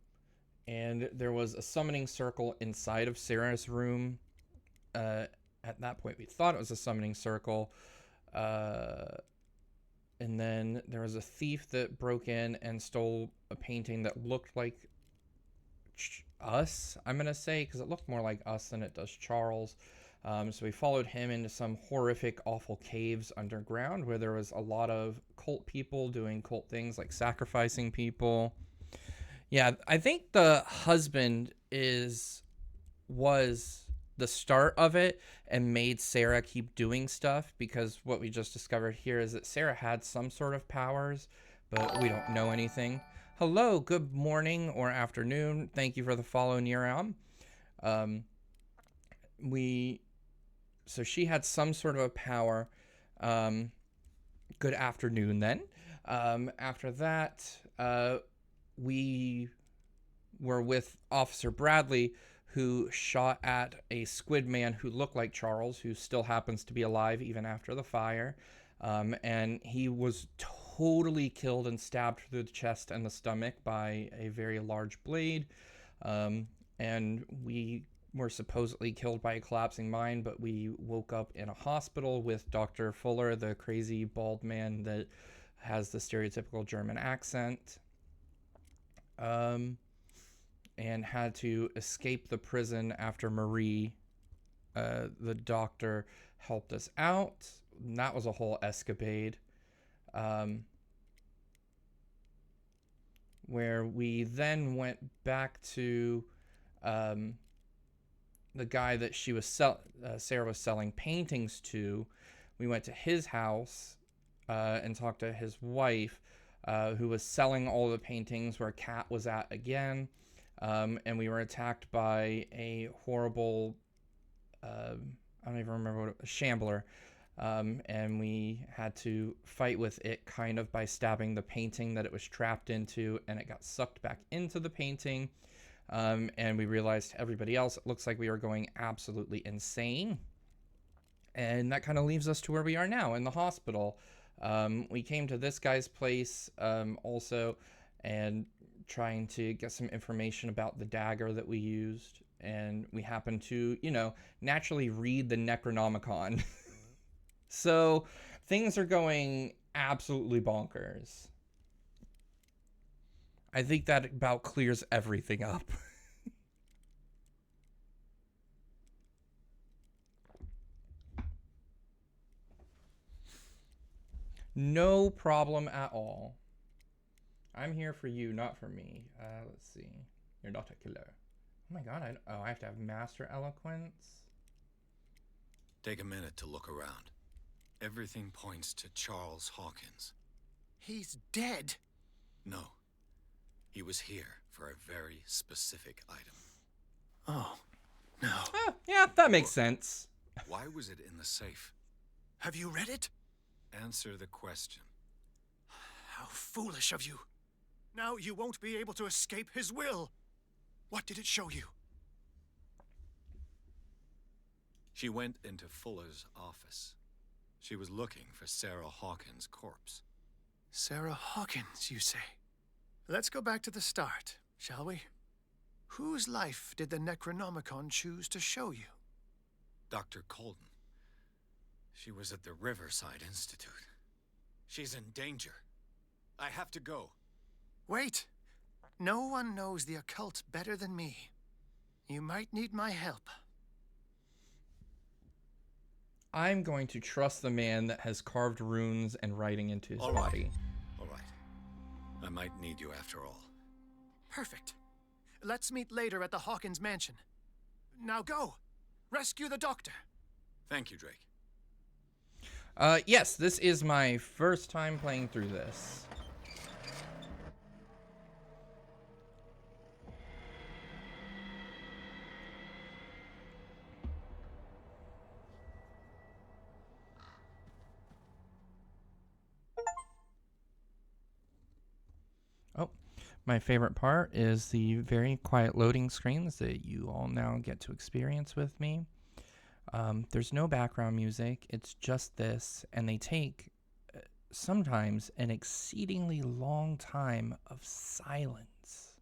[SPEAKER 1] there was a summoning circle inside of Sarah's room. At that point, we thought it was a summoning circle. And then there was a thief that broke in and stole a painting that looked like us, I'm going to say, because it looked more like us than it does Charles. So we followed him into some horrific, awful caves underground where there was a lot of cult people doing cult things like sacrificing people. Yeah, I think the husband was the start of it and made Sarah keep doing stuff, because what we just discovered here is that Sarah had some sort of powers, but we don't know anything. Hello, good morning or afternoon. Thank you for the follow, Niram. So she had some sort of a power. Good afternoon then. After that, we were with Officer Bradley, who shot at a squid man who looked like Charles, who still happens to be alive even after the fire. And he was totally killed and stabbed through the chest and the stomach by a very large blade. And we were supposedly killed by a collapsing mine, but we woke up in a hospital with Dr. Fuller, the crazy bald man that has the stereotypical German accent. And had to escape the prison after Marie, the doctor, helped us out. And that was a whole escapade. Where we then went back to the guy that Sarah was selling paintings to. We went to his house and talked to his wife, who was selling all the paintings, where Kat was at again. And we were attacked by a horrible, I don't even remember what it was, shambler. And we had to fight with it kind of by stabbing the painting that it was trapped into, and it got sucked back into the painting. And we realized to everybody else, it looks like we were going absolutely insane. And that kind of leaves us to where we are now, in the hospital. We came to this guy's place also, and trying to get some information about the dagger that we used. And we happened to, naturally read the Necronomicon. So things are going absolutely bonkers. I think that about clears everything up. No problem at all. I'm here for you, not for me. Let's see. You're not a killer. Oh my god, I have to have Master Eloquence?
[SPEAKER 4] Take a minute to look around. Everything points to Charles Hawkins.
[SPEAKER 8] He's dead.
[SPEAKER 4] No. He was here for a very specific item.
[SPEAKER 8] Oh, no.
[SPEAKER 1] Yeah, that makes sense.
[SPEAKER 4] Why was it in the safe?
[SPEAKER 8] Have you read it?
[SPEAKER 4] Answer the question.
[SPEAKER 8] How foolish of you. Now you won't be able to escape his will. What did it show you?
[SPEAKER 4] She went into Fuller's office. She was looking for Sarah Hawkins' corpse.
[SPEAKER 8] Sarah Hawkins, you say? Let's go back to the start, shall we? Whose life did the Necronomicon choose to show you?
[SPEAKER 4] Dr. Colden. She was at the Riverside Institute. She's in danger. I have to go.
[SPEAKER 8] Wait. No one knows the occult better than me. You might need my help.
[SPEAKER 1] I'm going to trust the man that has carved runes and writing into his body.
[SPEAKER 4] All right. I might need you after all.
[SPEAKER 8] Perfect. Let's meet later at the Hawkins mansion. Now go. Rescue the doctor.
[SPEAKER 4] Thank you, Drake.
[SPEAKER 1] Yes, this is my first time playing through this. Oh, my favorite part is the very quiet loading screens that you all now get to experience with me. There's no background music, it's just this, and they take sometimes an exceedingly long time of silence.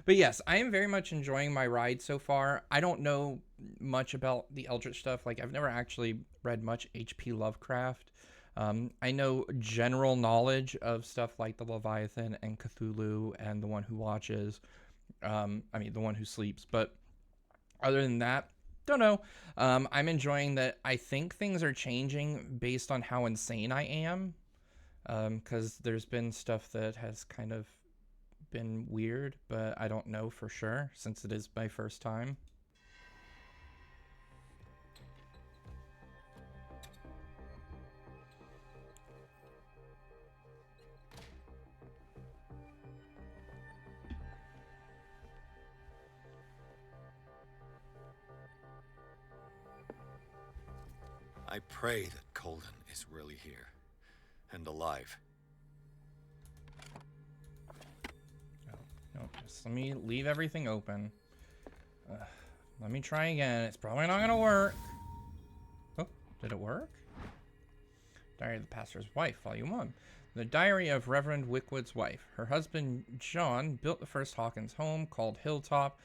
[SPEAKER 1] But yes, I am very much enjoying my ride so far. I don't know much about the eldritch stuff. Like, I've never actually read much H.P. Lovecraft. I know general knowledge of stuff like the Leviathan and Cthulhu and the One Who Watches. The One Who Sleeps. But other than that, don't know. I'm enjoying that. I think things are changing based on how insane I am. Because there's been stuff that has kind of been weird, but I don't know for sure since it is my first time.
[SPEAKER 4] I pray that Colden is really here and alive.
[SPEAKER 1] No, just let me leave everything open. Let me try again. It's probably not gonna work. Oh, did it work? Diary of the Pastor's Wife, Volume 1. The Diary of Reverend Wickwood's Wife. Her husband, John, built the first Hawkins home, called Hilltop,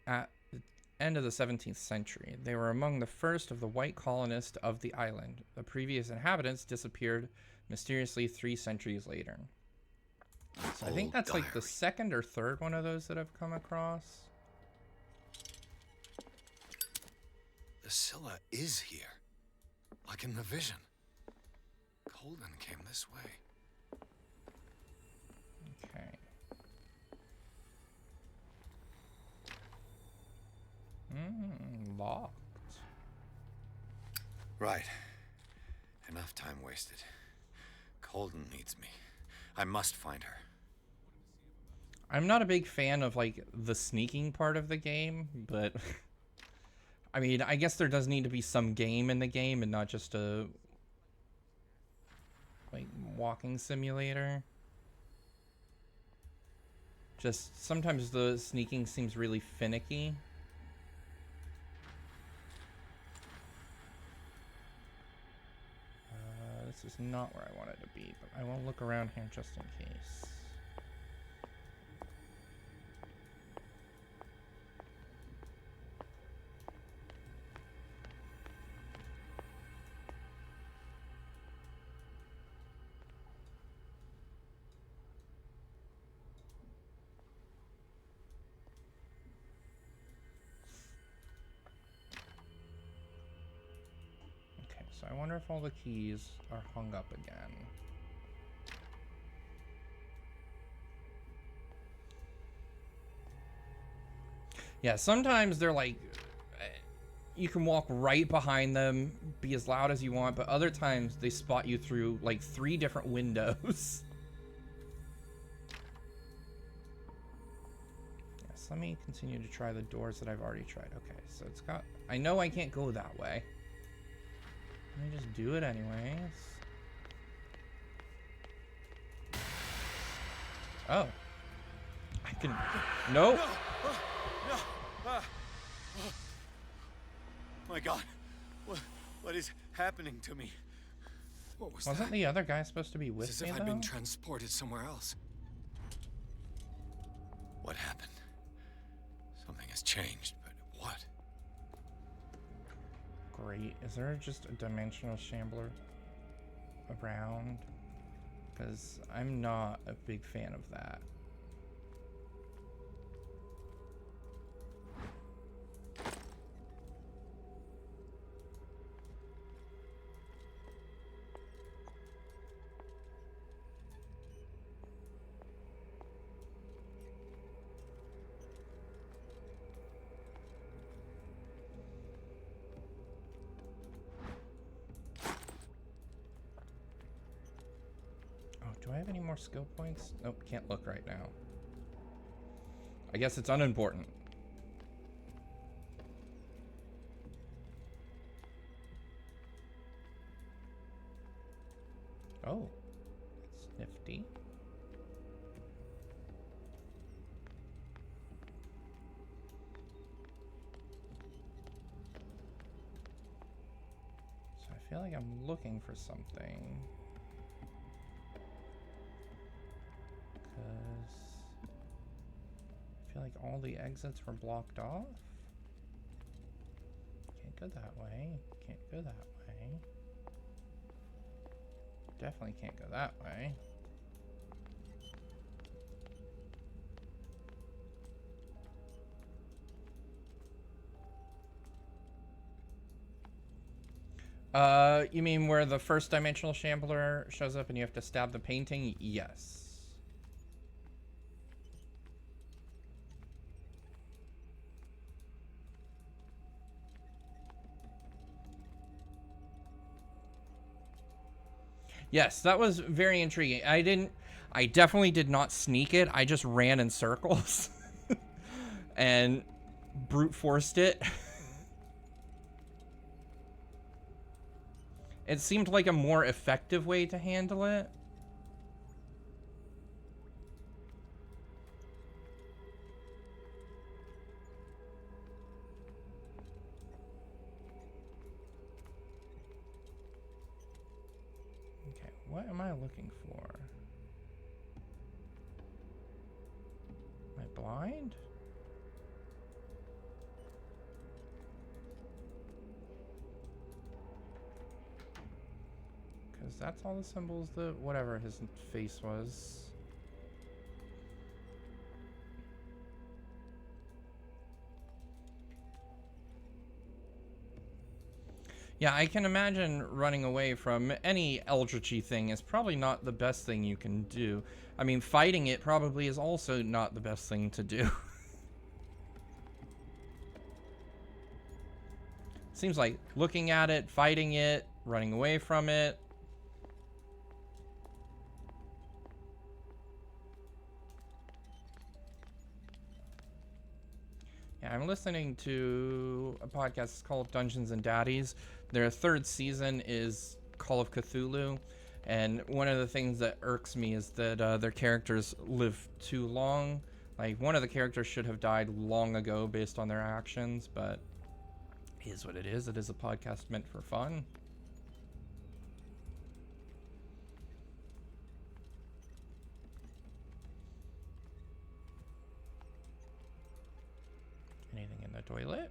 [SPEAKER 1] at the end of the 17th century. They were among the first of the white colonists of the island. The previous inhabitants disappeared mysteriously 3 centuries later. So I think that's like the second or third one of those that I've come across.
[SPEAKER 4] The Scylla is here, like in the vision. Colden came this way.
[SPEAKER 1] Okay. Locked.
[SPEAKER 4] Right. Enough time wasted. Colden needs me. I must find her.
[SPEAKER 1] I'm not a big fan of, like, the sneaking part of the game, but... I mean, I guess there does need to be some game in the game and not just a... like, walking simulator. Just, sometimes the sneaking seems really finicky. This is not where I wanted to be, but I will look around here just in case. So I wonder if all the keys are hung up again. Yeah, sometimes they're like, you can walk right behind them, be as loud as you want, but other times they spot you through like 3 different windows. Yes, let me continue to try the doors that I've already tried. Okay, so it's got, I know I can't go that way. Let me just do it anyways. Oh. I can... Nope.
[SPEAKER 4] My God. What is happening to me? What was
[SPEAKER 1] Wasn't
[SPEAKER 4] that?
[SPEAKER 1] the other guy supposed to be with
[SPEAKER 4] It's as
[SPEAKER 1] me,
[SPEAKER 4] if
[SPEAKER 1] though?
[SPEAKER 4] I'd been transported somewhere else. What happened? Something has changed, but what?
[SPEAKER 1] Great. Is there just a dimensional shambler around? Because I'm not a big fan of that. Oh, do I have any more skill points? Nope, can't look right now. I guess it's unimportant. Oh, it's nifty. So I feel like I'm looking for something. Because I feel like all the exits were blocked off. Can't go that way. Can't go that way. Definitely can't go that way. You mean where the first dimensional shambler shows up and you have to stab the painting? Yes. Yes, that was very intriguing. I definitely did not sneak it. I just ran in circles and brute forced it. It seemed like a more effective way to handle it. Okay, what am I looking for? Am I blind? Because that's all the symbols that whatever his face was. Yeah, I can imagine running away from any eldritchy thing is probably not the best thing you can do. I mean, fighting it probably is also not the best thing to do. Seems like looking at it, fighting it, running away from it. Yeah, I'm listening to a podcast called Dungeons and Daddies. Their third season is Call of Cthulhu. And one of the things that irks me is that their characters live too long. Like, one of the characters should have died long ago based on their actions, but it is what it is. It is a podcast meant for fun. Anything in the toilet?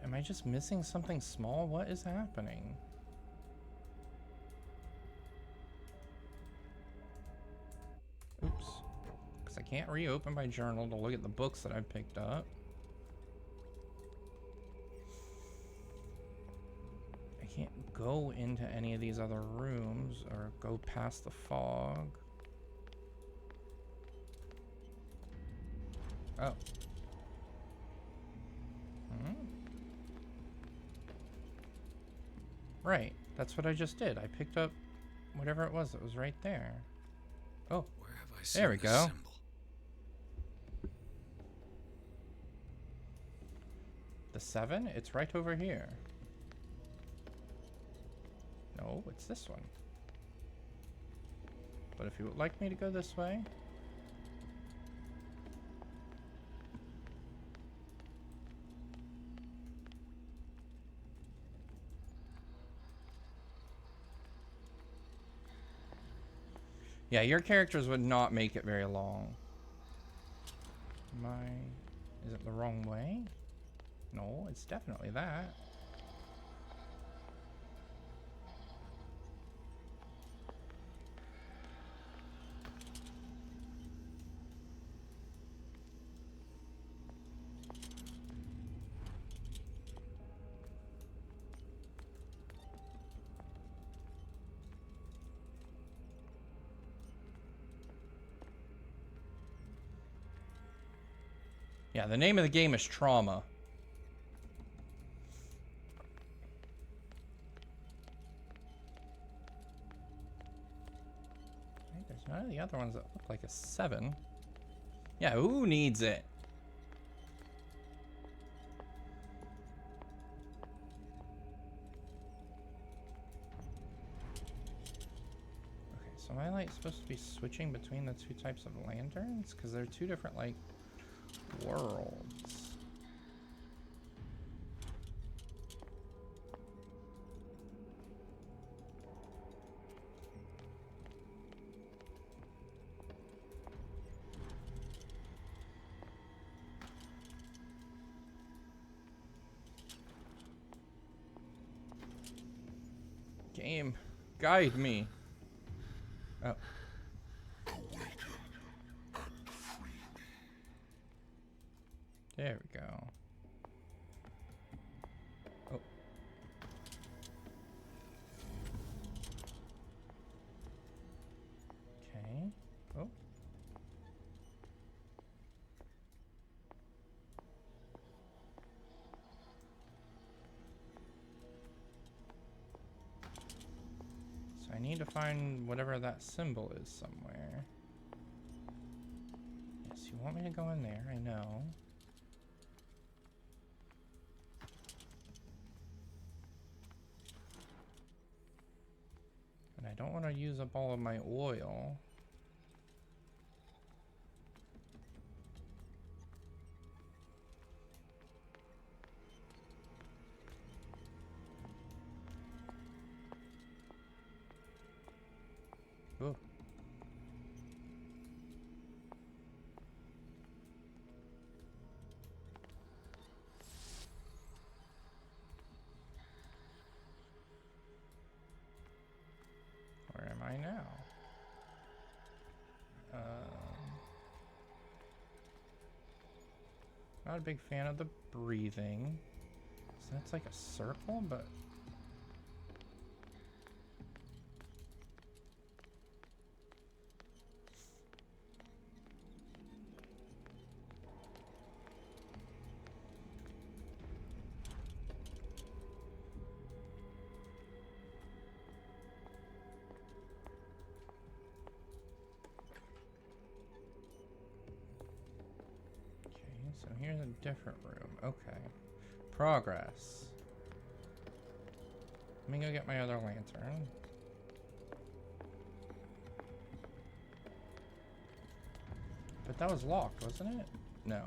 [SPEAKER 1] Am I just missing something small? What is happening? Oops. Because I can't reopen my journal to look at the books that I picked up. I can't go into any of these other rooms or go past the fog. Oh. Hmm? Right. That's what I just did. I picked up whatever it was that was right there. Oh.
[SPEAKER 6] Where have I seen
[SPEAKER 1] there we
[SPEAKER 6] this
[SPEAKER 1] go.
[SPEAKER 6] symbol?
[SPEAKER 1] The 7? It's right over here. No, it's this one. But if you would like me to go this way... Yeah, your characters would not make it very long. Is it the wrong way? No, it's definitely that. Yeah, the name of the game is Trauma. Right, there's none of the other ones that look like a 7. Yeah, who needs it? Okay, so am I like supposed to be switching between the two types of lanterns? Because they're two different like worlds. Game, guide me. Oh. There we go. Oh. Okay. Oh. So I need to find whatever that symbol is somewhere. Yes, you want me to go in there, I know. But I don't want to use up all of my oil. Oh. Where am I now? Not a big fan of the breathing. So that's like a circle, but... So here's a different room. Okay. Progress. Let me go get my other lantern. But that was locked, wasn't it? No.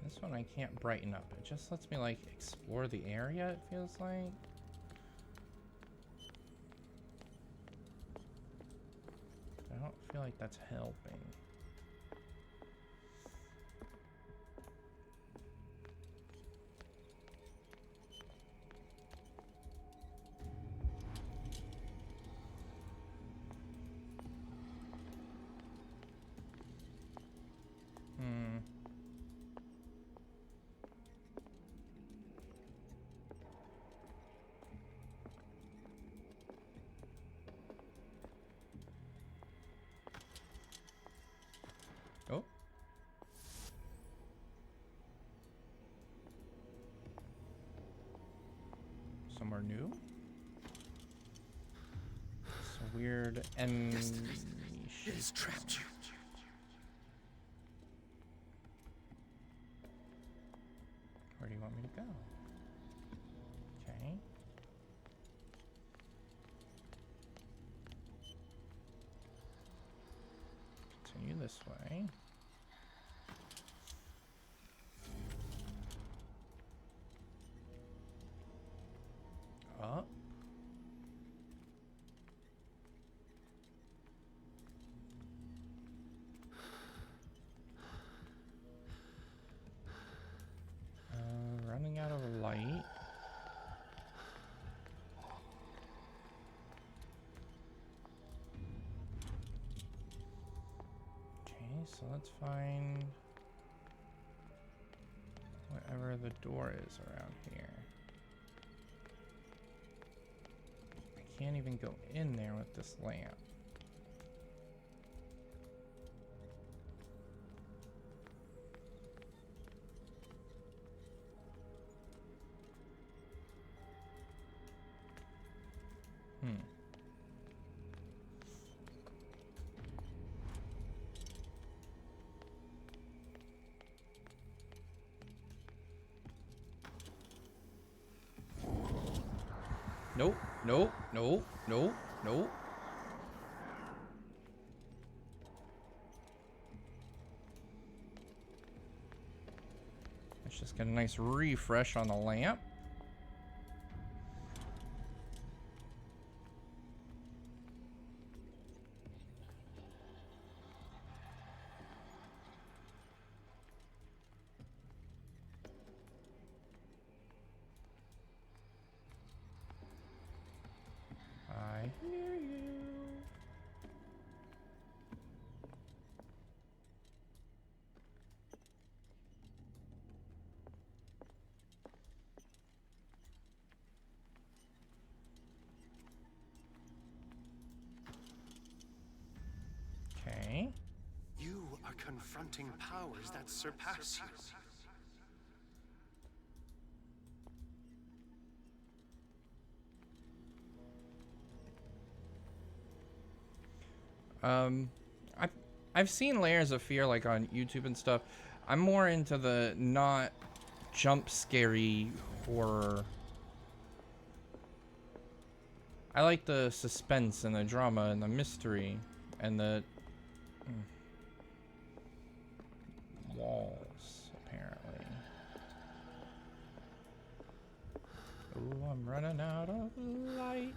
[SPEAKER 1] This one I can't brighten up. It just lets me like explore the area, it feels like. I don't feel like that's helping. Oh. Somewhere new? It's a weird M.
[SPEAKER 6] It's trapped you.
[SPEAKER 1] Where do you want me to go? Okay. Continue this way. so let's find whatever the door is around here. I can't even go in there with this lamp. Nope, nope, nope, nope, nope. Let's just get a nice refresh on the lamp. I hear you. Okay.
[SPEAKER 17] You are confronting powers that surpass you.
[SPEAKER 1] I've seen Layers of Fear like on YouTube and stuff. I'm more into the not jump scary horror. I like the suspense and the drama and the mystery and the walls, apparently. Ooh, I'm running out of light.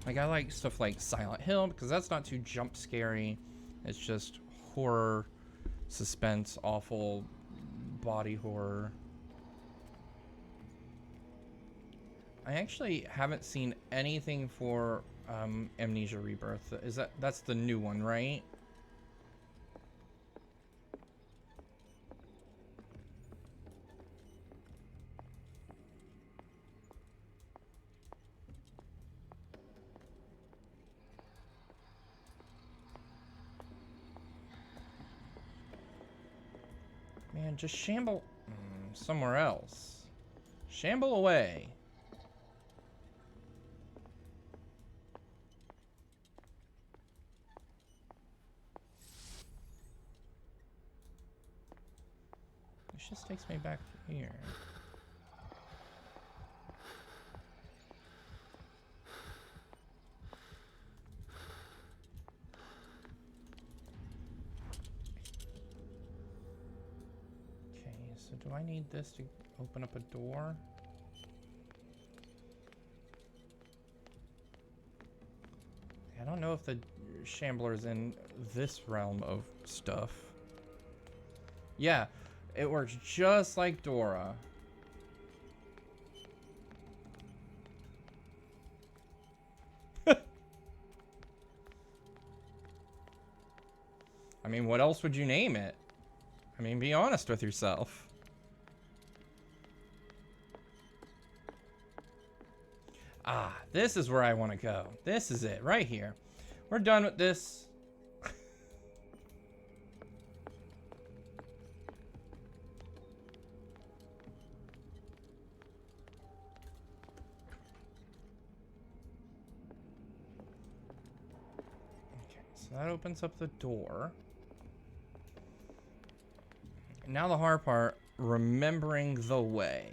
[SPEAKER 1] Like, I like stuff like Silent Hill because that's not too jump scary. It's just horror, suspense, awful body horror. I actually haven't seen anything for Amnesia Rebirth. That's the new one, right? Man, just shamble somewhere else. Shamble away. This just takes me back to here. So do I need this to open up a door? I don't know if the Shambler's in this realm of stuff. Yeah, it works just like Dora. I mean, what else would you name it? I mean, be honest with yourself. Ah, this is where I want to go. This is it, right here. We're done with this. Okay, so that opens up the door. Now the hard part, remembering the way.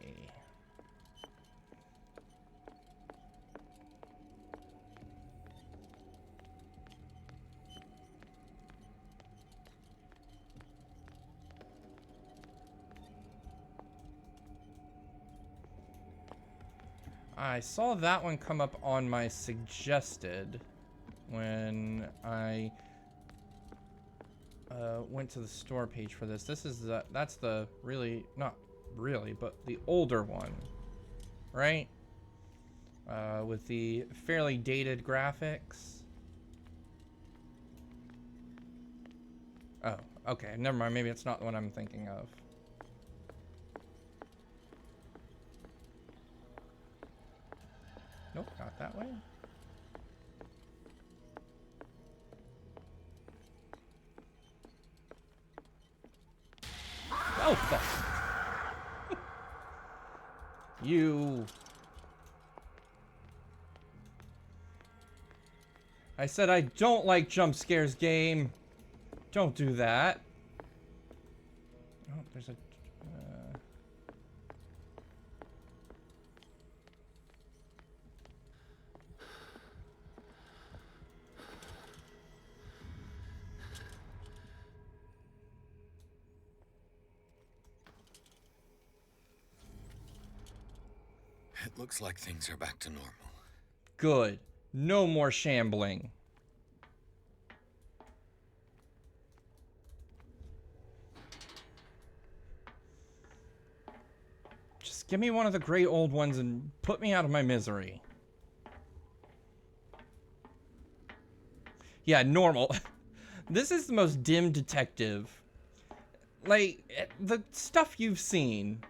[SPEAKER 1] I saw that one come up on my suggested when I went to the store page for this. This is that's the really, not really, but the older one, right? With the fairly dated graphics. Oh, okay, never mind. Maybe it's not the one I'm thinking of. Nope, not that way. Oh, fuck. You. I said I don't like jump scares, game. Don't do that. Oh, there's a...
[SPEAKER 4] It looks like things are back to normal.
[SPEAKER 1] Good. No more shambling. Just give me one of the great old ones and put me out of my misery. Yeah, normal. This is the most dim detective. Like, the stuff you've seen.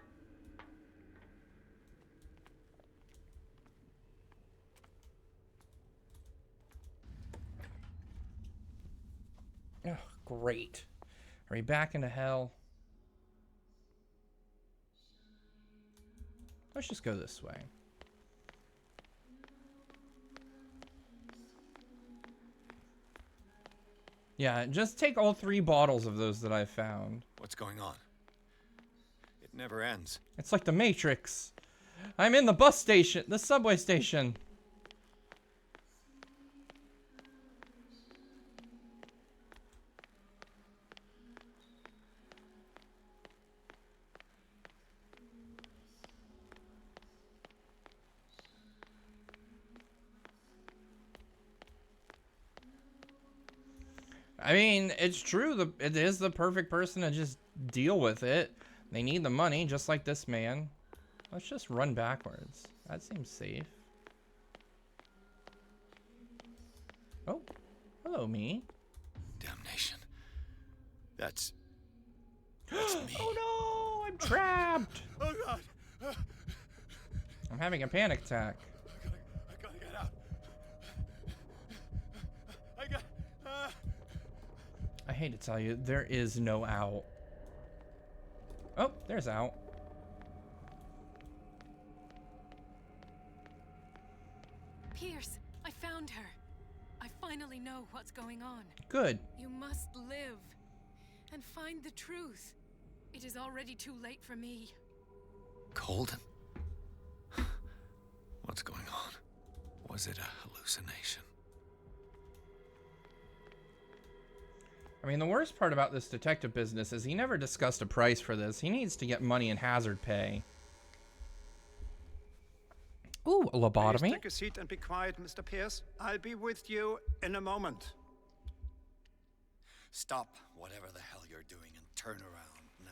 [SPEAKER 1] Oh, great. Are we back into hell? Let's just go this way. Yeah, just take all 3 bottles of those that I found.
[SPEAKER 4] What's going on? It never ends.
[SPEAKER 1] It's like the Matrix. I'm in the bus station, the subway station. I mean, it's true. It is the perfect person to just deal with it. They need the money, just like this man. Let's just run backwards. That seems safe. Oh, hello, me.
[SPEAKER 4] Damnation. That's me.
[SPEAKER 1] Oh no, I'm trapped.
[SPEAKER 9] Oh God!
[SPEAKER 1] I'm having a panic attack.
[SPEAKER 9] I gotta get out.
[SPEAKER 1] I hate to tell you, there is no out. Oh, there's out.
[SPEAKER 7] Pierce, I found her. I finally know what's going on.
[SPEAKER 1] Good.
[SPEAKER 7] You must live and find the truth. It is already too late for me.
[SPEAKER 4] Colden? What's going on? Was it a hallucination?
[SPEAKER 1] I mean, the worst part about this detective business is he never discussed a price for this. He needs to get money in hazard pay. Ooh, a lobotomy.
[SPEAKER 8] Please take a seat and be quiet, Mr. Pierce. I'll be with you in a moment.
[SPEAKER 4] Stop whatever the hell you're doing and turn around now.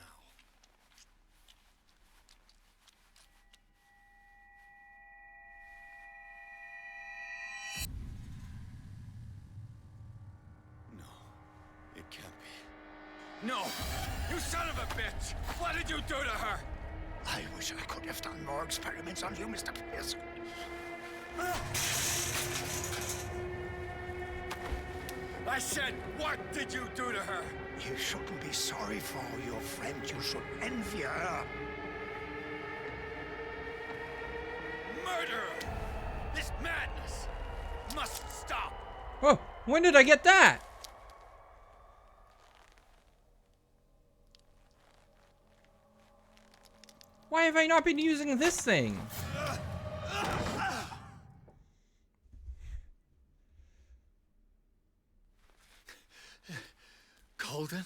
[SPEAKER 4] No, it can't be.
[SPEAKER 9] No! You son of a bitch! What did you do to her?
[SPEAKER 17] I wish I could have done more experiments on you, Mr. Pierce.
[SPEAKER 9] I said, what did you do to her?
[SPEAKER 17] You shouldn't be sorry for your friend. You should envy her.
[SPEAKER 9] Murderer! This madness must stop!
[SPEAKER 1] Oh, when did I get that? Why have I not been using this thing?
[SPEAKER 4] Colden?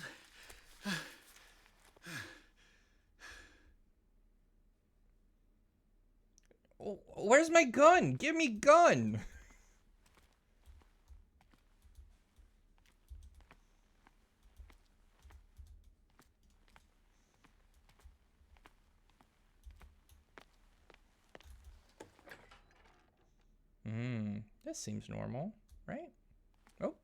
[SPEAKER 1] Where's my gun? Give me gun. This seems normal, right? Oh.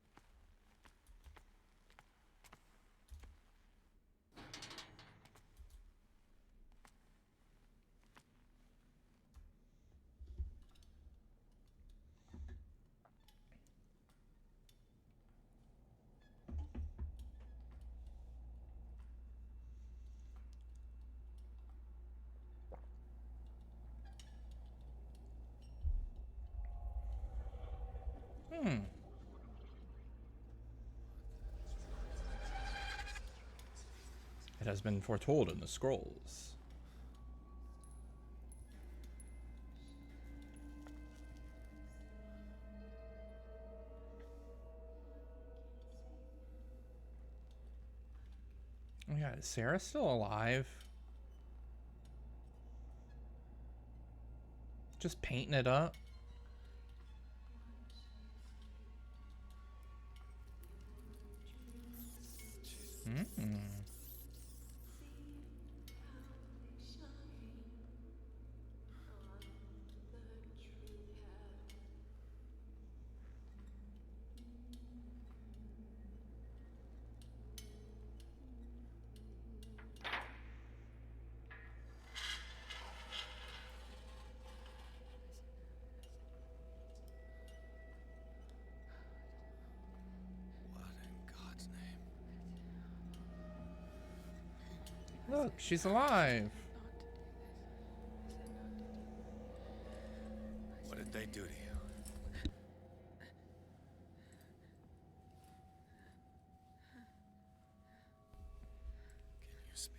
[SPEAKER 1] It has been foretold in the scrolls. Oh yeah, is Sarah still alive? Just painting it up. Look, she's alive.
[SPEAKER 4] What did they do to you? Can you speak?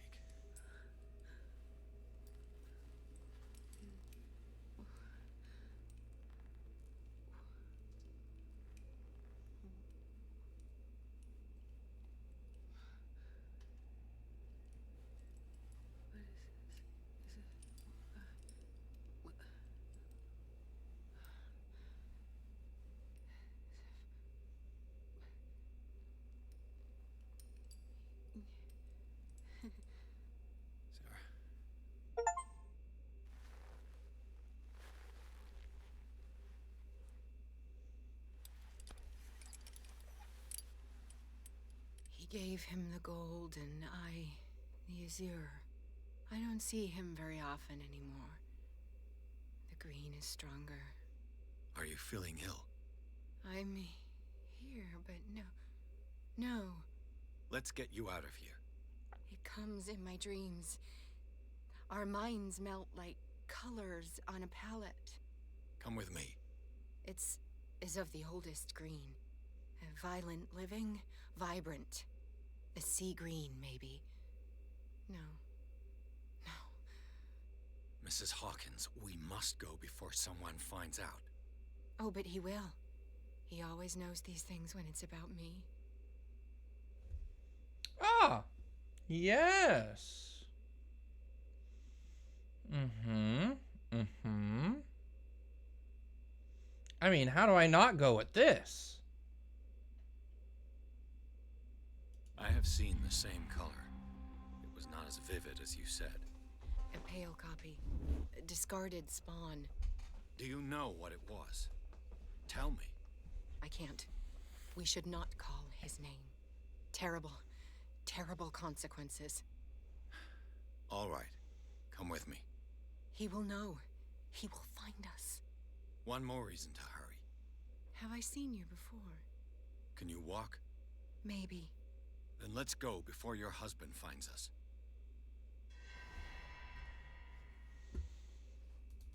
[SPEAKER 11] He gave him the gold and I the azure. I don't see him very often anymore. The green is stronger.
[SPEAKER 4] Are you feeling ill?
[SPEAKER 11] I'm here, but no.
[SPEAKER 4] Let's get you out of here.
[SPEAKER 11] It comes in my dreams. Our minds melt like colors on a palette.
[SPEAKER 4] Come with me.
[SPEAKER 11] It's of the oldest green. A violent living, vibrant. A sea green, maybe. No.
[SPEAKER 4] Mrs. Hawkins, we must go before someone finds out.
[SPEAKER 11] Oh, but he will. He always knows these things when it's about me.
[SPEAKER 1] Ah! Yes! I mean, how do I not go with this?
[SPEAKER 4] I have seen the same color. It was not as vivid as you said.
[SPEAKER 11] A pale copy. A discarded spawn.
[SPEAKER 4] Do you know what it was? Tell me.
[SPEAKER 11] I can't. We should not call his name. Terrible, terrible consequences.
[SPEAKER 4] All right. Come with me.
[SPEAKER 11] He will know. He will find us.
[SPEAKER 4] One more reason to hurry.
[SPEAKER 11] Have I seen you before?
[SPEAKER 4] Can you walk?
[SPEAKER 11] Maybe.
[SPEAKER 4] Then let's go before your husband finds us.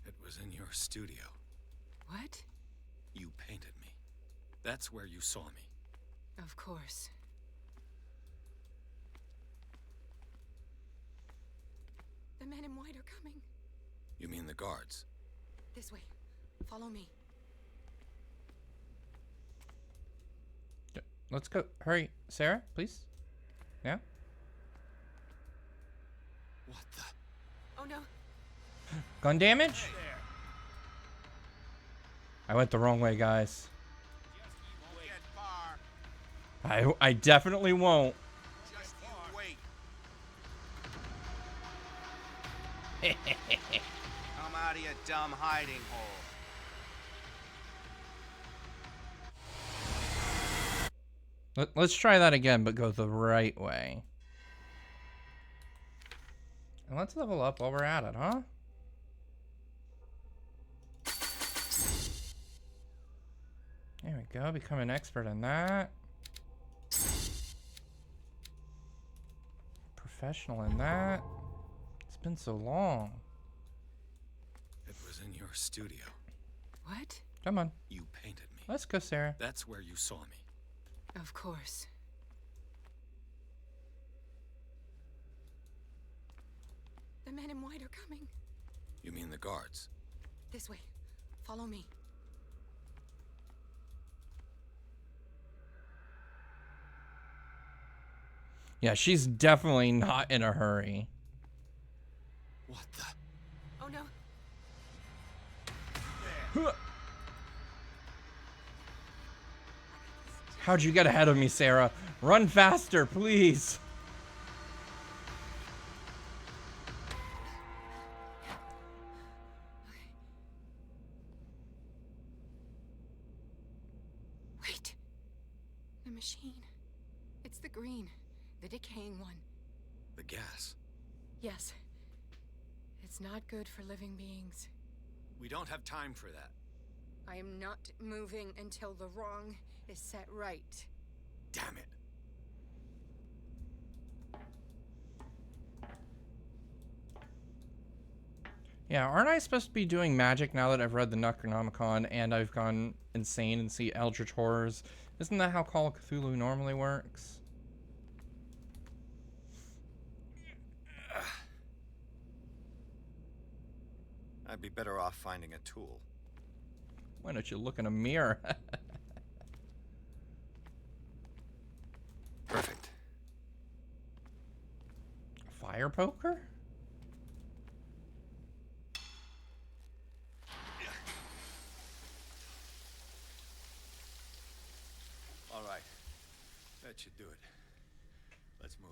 [SPEAKER 4] It was in your studio.
[SPEAKER 11] What?
[SPEAKER 4] You painted me. That's where you saw me.
[SPEAKER 11] Of course. The men in white are coming.
[SPEAKER 4] You mean the guards?
[SPEAKER 11] This way. Follow me.
[SPEAKER 1] Let's go. Hurry. Sarah, please. Yeah?
[SPEAKER 4] What the?
[SPEAKER 11] Oh no.
[SPEAKER 1] Gun damage? I went the wrong way, guys. I definitely won't.
[SPEAKER 16] Just you wait. Come out of your dumb hiding hole.
[SPEAKER 1] Let's try that again, but go the right way. And let's level up while we're at it, huh? There we go. Become an expert in that. Professional in that. It's been so long.
[SPEAKER 4] It was in your studio.
[SPEAKER 11] What?
[SPEAKER 1] Come on.
[SPEAKER 4] You painted me.
[SPEAKER 1] Let's go, Sarah.
[SPEAKER 4] That's where you saw me.
[SPEAKER 11] Of course. The men in white are coming.
[SPEAKER 4] You mean the guards?
[SPEAKER 11] This way. Follow me.
[SPEAKER 1] Yeah, she's definitely not in a hurry.
[SPEAKER 4] What the?
[SPEAKER 11] Oh no.
[SPEAKER 1] How'd you get ahead of me, Sarah? Run faster, please.
[SPEAKER 11] Wait. The machine. It's the green. The decaying one.
[SPEAKER 4] The gas.
[SPEAKER 11] Yes. It's not good for living beings.
[SPEAKER 4] We don't have time for that.
[SPEAKER 11] I am not moving until the wrong is set right.
[SPEAKER 4] Damn it.
[SPEAKER 1] Yeah, aren't I supposed to be doing magic now that I've read the Necronomicon and I've gone insane and see eldritch horrors? Isn't that how Call of Cthulhu normally works?
[SPEAKER 4] I'd be better off finding a tool.
[SPEAKER 1] Why don't you look in a mirror?
[SPEAKER 4] Perfect.
[SPEAKER 1] Fire poker?
[SPEAKER 4] All right. That should do it. Let's move.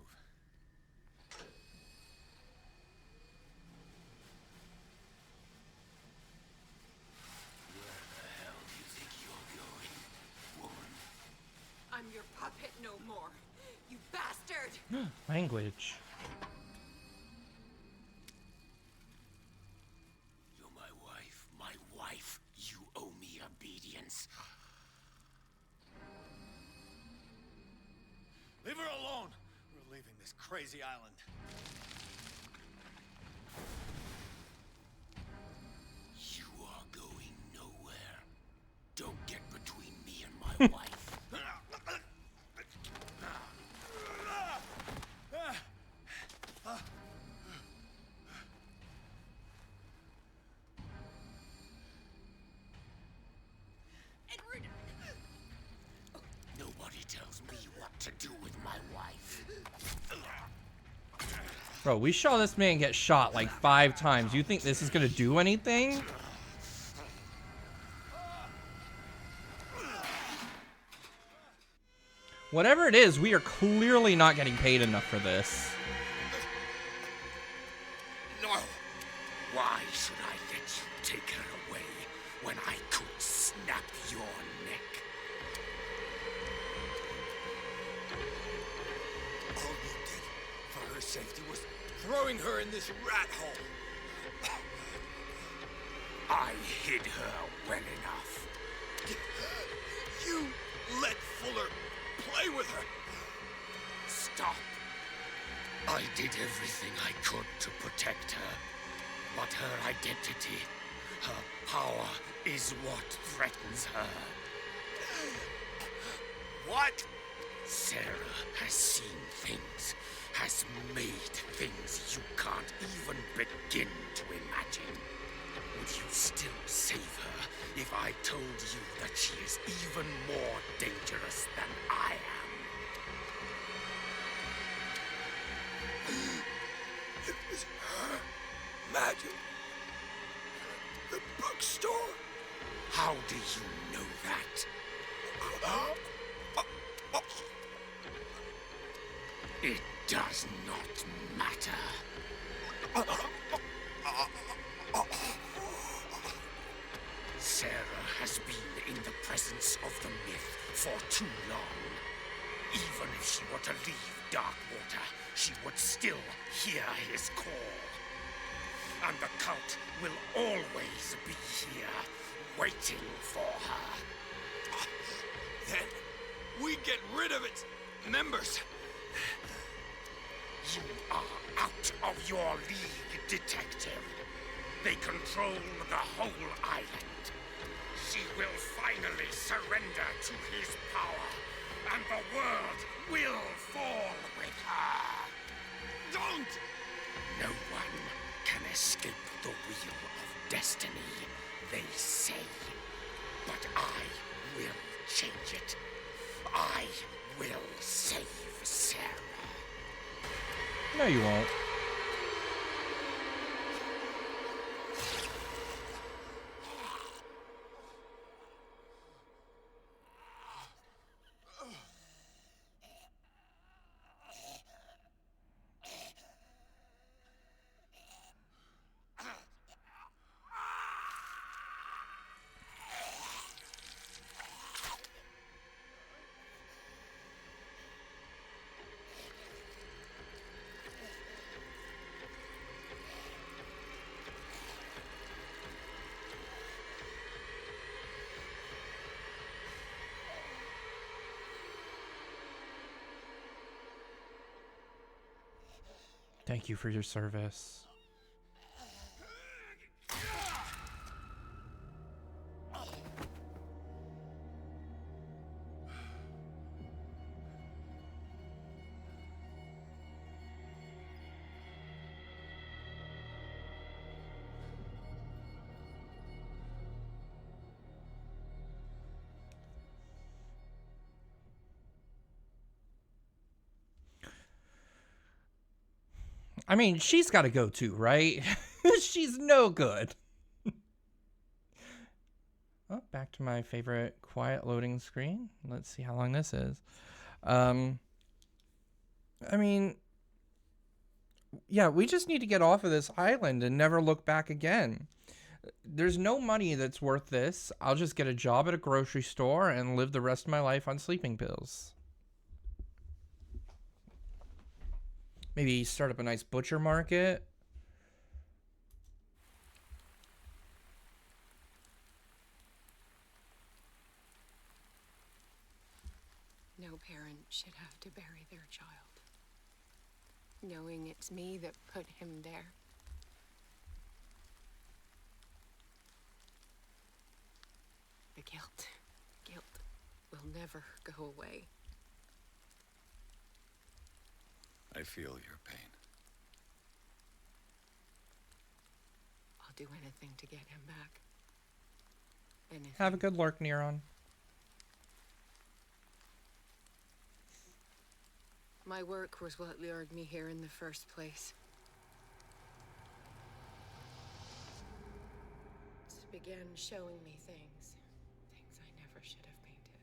[SPEAKER 11] I'm your puppet no more, you bastard!
[SPEAKER 1] Language.
[SPEAKER 6] You're my wife. My wife. You owe me obedience.
[SPEAKER 4] Leave her alone! We're leaving this crazy island.
[SPEAKER 6] You are going nowhere. Don't get between me and my wife. Nobody tells me what to do with my wife.
[SPEAKER 1] Bro, we saw this man get shot like 5 times. You think this is gonna do anything? Whatever it is, we are clearly not getting paid enough for this.
[SPEAKER 6] No! Why should I let you take her away when I could snap your neck?
[SPEAKER 16] All you did for her safety was throwing her in this rat hole.
[SPEAKER 6] I hid her well enough.
[SPEAKER 16] You let Fuller play with her.
[SPEAKER 6] Stop. I did everything I could to protect her. But her identity, her power, is what threatens her.
[SPEAKER 16] What?
[SPEAKER 6] Sarah has seen things, has made things you can't even begin to imagine. Would you still save her if I told you that she is even more dangerous than I am?
[SPEAKER 16] It was her magic. The bookstore.
[SPEAKER 6] How do you know that? It does not matter. Sarah has been in the presence of the myth for too long.
[SPEAKER 18] Even if she were to leave Darkwater, she would still hear his call. And the cult will always be here, waiting for her.
[SPEAKER 5] Then we get rid of its members.
[SPEAKER 18] You are out of your league, Detective. They control the whole island. She will finally surrender to his power, and the world will fall with her.
[SPEAKER 5] Don't!
[SPEAKER 18] No one can escape the wheel of destiny, they say. But I will change it. I will save Sarah.
[SPEAKER 1] No, you won't. Thank you for your service. I mean, she's got to go too, right? She's no good. Oh, back to my favorite quiet loading screen. Let's see how long this is. I mean, yeah, we just need to get off of this island and never look back again. There's no money that's worth this. I'll just get a job at a grocery store and live the rest of my life on sleeping pills. Maybe start up a nice butcher market.
[SPEAKER 7] No parent should have to bury their child, knowing it's me that put him there. The guilt will never go away.
[SPEAKER 4] I feel your pain.
[SPEAKER 7] I'll do anything to get him back. Anything.
[SPEAKER 1] Have a good lurk, Neron.
[SPEAKER 7] My work was what lured me here in the first place. It began showing me things I never should have painted.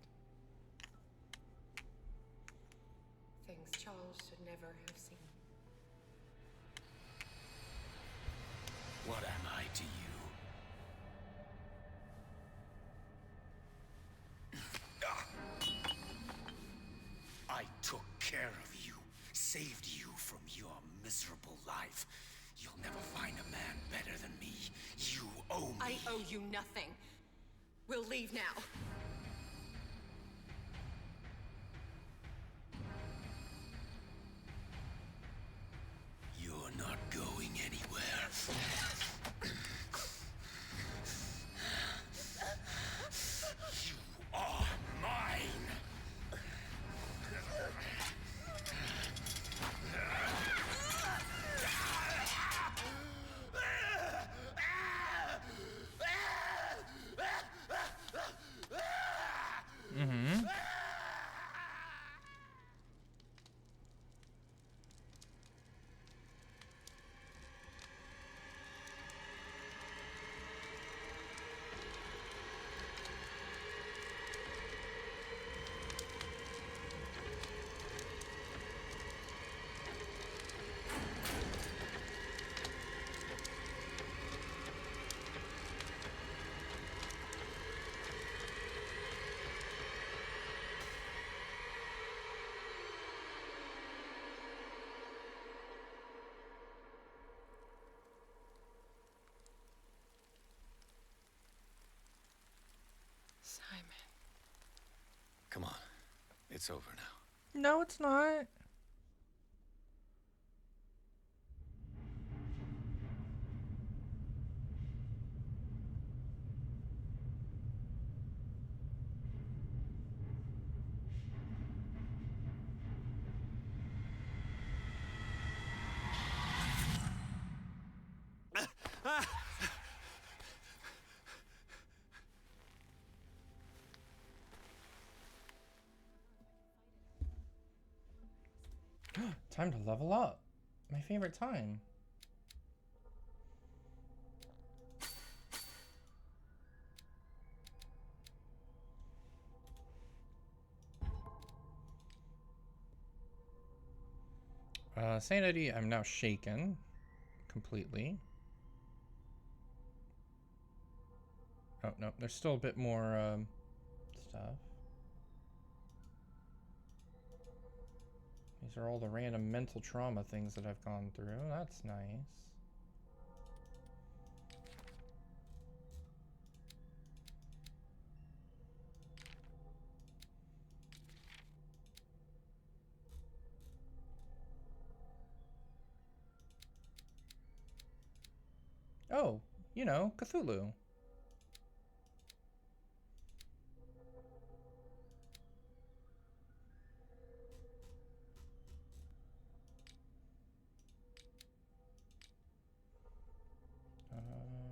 [SPEAKER 7] Things Charles should never have seen.
[SPEAKER 18] What am I to you? I took care of you, saved you from your miserable life. You'll never find a man better than me. You owe me.
[SPEAKER 7] I owe you nothing. We'll leave now.
[SPEAKER 18] You're not going anywhere. You are mine.
[SPEAKER 4] Come on. It's over now.
[SPEAKER 1] No, it's not. Time to level up. My favorite time. Sanity, I'm now shaken completely. Oh, no, there's still a bit more stuff. These are all the random mental trauma things that I've gone through. That's nice. Oh, you know, Cthulhu.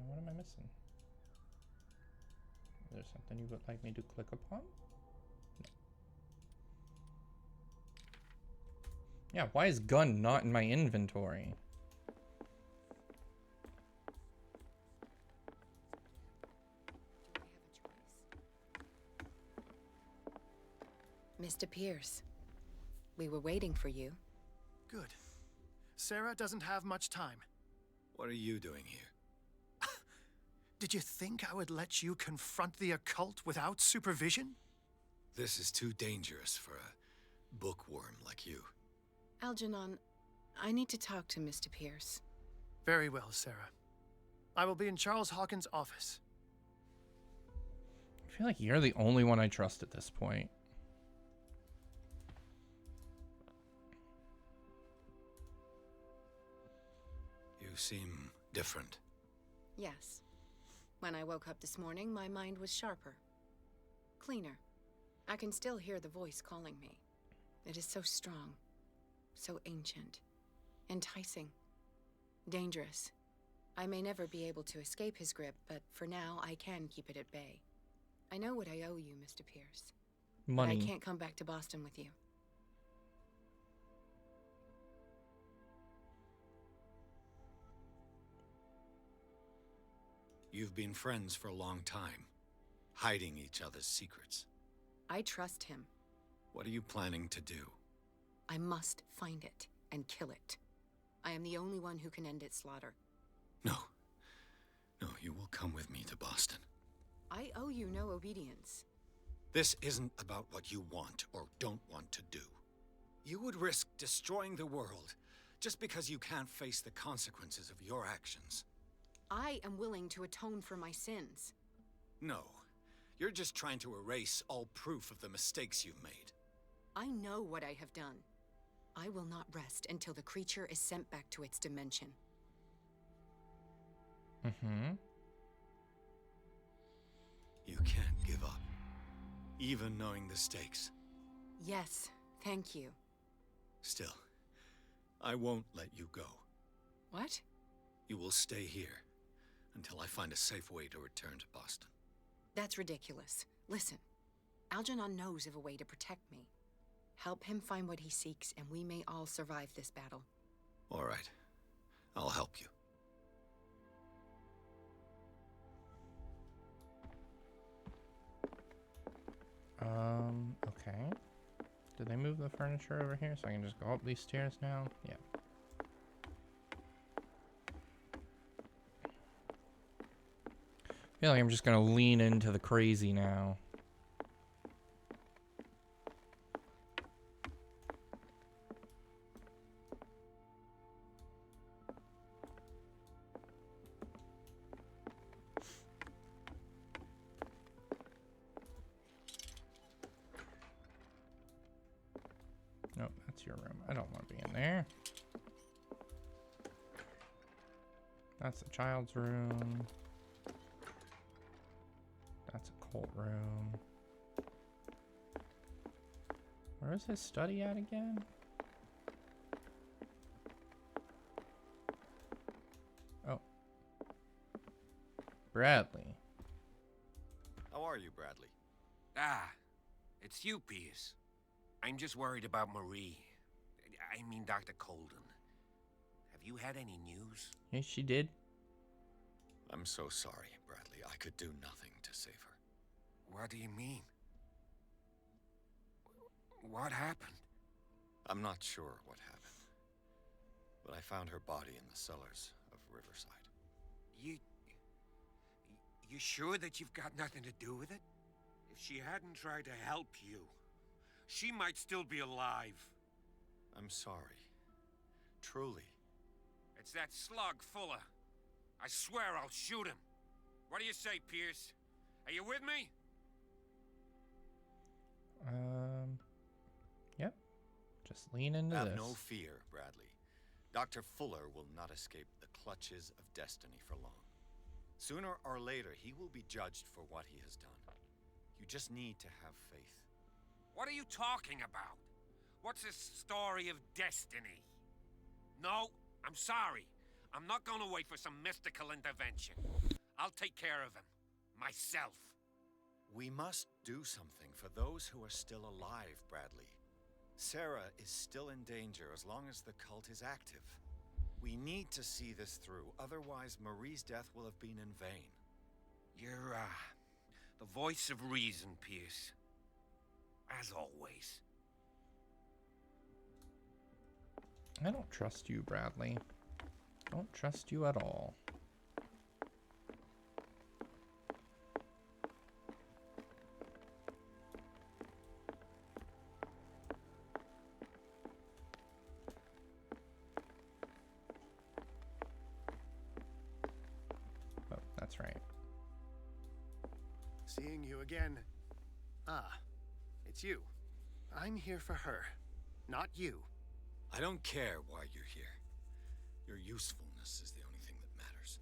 [SPEAKER 1] What am I missing? Is there something you would like me to click upon? No. Yeah, why is gun not in my inventory?
[SPEAKER 11] Mr. Pierce, we were waiting for you.
[SPEAKER 19] Good. Sarah doesn't have much time.
[SPEAKER 4] What are you doing here?
[SPEAKER 19] Did you think I would let you confront the occult without supervision?
[SPEAKER 4] This is too dangerous for a bookworm like you.
[SPEAKER 11] Algernon, I need to talk to Mr. Pierce.
[SPEAKER 19] Very well, Sarah. I will be in Charles Hawkins' office.
[SPEAKER 1] I feel like you're the only one I trust at this point.
[SPEAKER 4] You seem different.
[SPEAKER 11] Yes. When I woke up this morning, my mind was sharper. Cleaner. I can still hear the voice calling me. It is so strong. So ancient. Enticing. Dangerous. I may never be able to escape his grip, but for now, I can keep it at bay. I know what I owe you, Mr. Pierce.
[SPEAKER 1] Money.
[SPEAKER 11] But I can't come back to Boston with you.
[SPEAKER 4] You've been friends for a long time, hiding each other's secrets.
[SPEAKER 11] I trust him.
[SPEAKER 4] What are you planning to do?
[SPEAKER 11] I must find it and kill it. I am the only one who can end its slaughter.
[SPEAKER 4] No. No, you will come with me to Boston.
[SPEAKER 11] I owe you no obedience.
[SPEAKER 4] This isn't about what you want or don't want to do. You would risk destroying the world just because you can't face the consequences of your actions.
[SPEAKER 11] I am willing to atone for my sins.
[SPEAKER 4] No. You're just trying to erase all proof of the mistakes you've made.
[SPEAKER 11] I know what I have done. I will not rest until the creature is sent back to its dimension.
[SPEAKER 1] Mm-hmm.
[SPEAKER 4] You can't give up, even knowing the stakes.
[SPEAKER 11] Yes, thank you.
[SPEAKER 4] Still, I won't let you go.
[SPEAKER 11] What?
[SPEAKER 4] You will stay here until I find a safe way to return to Boston.
[SPEAKER 11] That's ridiculous. Listen, Algernon knows of a way to protect me. Help him find what he seeks, and we may all survive this battle.
[SPEAKER 4] All right. I'll help you.
[SPEAKER 1] Okay. Did they move the furniture over here so I can just go up these stairs now? Yeah. I feel like I'm just gonna lean into the crazy now. Nope, that's your room. I don't want to be in there. That's the child's room. That's a cult room. Where is his study at again? Oh. Bradley.
[SPEAKER 4] How are you, Bradley?
[SPEAKER 3] Ah, it's you, Pierce. I'm just worried about Marie. I mean, Dr. Colden. Have you had any news?
[SPEAKER 1] Yes, she did.
[SPEAKER 4] I'm so sorry, Bradley. I could do nothing to save her.
[SPEAKER 3] What do you mean? What happened?
[SPEAKER 4] I'm not sure what happened, but I found her body in the cellars of Riverside.
[SPEAKER 3] You sure that you've got nothing to do with it? If she hadn't tried to help you, she might still be alive.
[SPEAKER 4] I'm sorry. Truly.
[SPEAKER 3] It's that slug, Fuller. I swear I'll shoot him. What do you say, Pierce? Are you with me?
[SPEAKER 1] Yep. Just lean into
[SPEAKER 4] Have
[SPEAKER 1] this.
[SPEAKER 4] no fear, Bradley. Dr. Fuller will not escape the clutches of destiny for long. Sooner or later, he will be judged for what he has done. You just need to have faith.
[SPEAKER 3] What are you talking about? What's this story of destiny? No, I'm sorry. I'm not gonna wait for some mystical intervention. I'll take care of him. Myself.
[SPEAKER 4] We must do something for those who are still alive, Bradley. Sarah is still in danger as long as the cult is active. We need to see this through, otherwise Marie's death will have been in vain.
[SPEAKER 3] You're, the voice of reason, Pierce. As always.
[SPEAKER 1] I don't trust you, Bradley. Don't trust you at all. Oh, that's right.
[SPEAKER 19] Seeing you again. Ah, it's you. I'm here for her, not you.
[SPEAKER 4] I don't care why you're here. Your usefulness is the only thing that matters.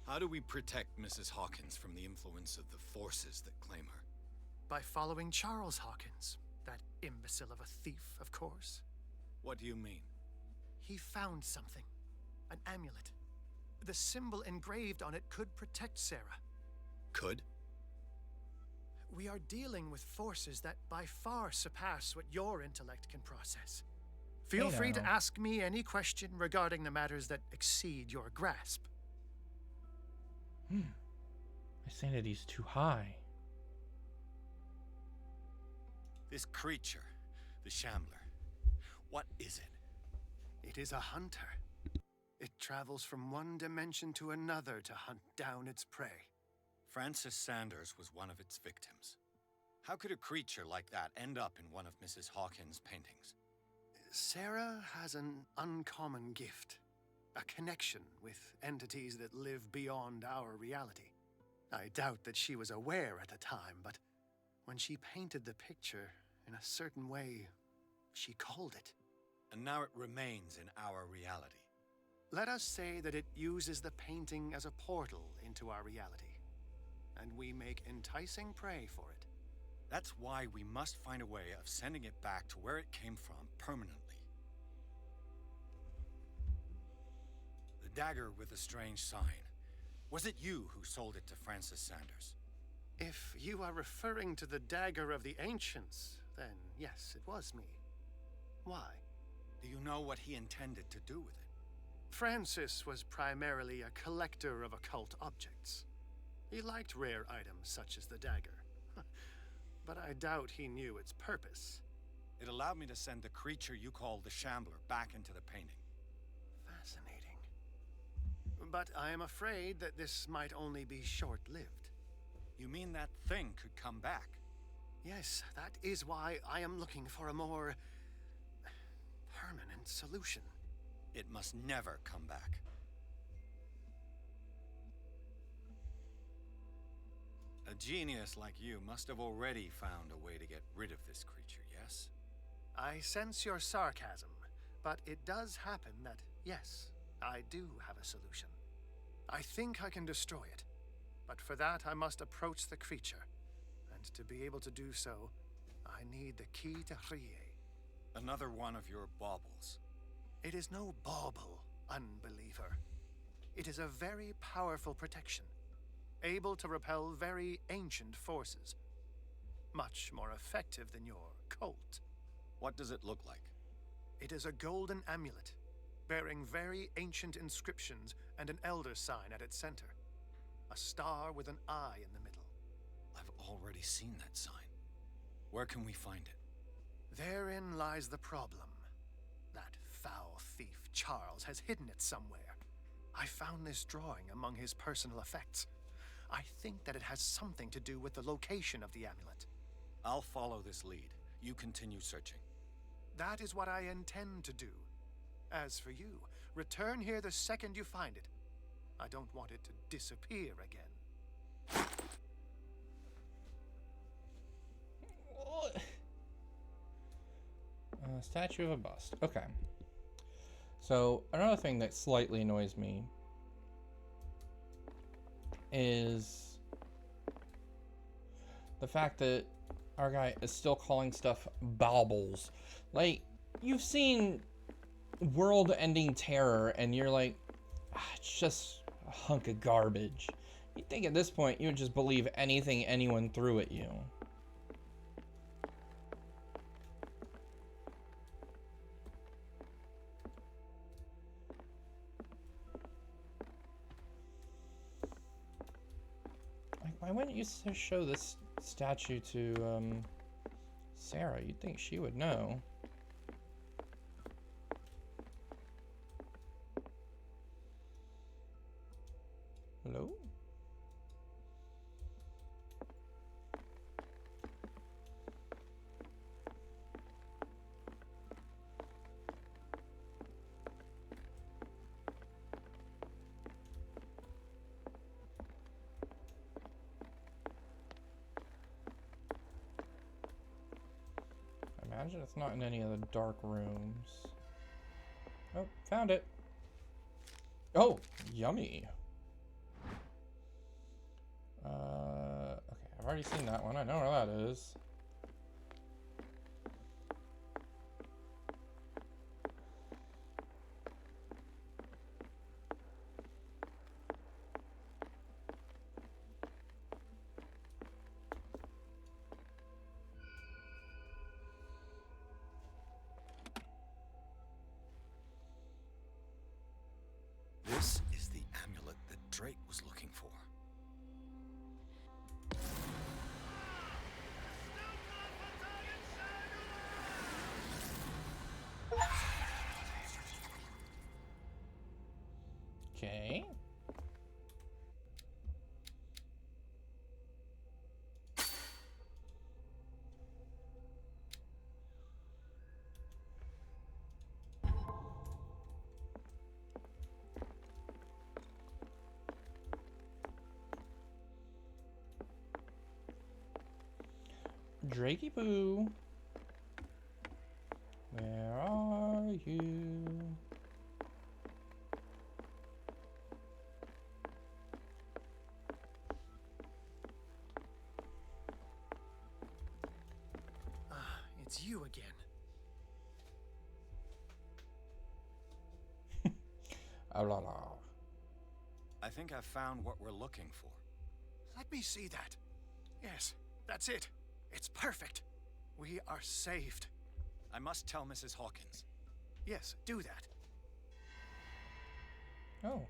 [SPEAKER 4] How do we protect Mrs. Hawkins from the influence of the forces that claim her?
[SPEAKER 19] By following Charles Hawkins, that imbecile of a thief, of course.
[SPEAKER 4] What do you mean?
[SPEAKER 19] He found something. An amulet. The symbol engraved on it could protect Sarah.
[SPEAKER 4] Could?
[SPEAKER 19] We are dealing with forces that by far surpass what your intellect can process. Feel free to ask me any question regarding the matters that exceed your grasp.
[SPEAKER 1] My sanity's too high.
[SPEAKER 4] This creature, the Shambler, what is it?
[SPEAKER 19] It is a hunter. It travels from one dimension to another to hunt down its prey.
[SPEAKER 4] Francis Sanders was one of its victims. How could a creature like that end up in one of Mrs. Hawkins' paintings?
[SPEAKER 19] Sarah has an uncommon gift. A connection with entities that live beyond our reality. I doubt that she was aware at the time, but when she painted the picture in a certain way, she called it.
[SPEAKER 4] And now it remains in our reality.
[SPEAKER 19] Let us say that it uses the painting as a portal into our reality, and we make enticing prey for it.
[SPEAKER 4] That's why we must find a way of sending it back to where it came from permanently. The dagger with the strange sign. Was it you who sold it to Francis Sanders?
[SPEAKER 19] If you are referring to the dagger of the ancients, then yes, it was me. Why?
[SPEAKER 4] Do you know what he intended to do with it?
[SPEAKER 19] Francis was primarily a collector of occult objects. He liked rare items such as the dagger. But I doubt he knew its purpose.
[SPEAKER 4] It allowed me to send the creature you call the Shambler back into the painting.
[SPEAKER 19] Fascinating. But I am afraid that this might only be short-lived.
[SPEAKER 4] You mean that thing could come back?
[SPEAKER 19] Yes, that is why I am looking for a more permanent solution.
[SPEAKER 4] It must never come back. A genius like you must have already found a way to get rid of this creature, yes?
[SPEAKER 19] I sense your sarcasm, but it does happen that, yes, I do have a solution. I think I can destroy it, but for that I must approach the creature, and to be able to do so, I need the key to Rie.
[SPEAKER 4] Another one of your baubles.
[SPEAKER 19] It is no bauble, unbeliever. It is a very powerful protection, able to repel very ancient forces. Much more effective than your cult.
[SPEAKER 4] What does it look like?
[SPEAKER 19] It is a golden amulet, bearing very ancient inscriptions and an elder sign at its center. A star with an eye in the middle.
[SPEAKER 4] I've already seen that sign. Where can we find it?
[SPEAKER 19] Therein lies the problem. That foul thief Charles has hidden it somewhere. I found this drawing among his personal effects. I think that it has something to do with the location of the amulet.
[SPEAKER 4] I'll follow this lead. You continue searching.
[SPEAKER 19] That is what I intend to do. As for you, return here the second you find it. I don't want it to disappear again.
[SPEAKER 1] Statue of a bust. Okay. So, another thing that slightly annoys me is the fact that our guy is still calling stuff baubles. Like, you've seen world-ending terror, and you're like, it's just a hunk of garbage. You'd think at this point you would just believe anything anyone threw at you. Like, why wouldn't you show this statue to Sarah? You'd think she would know. Hello? Imagine it's not in any of the dark rooms. Oh, found it. Oh, yummy. Okay, I've already seen that one. I know where that is.
[SPEAKER 4] This is the amulet that Drake was looking for.
[SPEAKER 1] Okay. Drakey Boo, where are you?
[SPEAKER 19] It's you again.
[SPEAKER 1] Oh la la.
[SPEAKER 4] I think I've found what we're looking for.
[SPEAKER 19] Let me see that. Yes, that's it. It's perfect. We are saved.
[SPEAKER 4] I must tell Mrs. Hawkins.
[SPEAKER 19] Yes, do that.
[SPEAKER 1] Oh.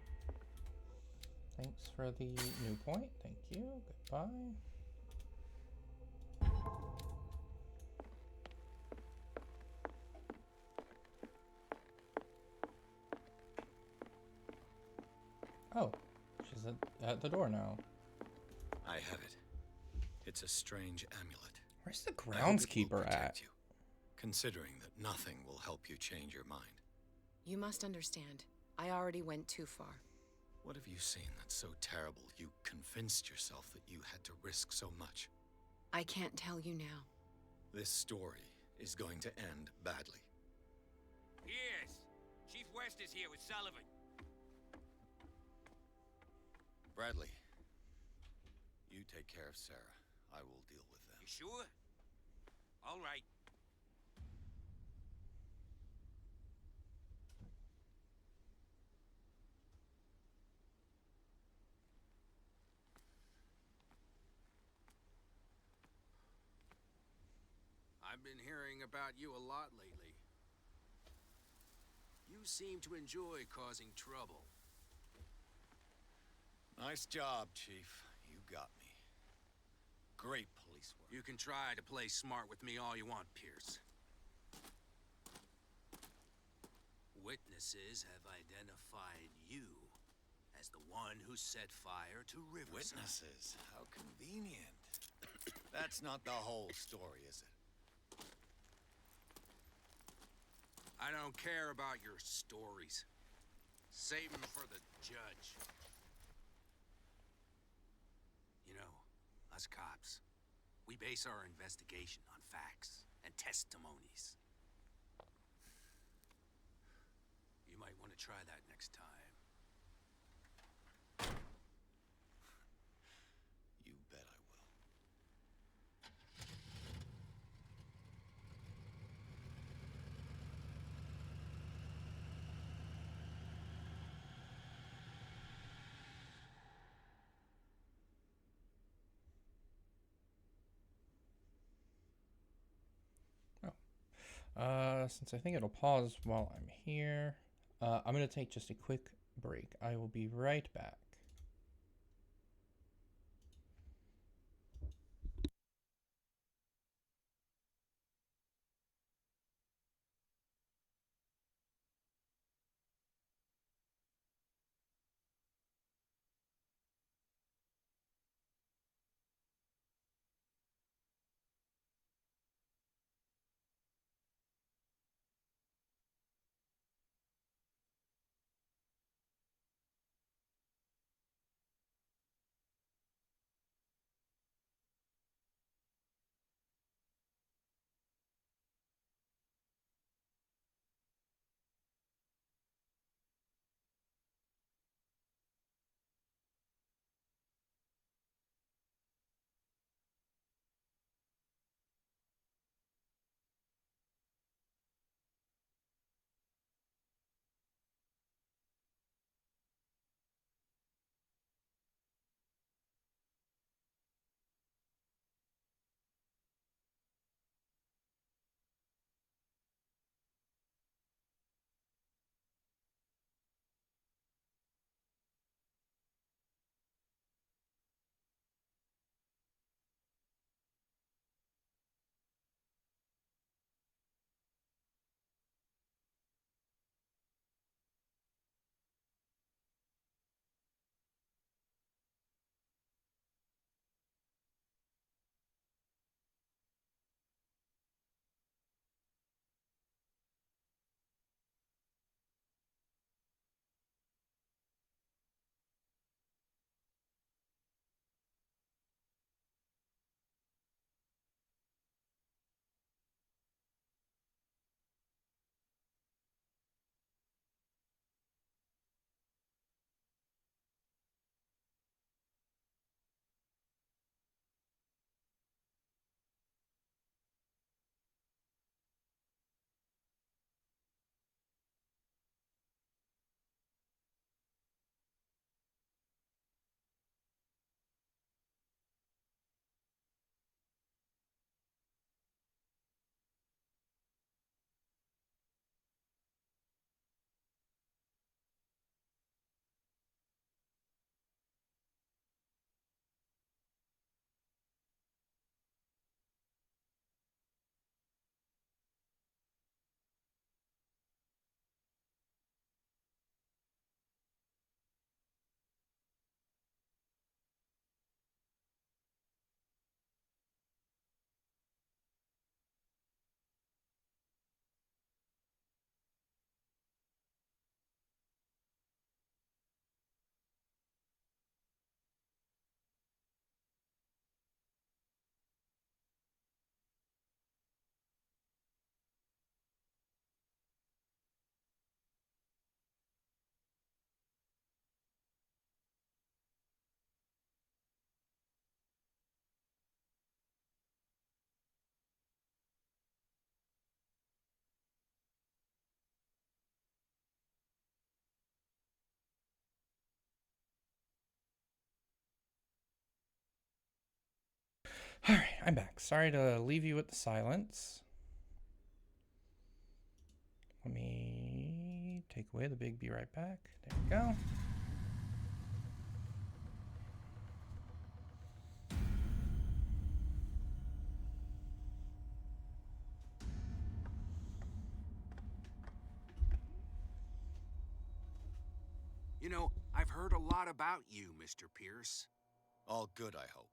[SPEAKER 1] Thanks for the new point. Thank you. Goodbye. Oh, she's at the door now.
[SPEAKER 4] I have it. It's a strange amulet.
[SPEAKER 1] Where's the
[SPEAKER 4] I hope it will
[SPEAKER 1] groundskeeper
[SPEAKER 4] protect
[SPEAKER 1] at?
[SPEAKER 4] you, considering that nothing will help you change your mind.
[SPEAKER 20] You must understand. I already went too far.
[SPEAKER 4] What have you seen that's so terrible you convinced yourself that you had to risk so much?
[SPEAKER 20] I can't tell you now.
[SPEAKER 4] This story is going to end badly.
[SPEAKER 3] He is. Chief West is here with Sullivan.
[SPEAKER 4] Bradley, you take care of Sarah. I will deal with them.
[SPEAKER 3] You sure? All right.
[SPEAKER 6] I've been hearing about you a lot lately. You seem to enjoy causing trouble.
[SPEAKER 4] Nice job, Chief. You got me. Great police work.
[SPEAKER 6] You can try to play smart with me all you want, Pierce. Witnesses have identified you as the one who set fire to Riverside.
[SPEAKER 4] Witnesses? How convenient. That's not the whole story, is it?
[SPEAKER 6] I don't care about your stories. Save them for the judge. You know, us cops, we base our investigation on facts and testimonies. You might want to try that next time.
[SPEAKER 4] You bet I will.
[SPEAKER 1] Since I think it'll pause while I'm here, I'm going to take just a quick break. I will be right back. Alright, I'm back. Sorry to leave you with the silence. Let me take away the big be right back. There we go.
[SPEAKER 21] You know, I've heard a lot about you, Mr. Pierce.
[SPEAKER 4] All good, I hope.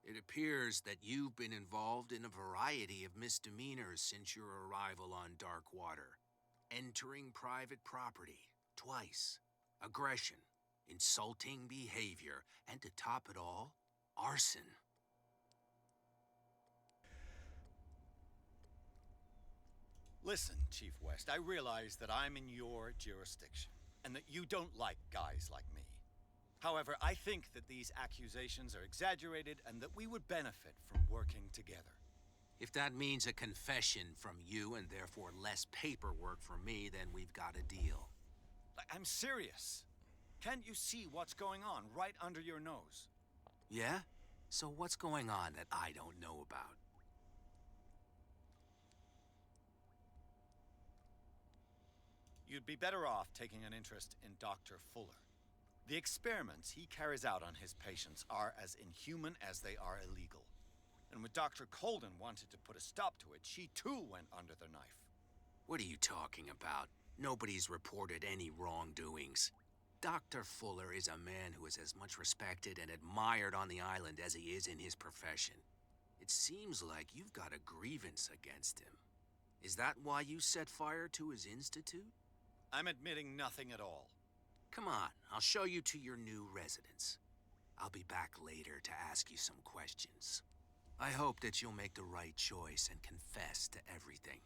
[SPEAKER 21] It appears that you've been involved in a variety of misdemeanors since your arrival on Darkwater. Entering private property, twice. Aggression, insulting behavior, and to top it all, arson.
[SPEAKER 4] Listen, Chief West, I realize that I'm in your jurisdiction, and that you don't like guys like me. However, I think that these accusations are exaggerated and that we would benefit from working together.
[SPEAKER 21] If that means a confession from you and therefore less paperwork for me, then we've got a deal.
[SPEAKER 4] I'm serious. Can't you see what's going on right under your nose?
[SPEAKER 21] Yeah? So what's going on that I don't know about?
[SPEAKER 4] You'd be better off taking an interest in Dr. Fuller. The experiments he carries out on his patients are as inhuman as they are illegal. And when Dr. Colden wanted to put a stop to it, she too went under the knife.
[SPEAKER 21] What are you talking about? Nobody's reported any wrongdoings. Dr. Fuller is a man who is as much respected and admired on the island as he is in his profession. It seems like you've got a grievance against him. Is that why you set fire to his institute?
[SPEAKER 4] I'm admitting nothing at all.
[SPEAKER 21] Come on, I'll show you to your new residence. I'll be back later to ask you some questions. I hope that you'll make the right choice and confess to everything.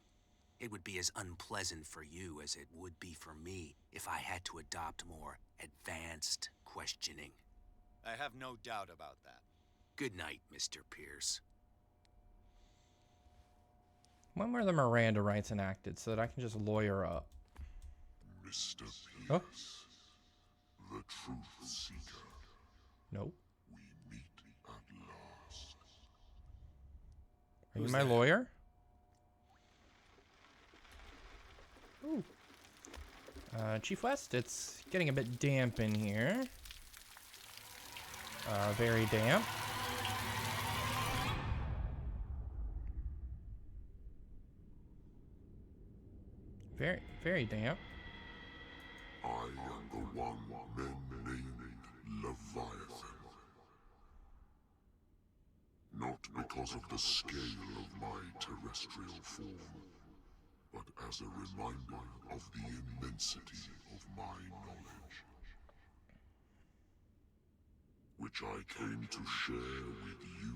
[SPEAKER 21] It would be as unpleasant for you as it would be for me if I had to adopt more advanced questioning.
[SPEAKER 4] I have no doubt about that.
[SPEAKER 21] Good night, Mr. Pierce.
[SPEAKER 1] When were the Miranda rights enacted so that I can just lawyer up?
[SPEAKER 2] Mr. Pierce,
[SPEAKER 1] oh.
[SPEAKER 2] The Truth Seeker.
[SPEAKER 1] Nope.
[SPEAKER 2] We meet at last.
[SPEAKER 1] Are you my lawyer? Ooh. Chief West, it's getting a bit damp in here. Very damp. Very, very damp.
[SPEAKER 2] I am the one men named Leviathan. Not because of the scale of my terrestrial form, but as a reminder of the immensity of my knowledge, which I came to share with you,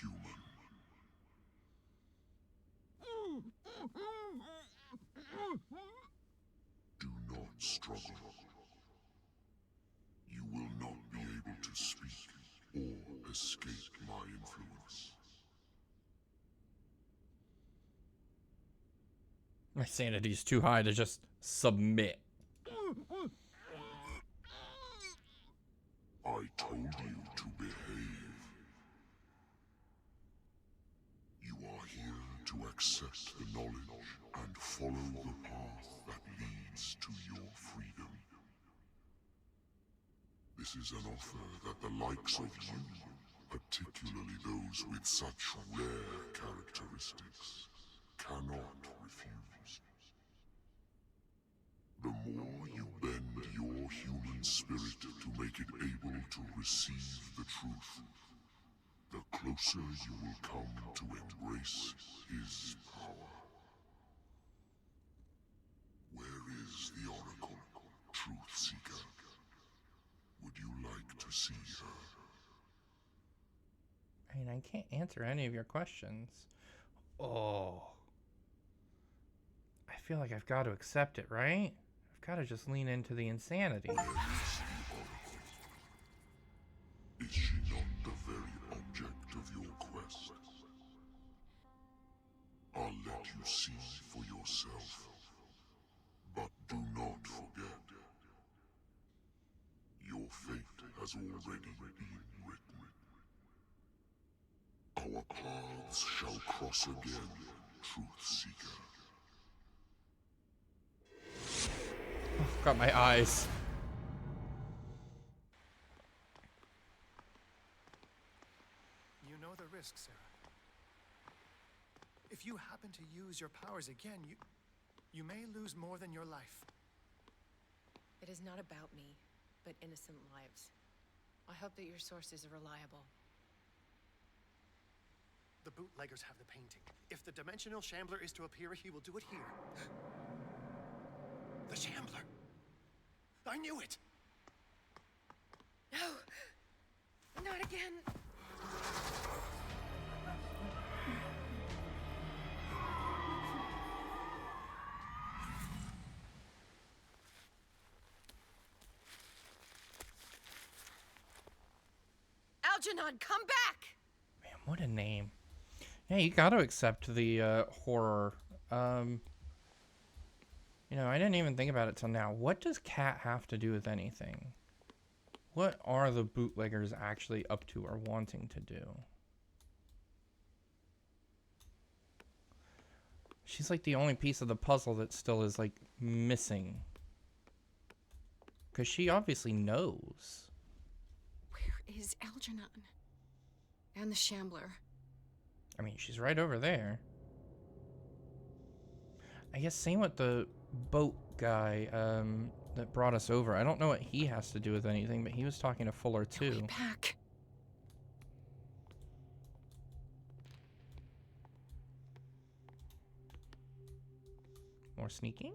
[SPEAKER 2] human. Do not struggle. You will not be able to speak or escape my influence.
[SPEAKER 1] My sanity's too high to just submit.
[SPEAKER 2] I told you to behave. You are here to accept the knowledge and follow the path that leads to your freedom. This is an offer that the likes of you, particularly those with such rare characteristics, cannot refuse. The more you bend your human spirit to make it able to receive the truth, the closer you will come to embrace his power. Where is the Oracle, Truth Seeker? Would you like to see her?
[SPEAKER 1] I mean, I can't answer any of your questions. Oh. I feel like I've got to accept it, right? I've got to just lean into the insanity.
[SPEAKER 2] Where is the Oracle? Is she not the very object of your quest? I'll let you see for yourself. But do not forget, your fate has already been written. Our paths shall cross again, Truth Seeker.
[SPEAKER 1] Oh, got my eyes.
[SPEAKER 19] You know the risk, Sarah. If you happen to use your powers again, you may lose more than your life.
[SPEAKER 20] It is not about me, but innocent lives. I hope that your sources are reliable.
[SPEAKER 19] The bootleggers have the painting. If the Dimensional Shambler is to appear, he will do it here. The Shambler! I knew it!
[SPEAKER 20] No! Not again! Algernon, come back!
[SPEAKER 1] Man, what a name. Yeah, you gotta accept the horror. You know, I didn't even think about it till now. What does Cat have to do with anything? What are the bootleggers actually up to or wanting to do? She's like the only piece of the puzzle that still is like missing. Because she obviously knows.
[SPEAKER 20] Where is Algernon? And the Shambler?
[SPEAKER 1] I mean, she's right over there. I guess same with the boat guy that brought us over. I don't know what he has to do with anything, but he was talking to Fuller too.
[SPEAKER 20] Back.
[SPEAKER 1] More sneaking?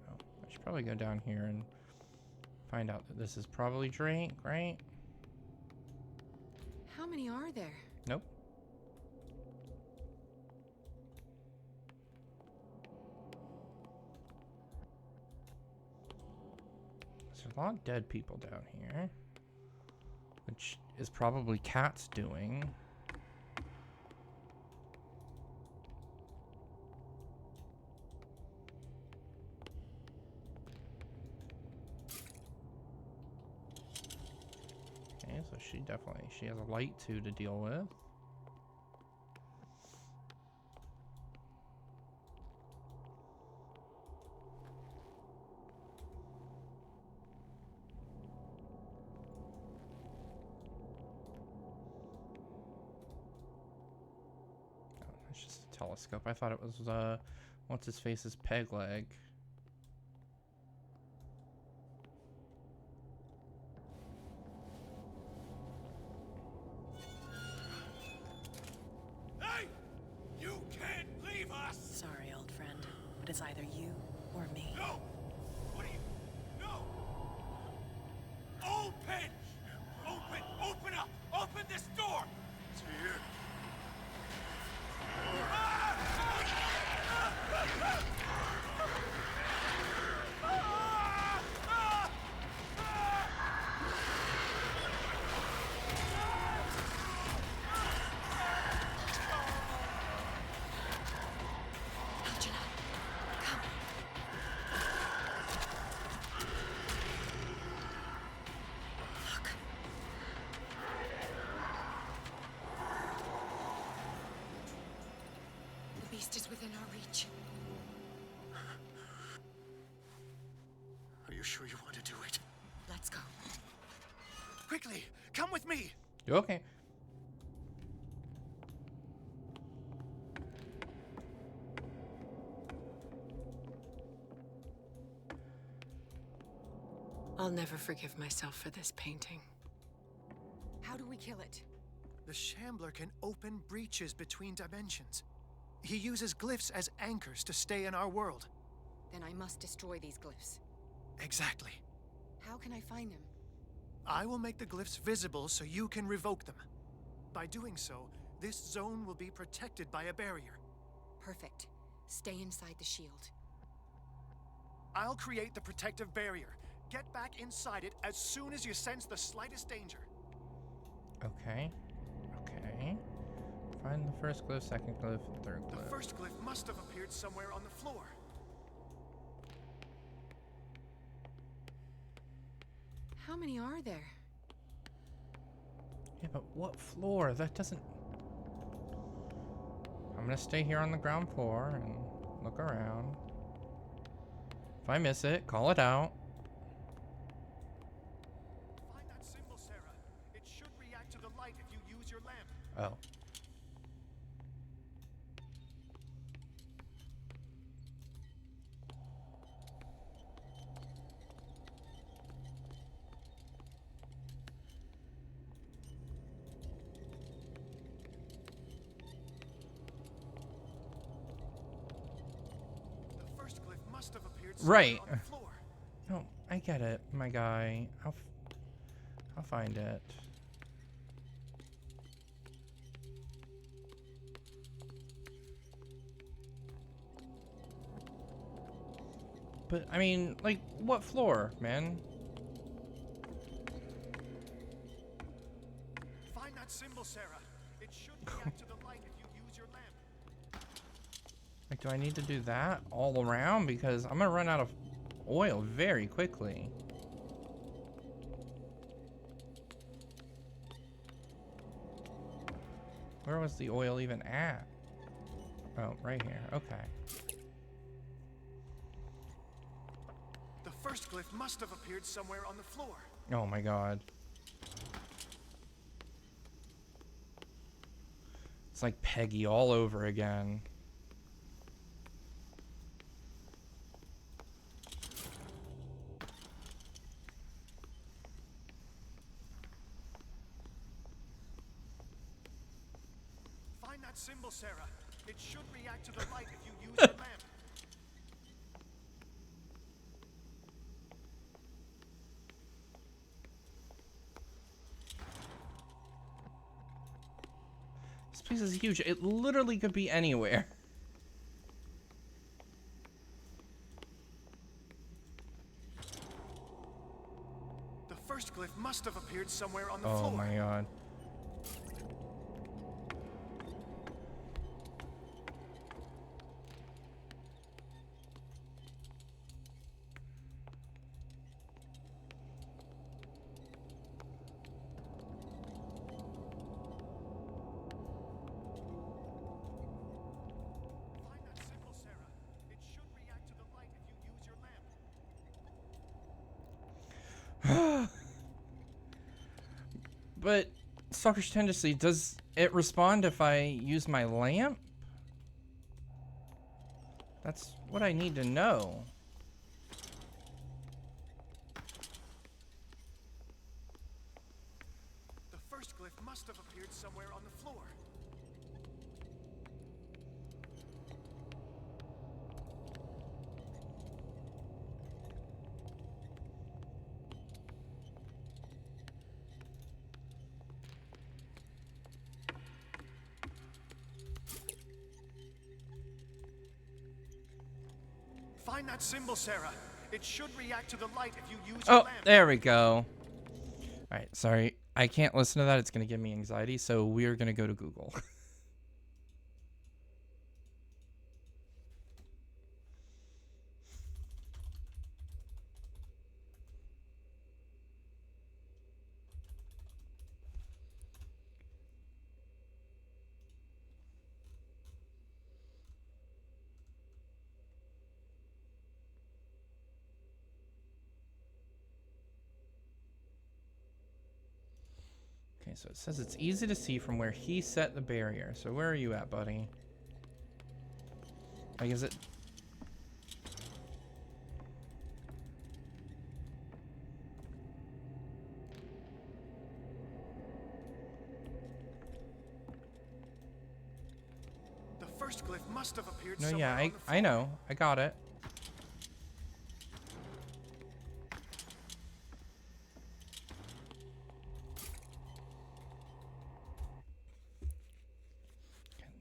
[SPEAKER 1] Oh, I should probably go down here and find out that this is probably Drake, right?
[SPEAKER 20] How many are there?
[SPEAKER 1] Nope. There's a lot of dead people down here, which is probably Cat's doing. Okay, so she has a light too to deal with. It's just a telescope. I thought it was what's his face's peg leg.
[SPEAKER 9] Hey! You can't leave us!
[SPEAKER 7] Sorry, old friend, but it's either you or me.
[SPEAKER 9] No! What are you... No! Open! Open up! Open this door! It's here.
[SPEAKER 20] The beast is within our reach.
[SPEAKER 19] Are you sure you want to do it?
[SPEAKER 20] Let's go.
[SPEAKER 19] Quickly, come with me!
[SPEAKER 1] You okay?
[SPEAKER 20] I'll never forgive myself for this painting. How do we kill it?
[SPEAKER 19] The Shambler can open breaches between dimensions. He uses glyphs as anchors to stay in our world.
[SPEAKER 20] Then I must destroy these glyphs.
[SPEAKER 19] Exactly.
[SPEAKER 20] How can I find them?
[SPEAKER 19] I will make the glyphs visible so you can revoke them. By doing so, this zone will be protected by a barrier.
[SPEAKER 20] Perfect. Stay inside the shield.
[SPEAKER 19] I'll create the protective barrier. Get back inside it as soon as you sense the slightest danger.
[SPEAKER 1] Okay. Okay. Find the first glyph, second glyph, and third glyph.
[SPEAKER 17] The first glyph must have appeared somewhere on the floor.
[SPEAKER 20] How many are there?
[SPEAKER 1] Yeah, but what floor? That doesn't... I'm gonna stay here on the ground floor and look around. If I miss it, call it out.
[SPEAKER 17] Find that symbol, Sarah. It should react to the light if you use your lamp.
[SPEAKER 1] Oh.
[SPEAKER 17] The first glyph must have appeared
[SPEAKER 1] Right.
[SPEAKER 17] on the floor.
[SPEAKER 1] No, I get it, my guy. I'll find it. But, I mean, like, what floor, man?
[SPEAKER 17] Find that symbol, Sarah. It should react to the light if you use your lamp.
[SPEAKER 1] Like, do I need to do that all around? Because I'm gonna run out of oil very quickly. Where was the oil even at? Oh, right here. Okay.
[SPEAKER 17] The first glyph must have appeared somewhere on the floor.
[SPEAKER 1] Oh my god. It's like Peggy all over again.
[SPEAKER 17] Find that symbol, Sarah. It should react to the light if you use your lamp.
[SPEAKER 1] This place is huge. It literally could be anywhere.
[SPEAKER 17] The first glyph must have appeared somewhere on the floor.
[SPEAKER 1] Oh my god.
[SPEAKER 17] Find that symbol, Sarah. It should react to the light if you use your lamp.
[SPEAKER 1] But Stalker's Tendency, does it respond if I use my lamp? That's what I need to know.
[SPEAKER 17] The first glyph must have appeared somewhere on the floor. Find that symbol, Sarah. It should react to the light if you use your
[SPEAKER 1] Oh,
[SPEAKER 17] lamp.
[SPEAKER 1] there we go. Alright, sorry. I can't listen to that. It's going to give me anxiety, so we're going to go to Google. Okay, so it says it's easy to see from where he set the barrier. So where are you at, buddy? Like, is it...
[SPEAKER 17] The first glyph must have appeared
[SPEAKER 1] No,
[SPEAKER 17] somewhere
[SPEAKER 1] yeah,
[SPEAKER 17] on the floor.
[SPEAKER 1] I know. I got it.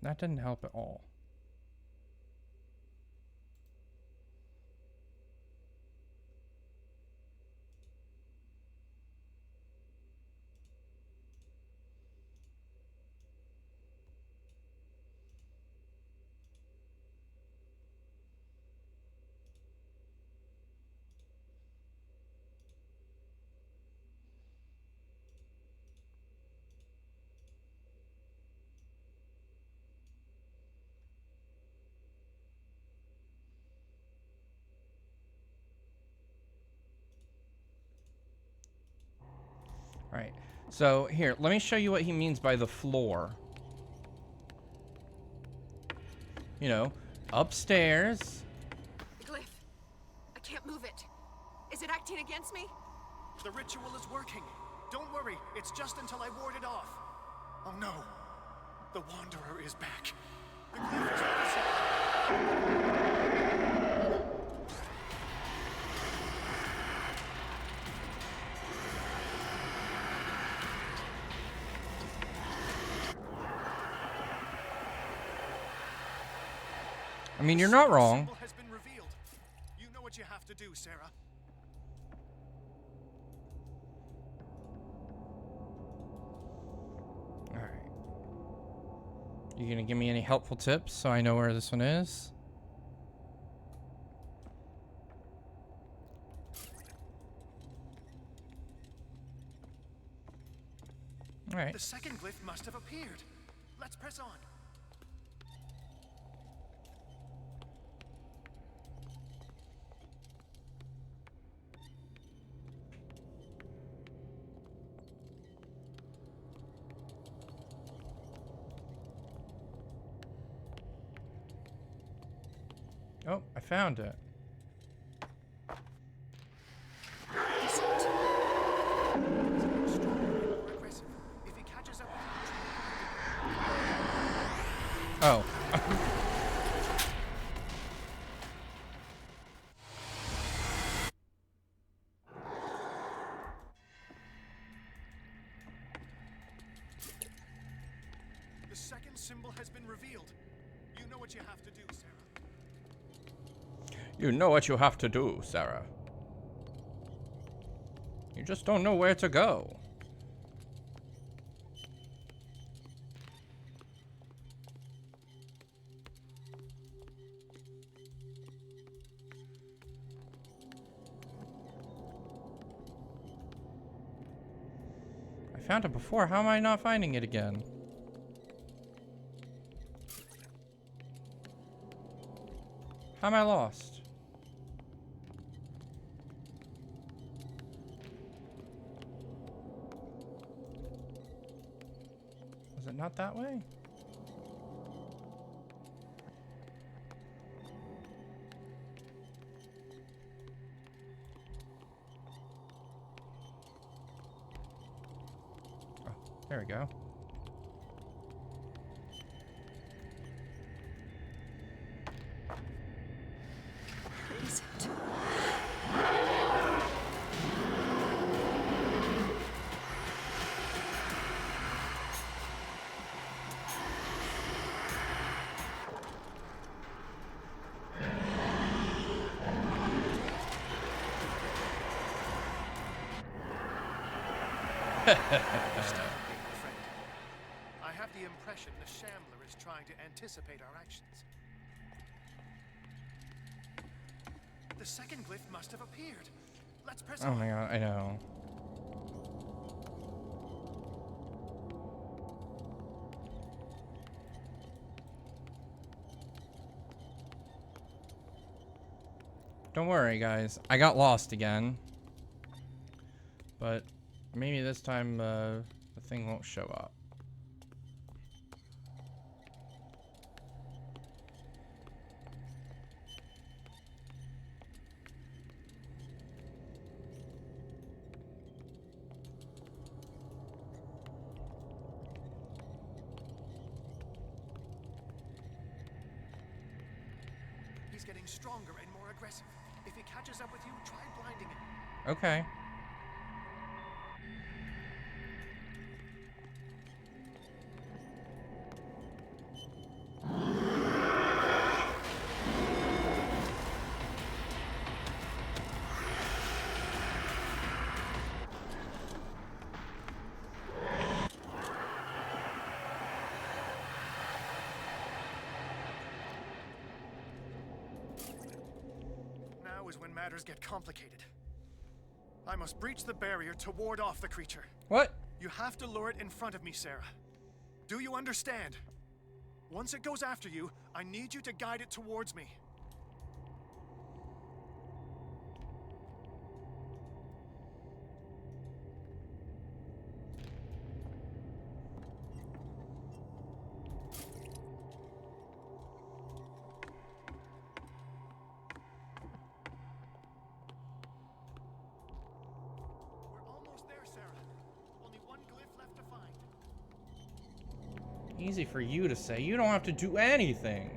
[SPEAKER 1] That didn't help at all. Alright. So, here, let me show you what he means by the floor. You know, upstairs.
[SPEAKER 7] The glyph. I can't move it. Is it acting against me?
[SPEAKER 19] The ritual is working. Don't worry, it's just until I ward it off. Oh no. The Wanderer is back. The glyph is reset.
[SPEAKER 1] I mean, you're not wrong.
[SPEAKER 19] The symbol has been revealed. You know what you have to do, Sarah.
[SPEAKER 1] Alright. You gonna give me any helpful tips so I know where this one is? Alright.
[SPEAKER 19] The second glyph must have appeared. Let's press on.
[SPEAKER 1] Oh, I found it. Oh.
[SPEAKER 19] The second symbol has been revealed. You know what you have to do, Sarah.
[SPEAKER 1] You know what you have to do, Sarah. You just don't know where to go. I found it before. How am I not finding it again? How am I lost? Was it not that way? Oh, there we go.
[SPEAKER 7] Is it?
[SPEAKER 19] I have the impression the Shambler is trying to anticipate our actions. The second glyph must have appeared. Let's press
[SPEAKER 1] Oh
[SPEAKER 19] on.
[SPEAKER 1] my god, I know. Don't worry, guys. I got lost again. But maybe this time the thing won't show up.
[SPEAKER 19] He's getting stronger and more aggressive. If he catches up with you, try blinding him.
[SPEAKER 1] Okay.
[SPEAKER 19] Now is when matters get complicated. I must breach the barrier to ward off the creature.
[SPEAKER 1] What?
[SPEAKER 19] You have to lure it in front of me, Sarah. Do you understand? Once it goes after you, I need you to guide it towards me.
[SPEAKER 1] Easy for you to say. You don't have to do anything.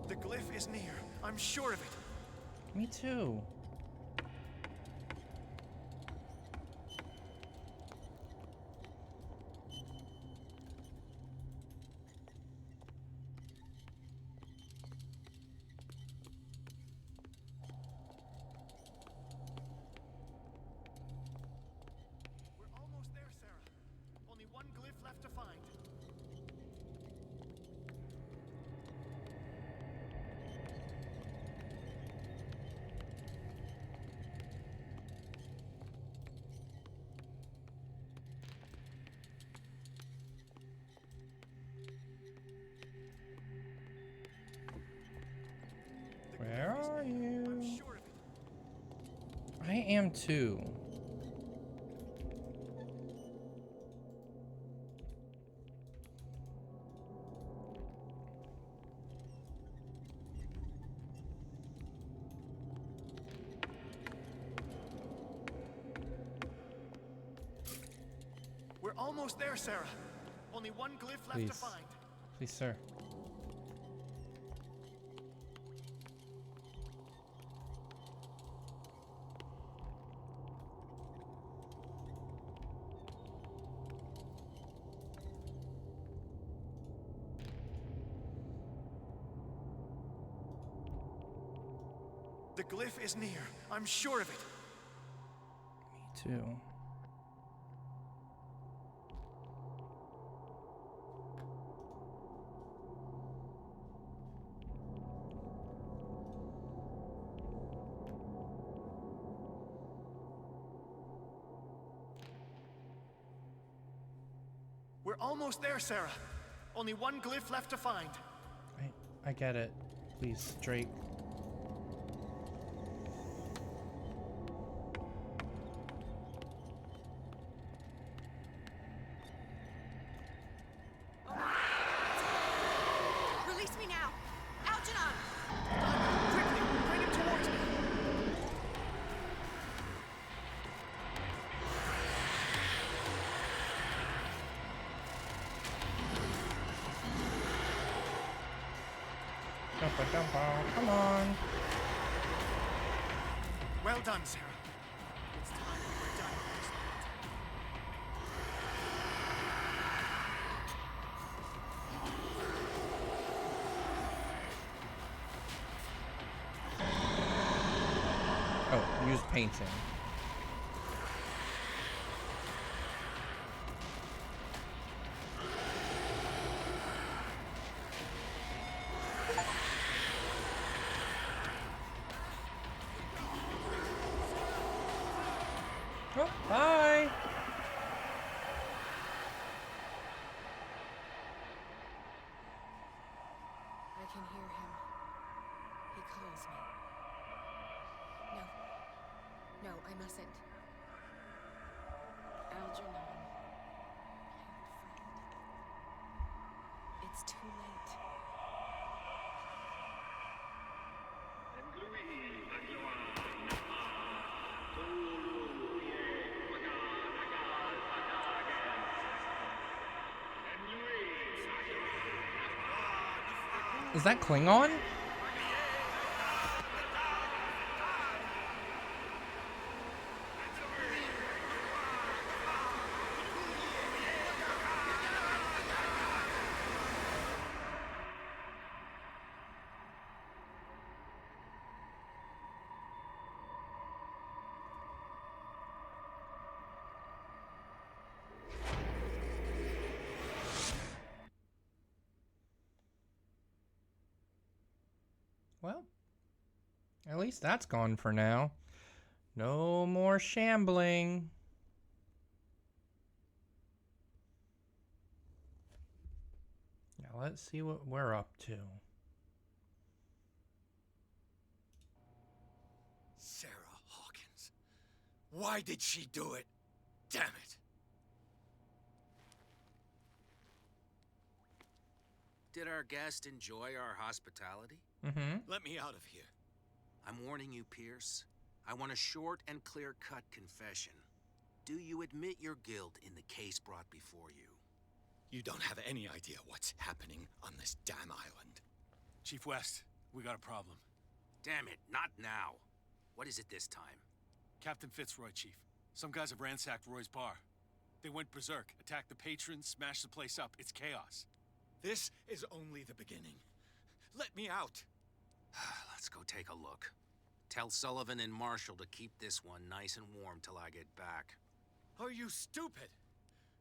[SPEAKER 19] The glyph is near. I'm sure of it.
[SPEAKER 1] Me too.
[SPEAKER 19] We're almost there, Sarah. Only one glyph left to find.
[SPEAKER 1] Where are you? I am too.
[SPEAKER 19] We're almost there, Sarah. Only one glyph left to
[SPEAKER 1] Please.
[SPEAKER 19] find.
[SPEAKER 1] Please, sir.
[SPEAKER 19] The glyph is near. I'm sure of it.
[SPEAKER 1] Me too.
[SPEAKER 19] We're almost there, Sarah. Only one glyph left to find.
[SPEAKER 1] I get it. Please, Drake.
[SPEAKER 14] Release me now! Algernon!
[SPEAKER 19] Quickly, bring him towards me.
[SPEAKER 1] Come on.
[SPEAKER 19] Well done, Sarah. It's time we were done with this.
[SPEAKER 1] Oh, use painting. Oh, bye.
[SPEAKER 20] I can hear him. He calls me. No. No, I mustn't. Algernon. My old friend. It's too late.
[SPEAKER 1] Is that Klingon? Well, at least that's gone for now. No more shambling. Now let's see what we're up to.
[SPEAKER 6] Sarah Hawkins. Why did she do it? Damn it.
[SPEAKER 21] Did our guest enjoy our hospitality?
[SPEAKER 1] Mm-hmm.
[SPEAKER 4] Let me out of here.
[SPEAKER 21] I'm warning you, Pierce. I want a short and clear-cut confession. Do you admit your guilt in the case brought before you?
[SPEAKER 4] You don't have any idea what's happening on this damn island.
[SPEAKER 9] Chief West, we got a problem.
[SPEAKER 21] Damn it, not now. What is it this time?
[SPEAKER 9] Captain Fitzroy, Chief. Some guys have ransacked Roy's bar. They went berserk, attacked the patrons, smashed the place up. It's chaos.
[SPEAKER 4] This is only the beginning. Let me out.
[SPEAKER 21] Let's go take a look. Tell Sullivan and Marshall to keep this one nice and warm till I get back.
[SPEAKER 4] Are you stupid?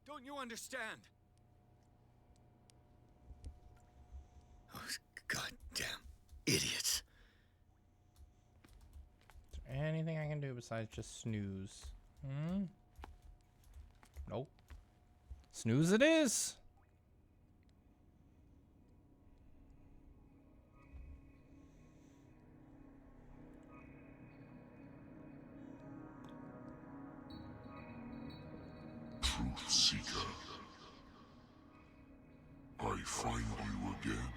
[SPEAKER 4] Don't you understand? Those goddamn idiots.
[SPEAKER 1] Is there anything I can do besides just snooze? Hmm? Nope. Snooze it is!
[SPEAKER 2] Truth Seeker. I find you again.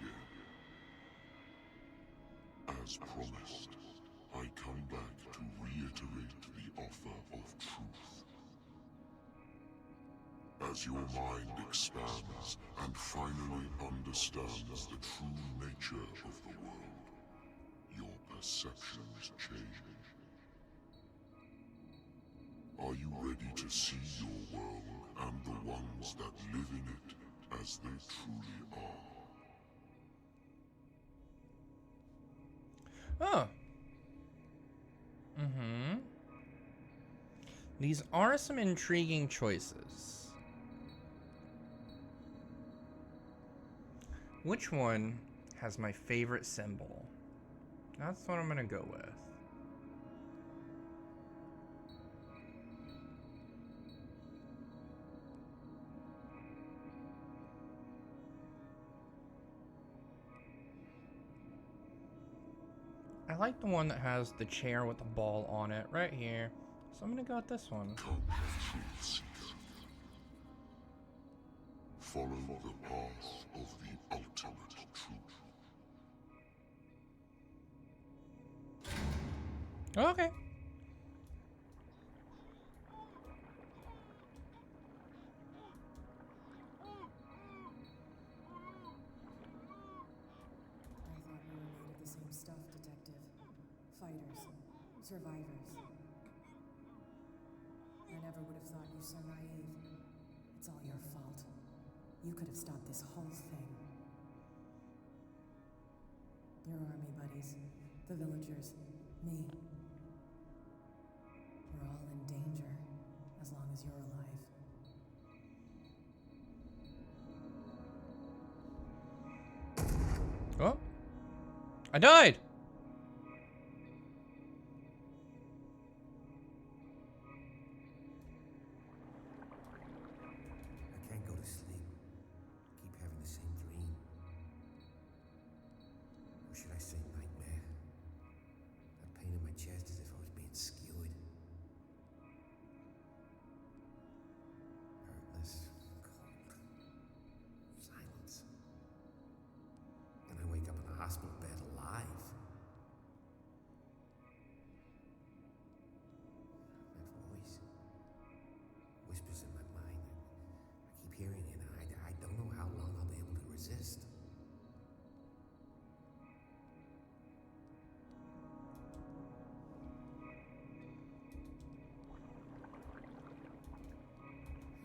[SPEAKER 2] As promised, I come back to reiterate the offer of truth. As your mind expands and finally understands the true nature of the world, your perceptions change. Are you ready to see your world and the ones that live in it as they truly are?
[SPEAKER 1] Oh. Mm-hmm. These are some intriguing choices. Which one has my favorite symbol? That's what I'm gonna go with. I like the one that has the chair with the ball on it right here. So I'm gonna go with this one.
[SPEAKER 2] Come, Truth Seeker. Follow the path of the ultimate truth.
[SPEAKER 1] Okay.
[SPEAKER 10] Fighters, survivors. I never would have thought you so naive. It's all your fault. You could have stopped this whole thing. Your army buddies, the villagers, me. We're all in danger, as long as you're alive.
[SPEAKER 1] Oh. I died!
[SPEAKER 6] Hospital bed alive. That voice whispers in my mind. I keep hearing it, and I don't know how long I'll be able to resist.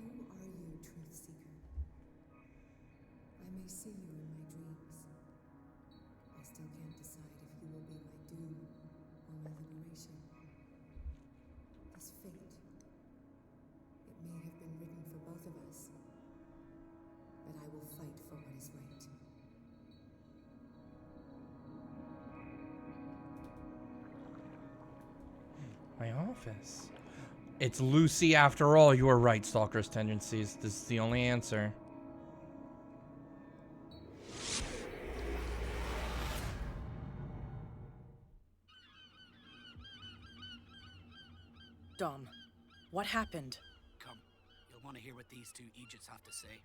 [SPEAKER 10] Who are you, Truth Seeker? I may see you in my dreams. I still can't decide if you will be my doom or my liberation. This fate, it may have been written for both of us, but I will fight for what is right.
[SPEAKER 1] My office. It's Lucy after all. You were right, Stalker's tendencies. This is the only answer.
[SPEAKER 22] Dom, what happened?
[SPEAKER 23] Come, you'll want to hear what these two Egypts have to say.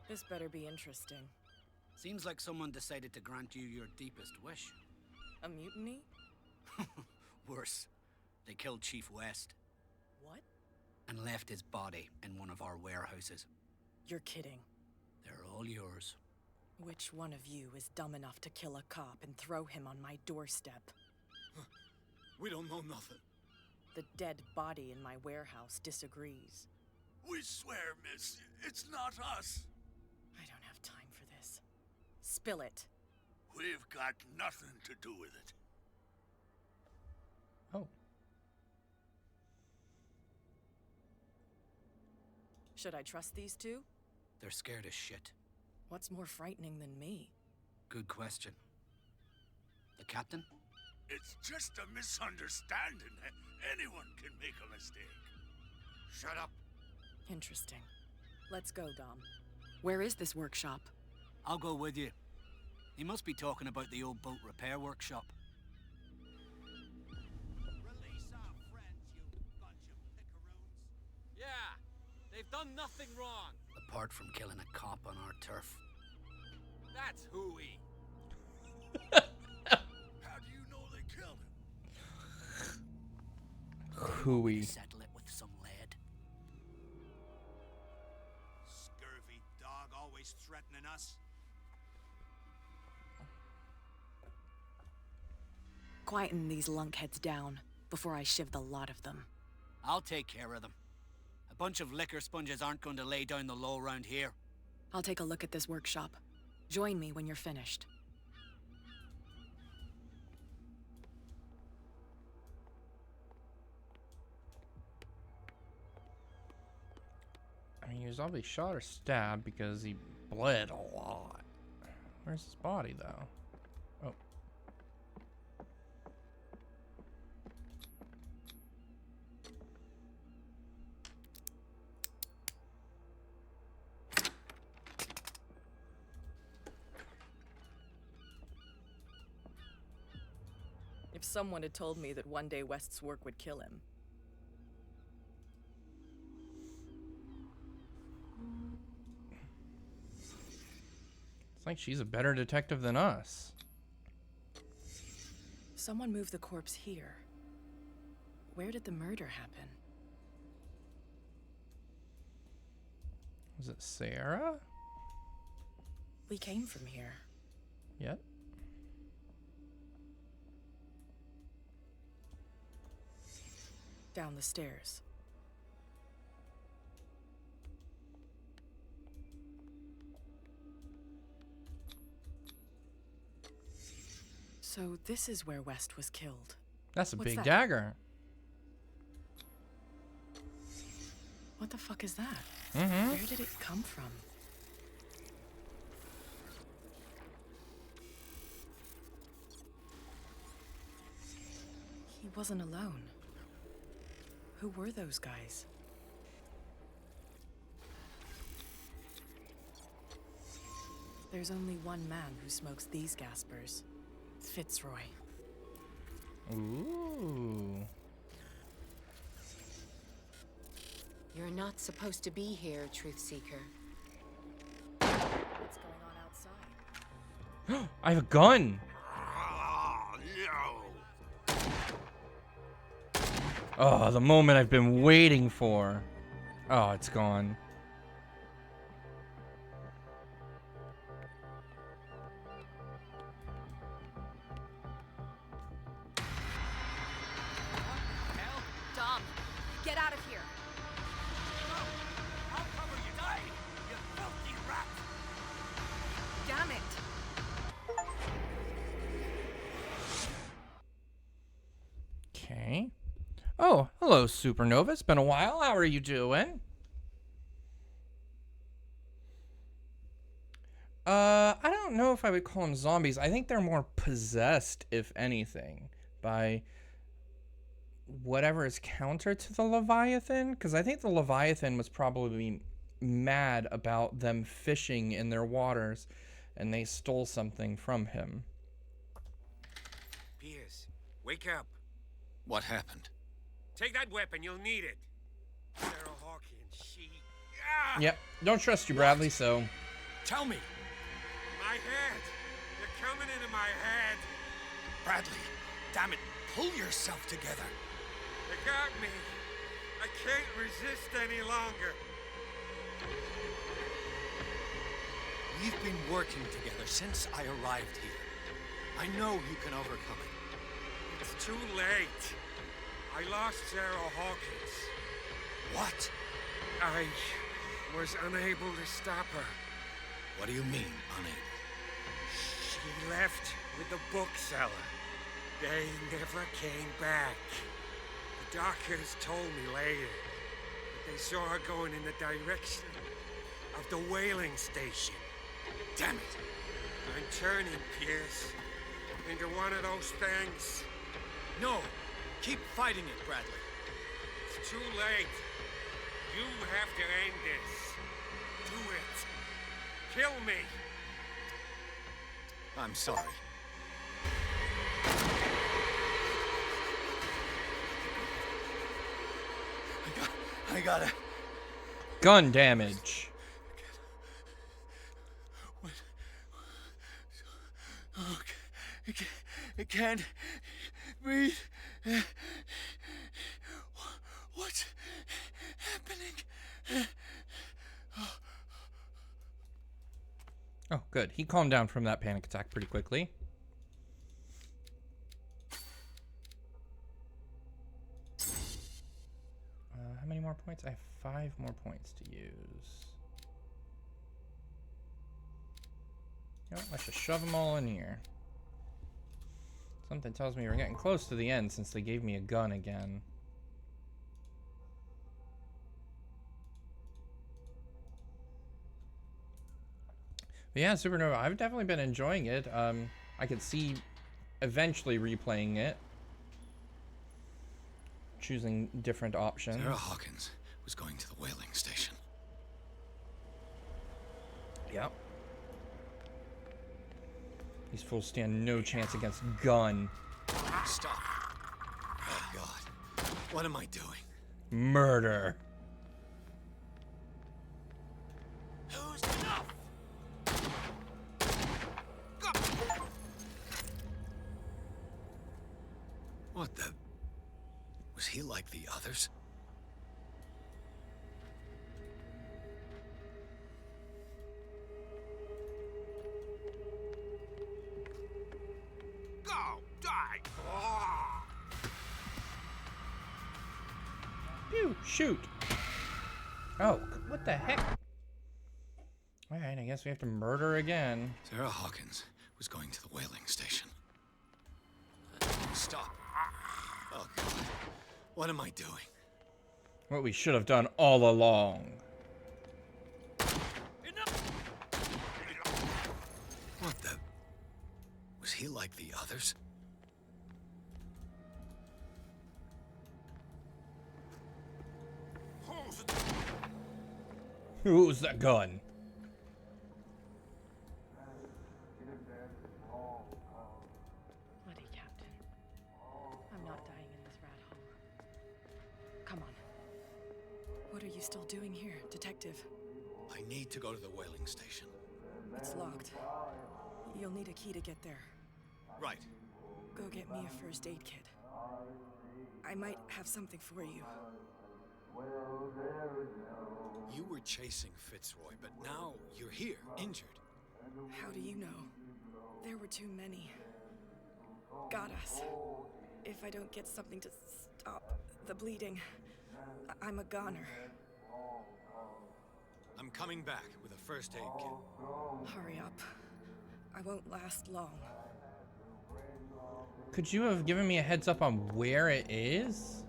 [SPEAKER 22] This better be interesting.
[SPEAKER 6] Seems like someone decided to grant you your deepest wish.
[SPEAKER 22] A mutiny?
[SPEAKER 6] Worse. They killed Chief West.
[SPEAKER 22] What?
[SPEAKER 6] And left his body in one of our warehouses.
[SPEAKER 22] You're kidding.
[SPEAKER 6] They're all yours.
[SPEAKER 22] Which one of you is dumb enough to kill a cop and throw him on my doorstep?
[SPEAKER 9] We don't know nothing.
[SPEAKER 22] The dead body in my warehouse disagrees.
[SPEAKER 9] We swear, miss, it's not us.
[SPEAKER 22] I don't have time for this. Spill it.
[SPEAKER 9] We've got nothing to do with it.
[SPEAKER 1] Oh.
[SPEAKER 22] Should I trust these two?
[SPEAKER 6] They're scared as shit.
[SPEAKER 22] What's more frightening than me?
[SPEAKER 6] Good question. The captain?
[SPEAKER 9] It's just a misunderstanding. Anyone can make a mistake.
[SPEAKER 16] Shut up.
[SPEAKER 22] Interesting. Let's go, Dom. Where is this workshop?
[SPEAKER 6] I'll go with you. He must be talking about the old boat repair workshop.
[SPEAKER 9] Release our friends, you bunch of pickaroons.
[SPEAKER 5] Yeah, they've done nothing wrong.
[SPEAKER 6] Apart from killing a cop on our turf.
[SPEAKER 5] That's hooey.
[SPEAKER 9] How do you know they killed him?
[SPEAKER 1] Hooey.
[SPEAKER 6] Settle it with some lead.
[SPEAKER 16] Scurvy dog, always threatening us.
[SPEAKER 22] Quieten these lunkheads down before I shiv the lot of them.
[SPEAKER 6] I'll take care of them. A bunch of liquor sponges aren't going to lay down the law around here.
[SPEAKER 22] I'll take a look at this workshop. Join me when you're finished.
[SPEAKER 1] I mean, he was obviously shot or stabbed because he bled a lot. Where's his body, though? Oh.
[SPEAKER 22] If someone had told me that one day West's work would kill him.
[SPEAKER 1] It's like she's a better detective than us.
[SPEAKER 22] Someone moved the corpse here. Where did the murder happen?
[SPEAKER 1] Was it Sarah?
[SPEAKER 22] We came from here.
[SPEAKER 1] Yep.
[SPEAKER 22] Down the stairs. So this is where West was killed.
[SPEAKER 1] That's a
[SPEAKER 22] What's
[SPEAKER 1] big
[SPEAKER 22] that?
[SPEAKER 1] dagger.
[SPEAKER 22] What the fuck is that?
[SPEAKER 1] Mm-hmm.
[SPEAKER 22] Where did it come from? He wasn't alone. Who were those guys? There's only one man who smokes these gaspers. Fitzroy.
[SPEAKER 1] Ooh.
[SPEAKER 20] You're not supposed to be here, Truth Seeker.
[SPEAKER 22] What's going on outside?
[SPEAKER 1] I have a gun! Oh, the moment I've been waiting for. Oh, it's gone.
[SPEAKER 7] Dom, get out of here.
[SPEAKER 9] I'll cover you, die, you filthy rat!
[SPEAKER 7] Damn it.
[SPEAKER 1] Okay. Oh, hello, Supernova. It's been a while. How are you doing? I don't know if I would call them zombies. I think they're more possessed, if anything, by whatever is counter to the Leviathan. Because I think the Leviathan was probably mad about them fishing in their waters, and they stole something from him.
[SPEAKER 3] Piers, wake up.
[SPEAKER 4] What happened?
[SPEAKER 3] Take that weapon, you'll need it. Sarah Hawkins, she...
[SPEAKER 1] Yep. Don't trust you, Bradley, so...
[SPEAKER 4] Tell me.
[SPEAKER 3] My head! You're coming into my head!
[SPEAKER 17] Bradley, damn it, pull yourself together.
[SPEAKER 3] You got me. I can't resist any longer.
[SPEAKER 4] We've been working together since I arrived here. I know you can overcome it.
[SPEAKER 3] It's too late. I lost Sarah Hawkins.
[SPEAKER 4] What?
[SPEAKER 3] I was unable to stop her.
[SPEAKER 4] What do you mean, unable?
[SPEAKER 3] She left with the bookseller. They never came back. The doctors told me later that they saw her going in the direction of the whaling station.
[SPEAKER 4] Damn it!
[SPEAKER 3] I'm turning, Pierce, into one of those things.
[SPEAKER 4] No! Keep fighting it, Bradley.
[SPEAKER 3] It's too late. You have to end this. Do it. Kill me.
[SPEAKER 4] I'm sorry. I gotta...
[SPEAKER 1] Gun damage.
[SPEAKER 17] What? Oh, I can't breathe. What's happening?
[SPEAKER 1] Oh, good. He calmed down from that panic attack pretty quickly. How many more points? I have 5 more points to use. Yep, let's just shove them all in here. Something tells me we're getting close to the end since they gave me a gun again. But yeah, Supernova, I've definitely been enjoying it. I could see eventually replaying it. Choosing different options.
[SPEAKER 4] Sarah Hawkins was going to the whaling station.
[SPEAKER 1] Yep. These fools stand no chance against gun.
[SPEAKER 4] Stop. Oh, God. What am I doing?
[SPEAKER 1] Murder.
[SPEAKER 17] Who's enough?
[SPEAKER 4] What the... Was he like the others?
[SPEAKER 3] Go! Die! Oh.
[SPEAKER 1] Pew! Shoot! Oh, what the heck? Alright, I guess we have to murder again.
[SPEAKER 4] Sarah Hawkins was going to the whaling station. Stop. Oh, God. What am I doing?
[SPEAKER 1] What we should have done all along.
[SPEAKER 4] What the... Was he like the others?
[SPEAKER 1] Who's the gun?
[SPEAKER 22] Bloody Captain. I'm not dying in this rat hole. Come on. What are you still doing here, Detective?
[SPEAKER 4] I need to go to the whaling station.
[SPEAKER 22] It's locked. You'll need a key to get there.
[SPEAKER 4] Right.
[SPEAKER 22] Go get me a first aid kit. I might have something for you.
[SPEAKER 4] You were chasing Fitzroy, but now you're here, injured.
[SPEAKER 22] How do you know? There were too many. Got us. If I don't get something to stop the bleeding, I'm a goner.
[SPEAKER 4] I'm coming back with a first aid kit.
[SPEAKER 22] Hurry up. I won't last long.
[SPEAKER 1] Could you have given me a heads up on where it is?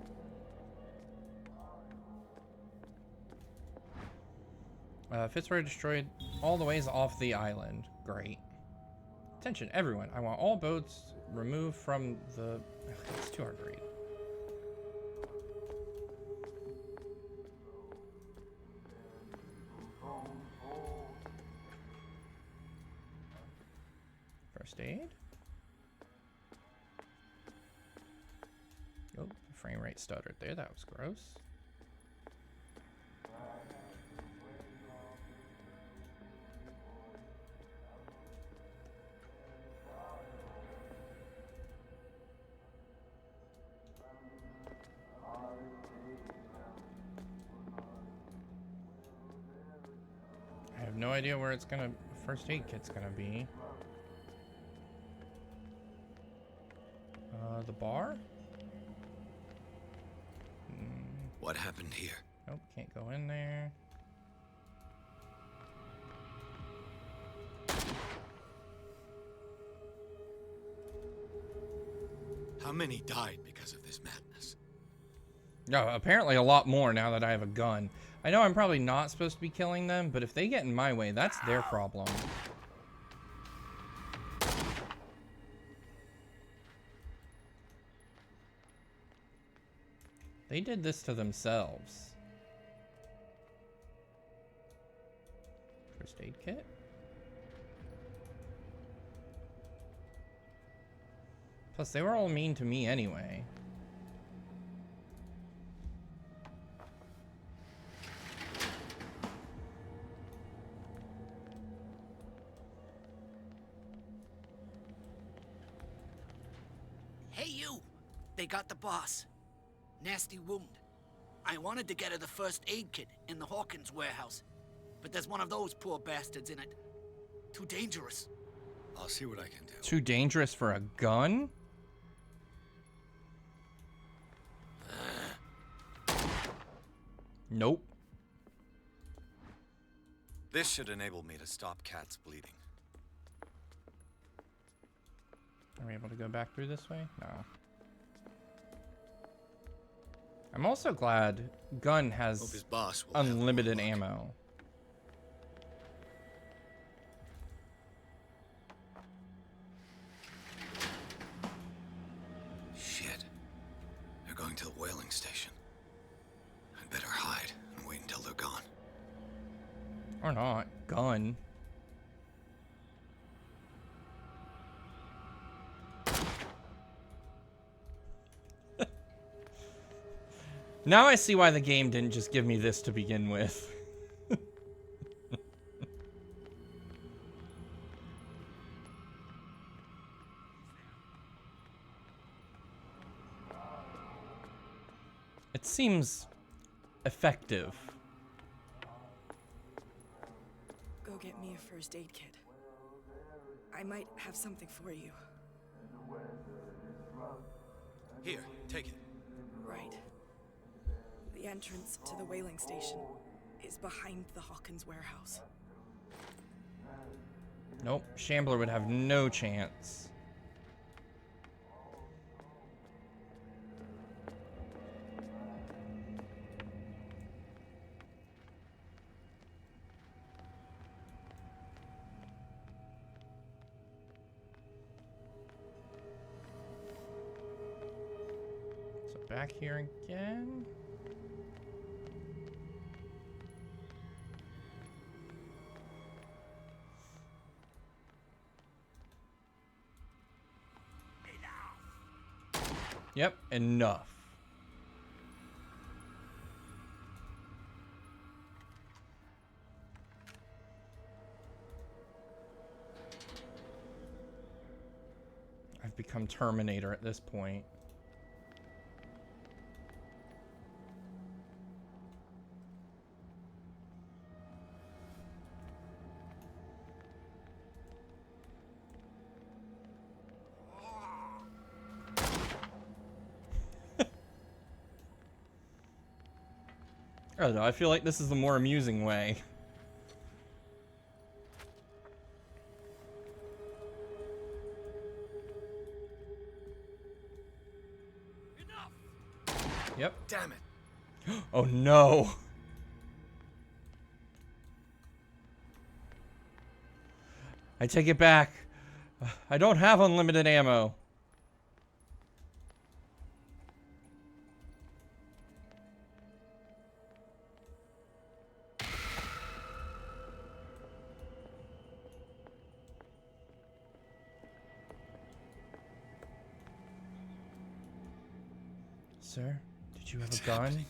[SPEAKER 1] Fitzroy destroyed all the ways off the island. Great. Attention, everyone. I want all boats removed from the... It's too hard to read. First aid. Oh, the frame rate stuttered there. That was gross. I have no idea where it's gonna, first aid kit's gonna be. The bar?
[SPEAKER 4] What happened here?
[SPEAKER 1] Nope, can't go in there.
[SPEAKER 4] How many died because of this madness?
[SPEAKER 1] No, apparently a lot more now that I have a gun. I know I'm probably not supposed to be killing them, but if they get in my way, that's their problem. They did this to themselves. First aid kit? Plus, they were all mean to me anyway.
[SPEAKER 6] Hey, you! They got the boss. Nasty wound. I wanted to get her the first aid kit in the Hawkins warehouse, but there's one of those poor bastards in it. Too dangerous.
[SPEAKER 4] I'll see what I can do.
[SPEAKER 1] Too dangerous for a gun? Nope.
[SPEAKER 4] This should enable me to stop Kat's bleeding.
[SPEAKER 1] Are we able to go back through this way? No. I'm also glad gun has
[SPEAKER 4] Hope his boss will
[SPEAKER 1] unlimited ammo.
[SPEAKER 4] Shit. They're going to the whaling station. I'd better hide and wait until they're gone.
[SPEAKER 1] Or not. Gun. Now I see why the game didn't just give me this to begin with. It seems effective.
[SPEAKER 22] Go get me a first aid kit. I might have something for you.
[SPEAKER 4] Here, take it.
[SPEAKER 22] Right. The entrance to the whaling station is behind the Hawkins warehouse.
[SPEAKER 1] Nope, Shambler would have no chance. So back here again. Yep, enough. I've become Terminator at this point. I don't know, I feel like this is the more amusing way. Yep.
[SPEAKER 4] Damn it.
[SPEAKER 1] Oh no. I take it back. I don't have unlimited ammo. Sir, did you have a gun?
[SPEAKER 4] Happening.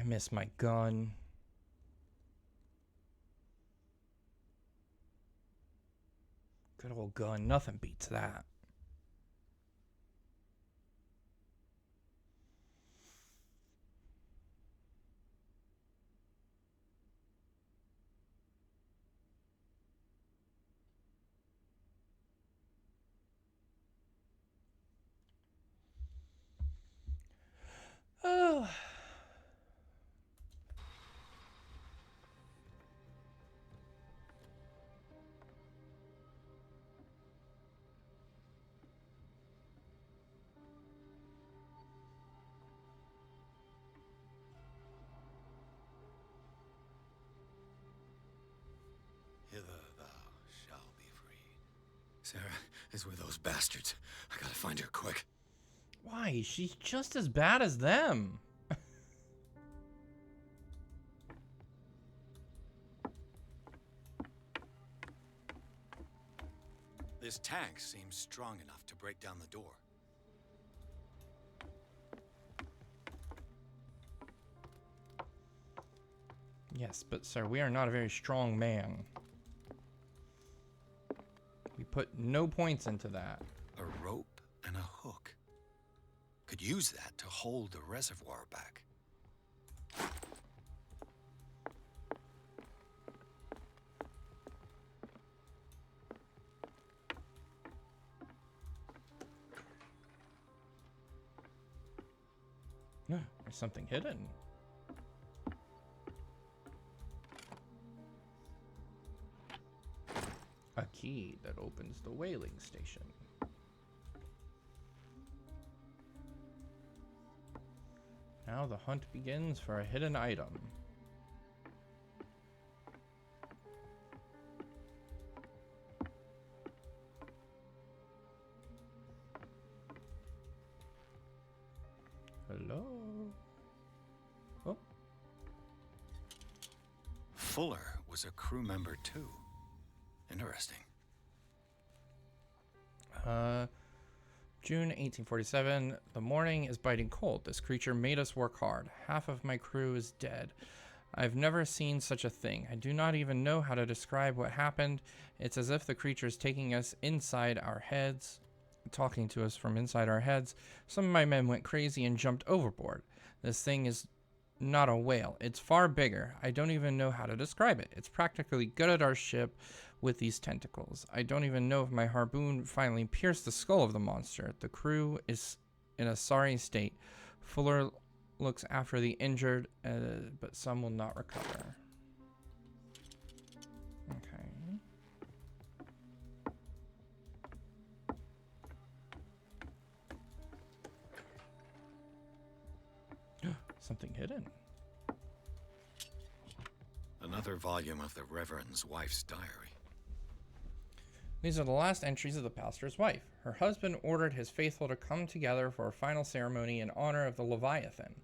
[SPEAKER 1] I miss my gun. Good old gun. Nothing beats that. Oh.
[SPEAKER 4] Hither thou shalt be freed. Sarah is with those bastards. I gotta find her quick.
[SPEAKER 1] Why? She's just as bad as them.
[SPEAKER 4] This tank seems strong enough to break down the door.
[SPEAKER 1] Yes, but sir, we are not a very strong man. We put no points into that.
[SPEAKER 4] A rope and a hook. Could use that to hold the reservoir back.
[SPEAKER 1] There's something hidden. A key that opens the whaling station. Now the hunt begins for a hidden item. Hello? Oh.
[SPEAKER 4] Fuller was a crew member too. Interesting.
[SPEAKER 1] June 1847. The morning is biting cold. This creature made us work hard. Half of my crew is dead. I've never seen such a thing. I do not even know how to describe what happened. It's as if the creature is taking us inside our heads, talking to us from inside our heads. Some of my men went crazy and jumped overboard. This thing is not a whale. It's far bigger. I don't even know how to describe it. It's practically gutted our ship with these tentacles. I don't even know if my harpoon finally pierced the skull of the monster. The crew is in a sorry state. Fuller looks after the injured, but some will not recover. Okay. Something hidden.
[SPEAKER 4] Another volume of the Reverend's wife's diary.
[SPEAKER 1] These are the last entries of the pastor's wife. Her husband ordered his faithful to come together for a final ceremony in honor of the Leviathan.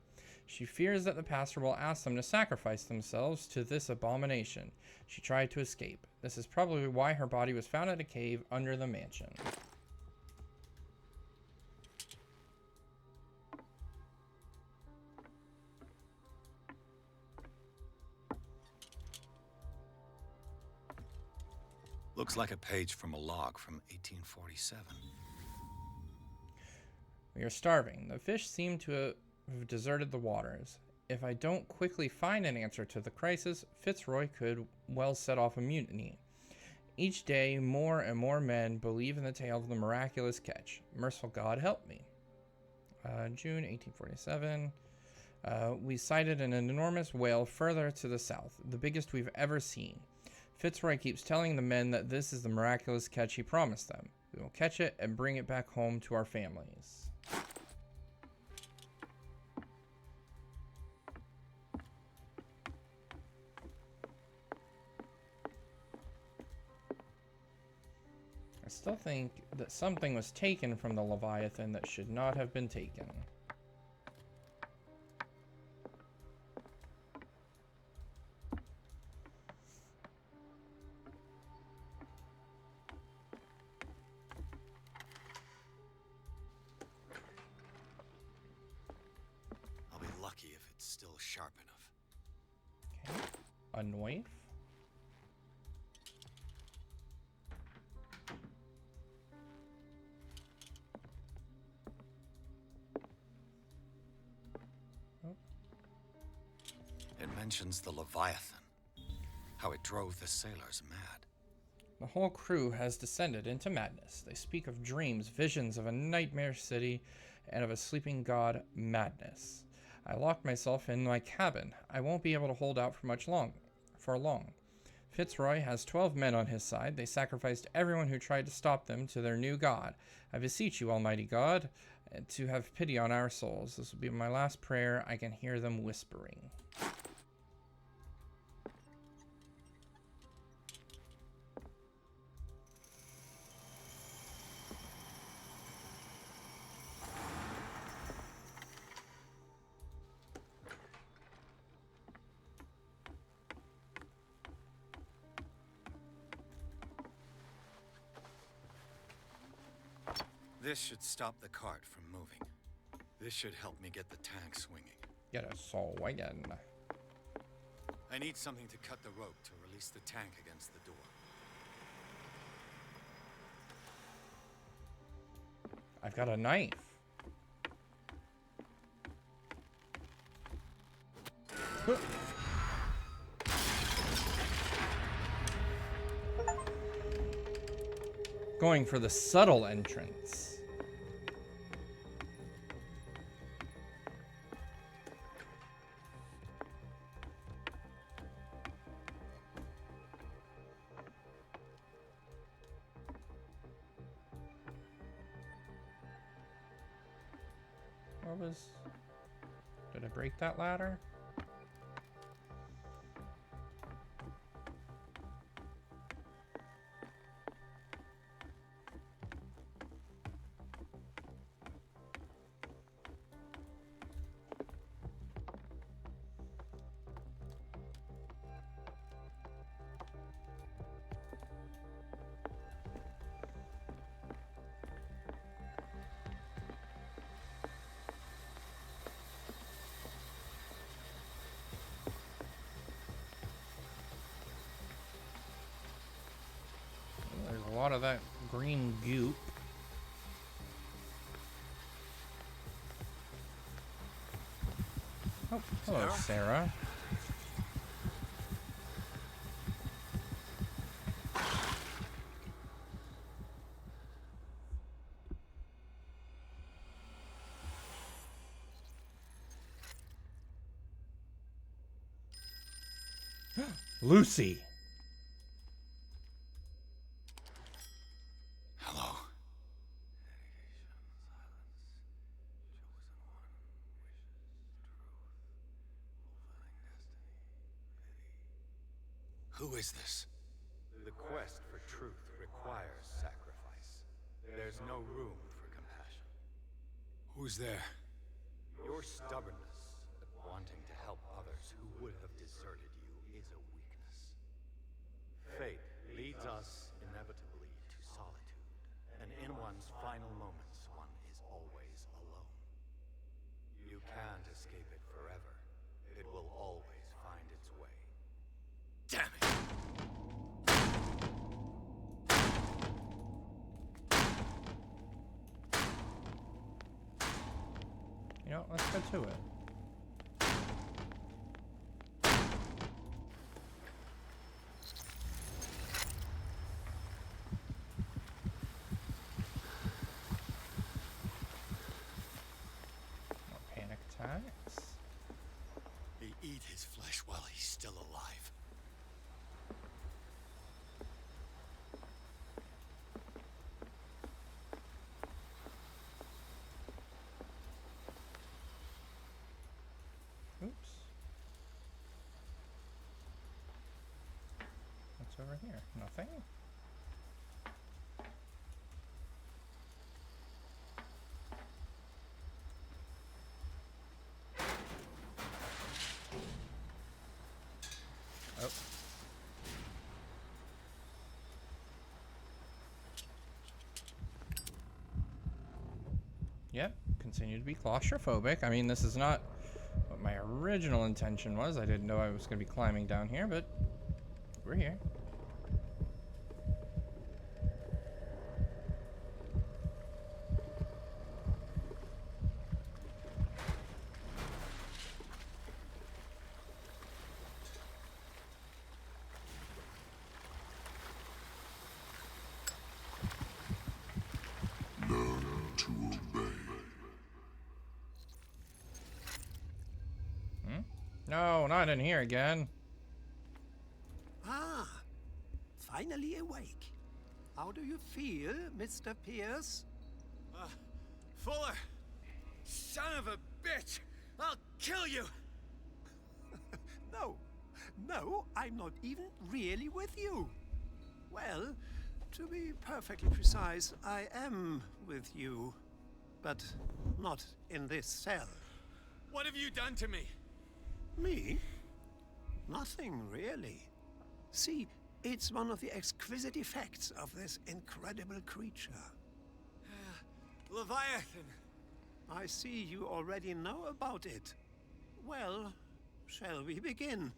[SPEAKER 1] She fears that the pastor will ask them to sacrifice themselves to this abomination. She tried to escape. This is probably why her body was found in a cave under the mansion.
[SPEAKER 4] Looks like a page from a log from 1847.
[SPEAKER 1] We are starving. The fish seem to have deserted the waters. If I don't quickly find an answer to the crisis, Fitzroy could well set off a mutiny. Each day, more and more men believe in the tale of the miraculous catch. Merciful God, help me. June 1847. We sighted an enormous whale further to the south, the biggest we've ever seen. Fitzroy keeps telling the men that this is the miraculous catch he promised them. We will catch it and bring it back home to our families. I still think that something was taken from the Leviathan that should not have been taken.
[SPEAKER 4] I'll be lucky if it's still sharp enough.
[SPEAKER 1] A knife?
[SPEAKER 4] It mentions the Leviathan. How it drove the sailors mad.
[SPEAKER 1] The whole crew has descended into madness. They speak of dreams, visions of a nightmare city, and of a sleeping god madness. I locked myself in my cabin. I won't be able to hold out for long. Fitzroy has 12 men on his side. They sacrificed everyone who tried to stop them to their new god. I beseech you, Almighty God, to have pity on our souls. This will be my last prayer. I can hear them whispering.
[SPEAKER 4] This should stop the cart from moving. This should help me get the tank swinging.
[SPEAKER 1] Get a soul again.
[SPEAKER 4] I need something to cut the rope to release the tank against the door.
[SPEAKER 1] I've got a knife. Going for the subtle entrance. Did I break that ladder? A lot of that green goop. Oh, hello, Sarah. Lucy.
[SPEAKER 4] Hello. Who is this?
[SPEAKER 12] The quest for truth requires sacrifice. There's no room for compassion.
[SPEAKER 4] Who's there?
[SPEAKER 12] Your stubbornness, wanting to help others who would have deserted you, is a weakness. Fate leads us inevitably to solitude, and in one's final moments, one is always alone. You can't escape it forever. It will always find its way.
[SPEAKER 4] Damn it!
[SPEAKER 1] You know, let's go to it. No panic attacks.
[SPEAKER 4] They eat his flesh while he's still alive.
[SPEAKER 1] Oops. What's over here? Nothing? Oh. Yep, continue to be claustrophobic. I mean, this is not what my original intention was. I didn't know I was going to be climbing down here, but we're here.
[SPEAKER 2] Learn to obey.
[SPEAKER 1] No, not in here again.
[SPEAKER 8] Ah, finally awake. How do you feel, Mr. Pierce?
[SPEAKER 9] Fuller! Son of a bitch! I'll kill you!
[SPEAKER 8] No, I'm not even really with you. Well, to be perfectly precise, I am with you. But not in this cell.
[SPEAKER 9] What have you done to me?
[SPEAKER 8] Me? Nothing, really. See, it's one of the exquisite effects of this incredible creature.
[SPEAKER 9] Leviathan!
[SPEAKER 8] I see you already know about it. Well, shall we begin?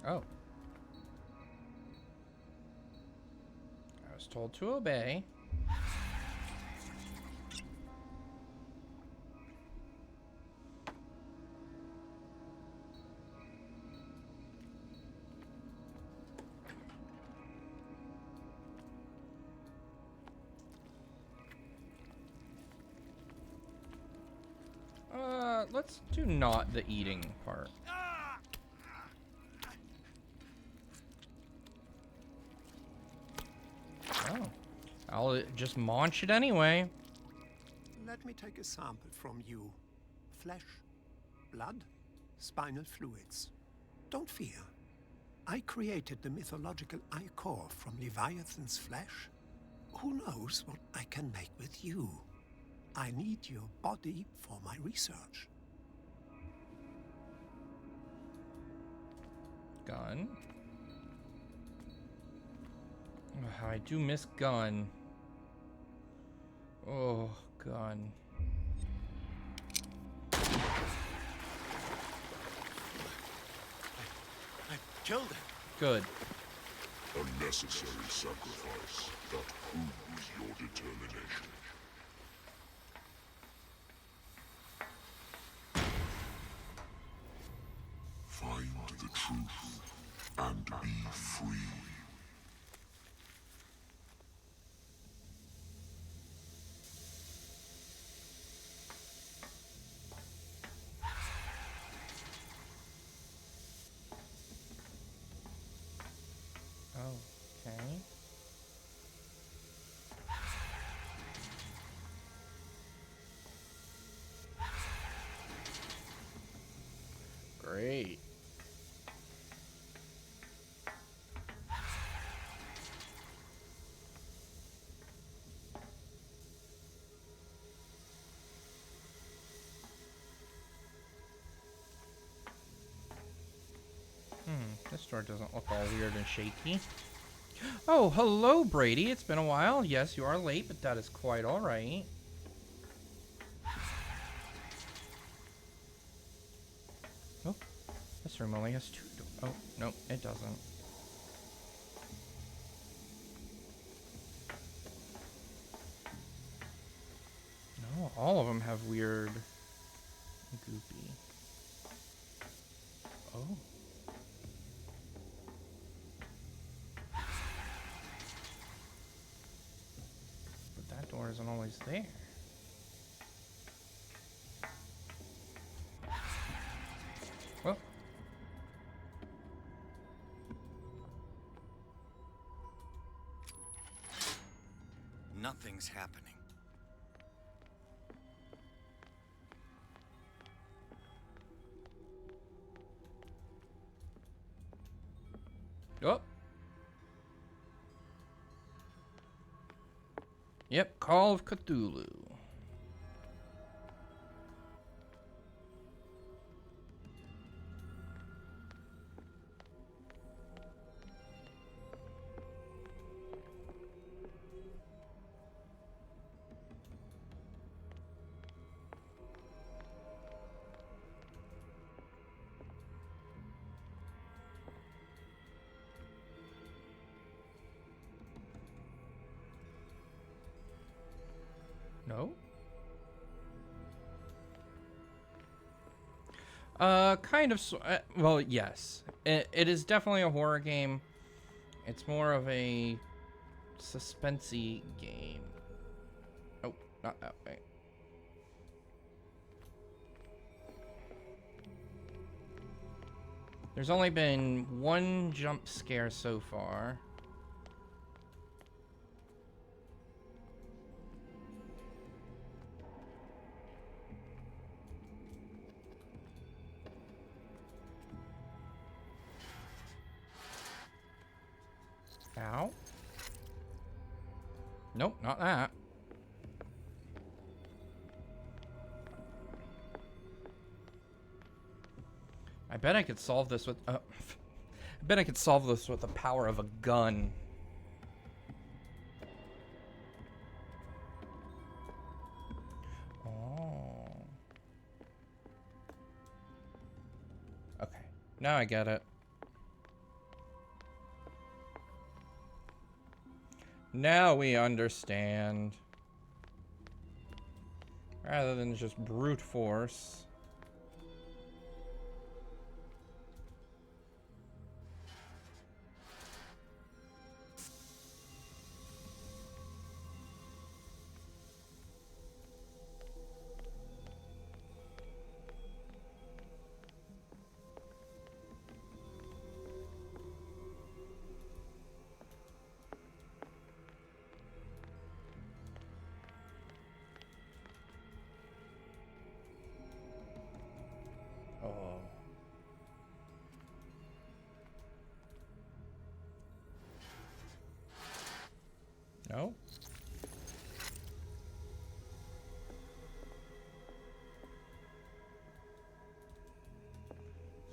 [SPEAKER 1] Oh. I was told to obey. Let's do not the eating part. Oh. I'll just munch it anyway.
[SPEAKER 8] Let me take a sample from you. Flesh, blood, spinal fluids. Don't fear. I created the mythological ichor from Leviathan's flesh. Who knows what I can make with you? I need your body for my research.
[SPEAKER 1] Gun. Oh, I do miss gun. Oh, gun.
[SPEAKER 9] I killed him.
[SPEAKER 1] Good.
[SPEAKER 2] A necessary sacrifice that proves your determination. Find the truth and be free.
[SPEAKER 1] Okay. Great. This door doesn't look all weird and shaky. Oh, hello, Brady. It's been a while. Yes, you are late, but that is quite all right. Oh, this room only has 2 doors. Oh, no, it doesn't. No, all of them have weird goopy. Oh. But that door isn't always there. Well.
[SPEAKER 4] Nothing's happening.
[SPEAKER 1] Oh. Yep, Call of Cthulhu. Kind of. Well, yes. It is definitely a horror game. It's more of a suspensey game. Oh, not that way. There's only been one jump scare so far. Ow. Nope, not that. I bet I could solve this with I bet I could solve this with the power of a gun. Oh. Okay. Now I get it. Now we understand. Rather than just brute force. Oh. No?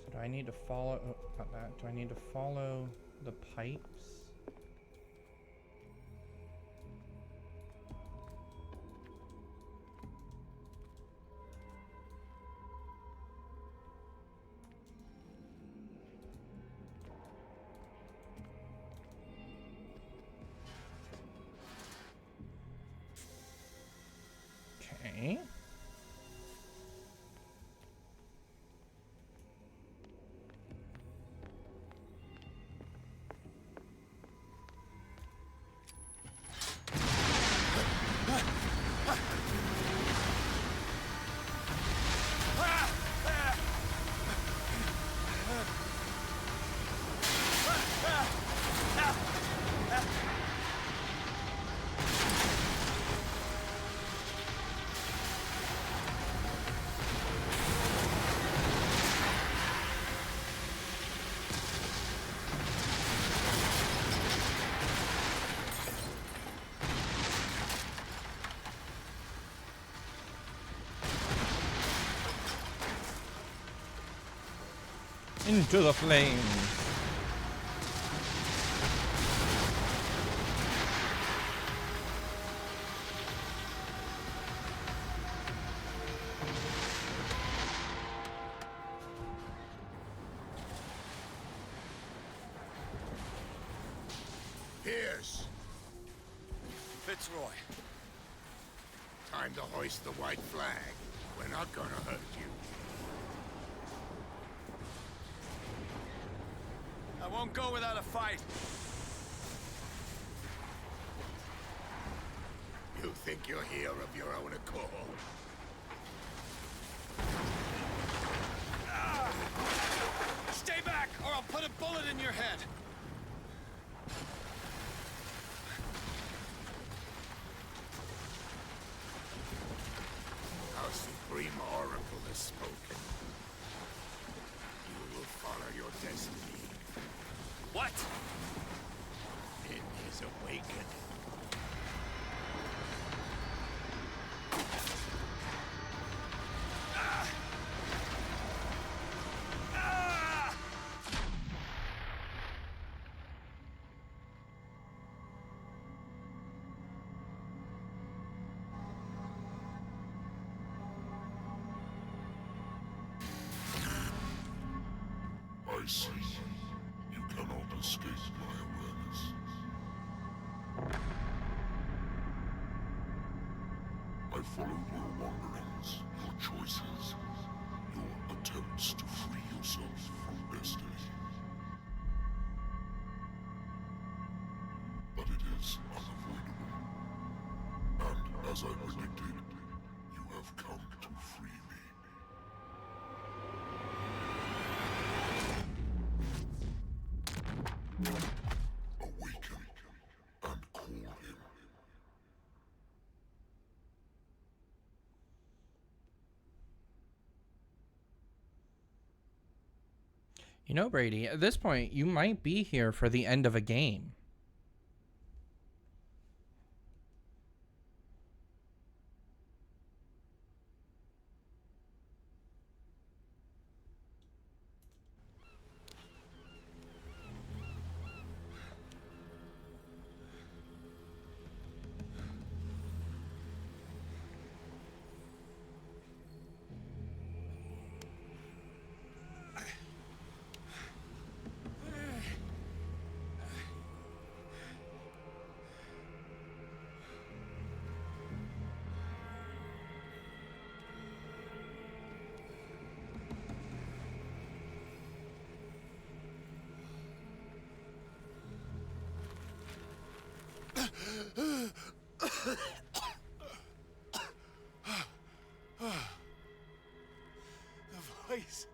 [SPEAKER 1] So do I need to follow... Oh, not that. Do I need to follow the pipes? Okay. Into the flames.
[SPEAKER 18] Pierce!
[SPEAKER 4] Fitzroy.
[SPEAKER 18] Time to hoist the white flag. We're not gonna hurt you.
[SPEAKER 4] I won't go without a fight.
[SPEAKER 18] You think you're here of your own accord?
[SPEAKER 4] Stay back, or I'll put a bullet in your head.
[SPEAKER 18] Our supreme oracle has spoken. You will follow your destiny.
[SPEAKER 4] What?
[SPEAKER 18] It is awakened. I see. You cannot escape my awareness. I followed your wanderings, your choices.
[SPEAKER 2] your attempts to free yourself from destiny. But it is unavoidable. And as I predicted, you have come to free me. Awaken and call him.
[SPEAKER 1] You know, Brady, at this point, you might be here for the end of a game.
[SPEAKER 9] The voice.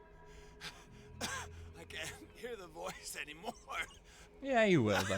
[SPEAKER 9] I can't hear the voice anymore.
[SPEAKER 1] Yeah, you will, though.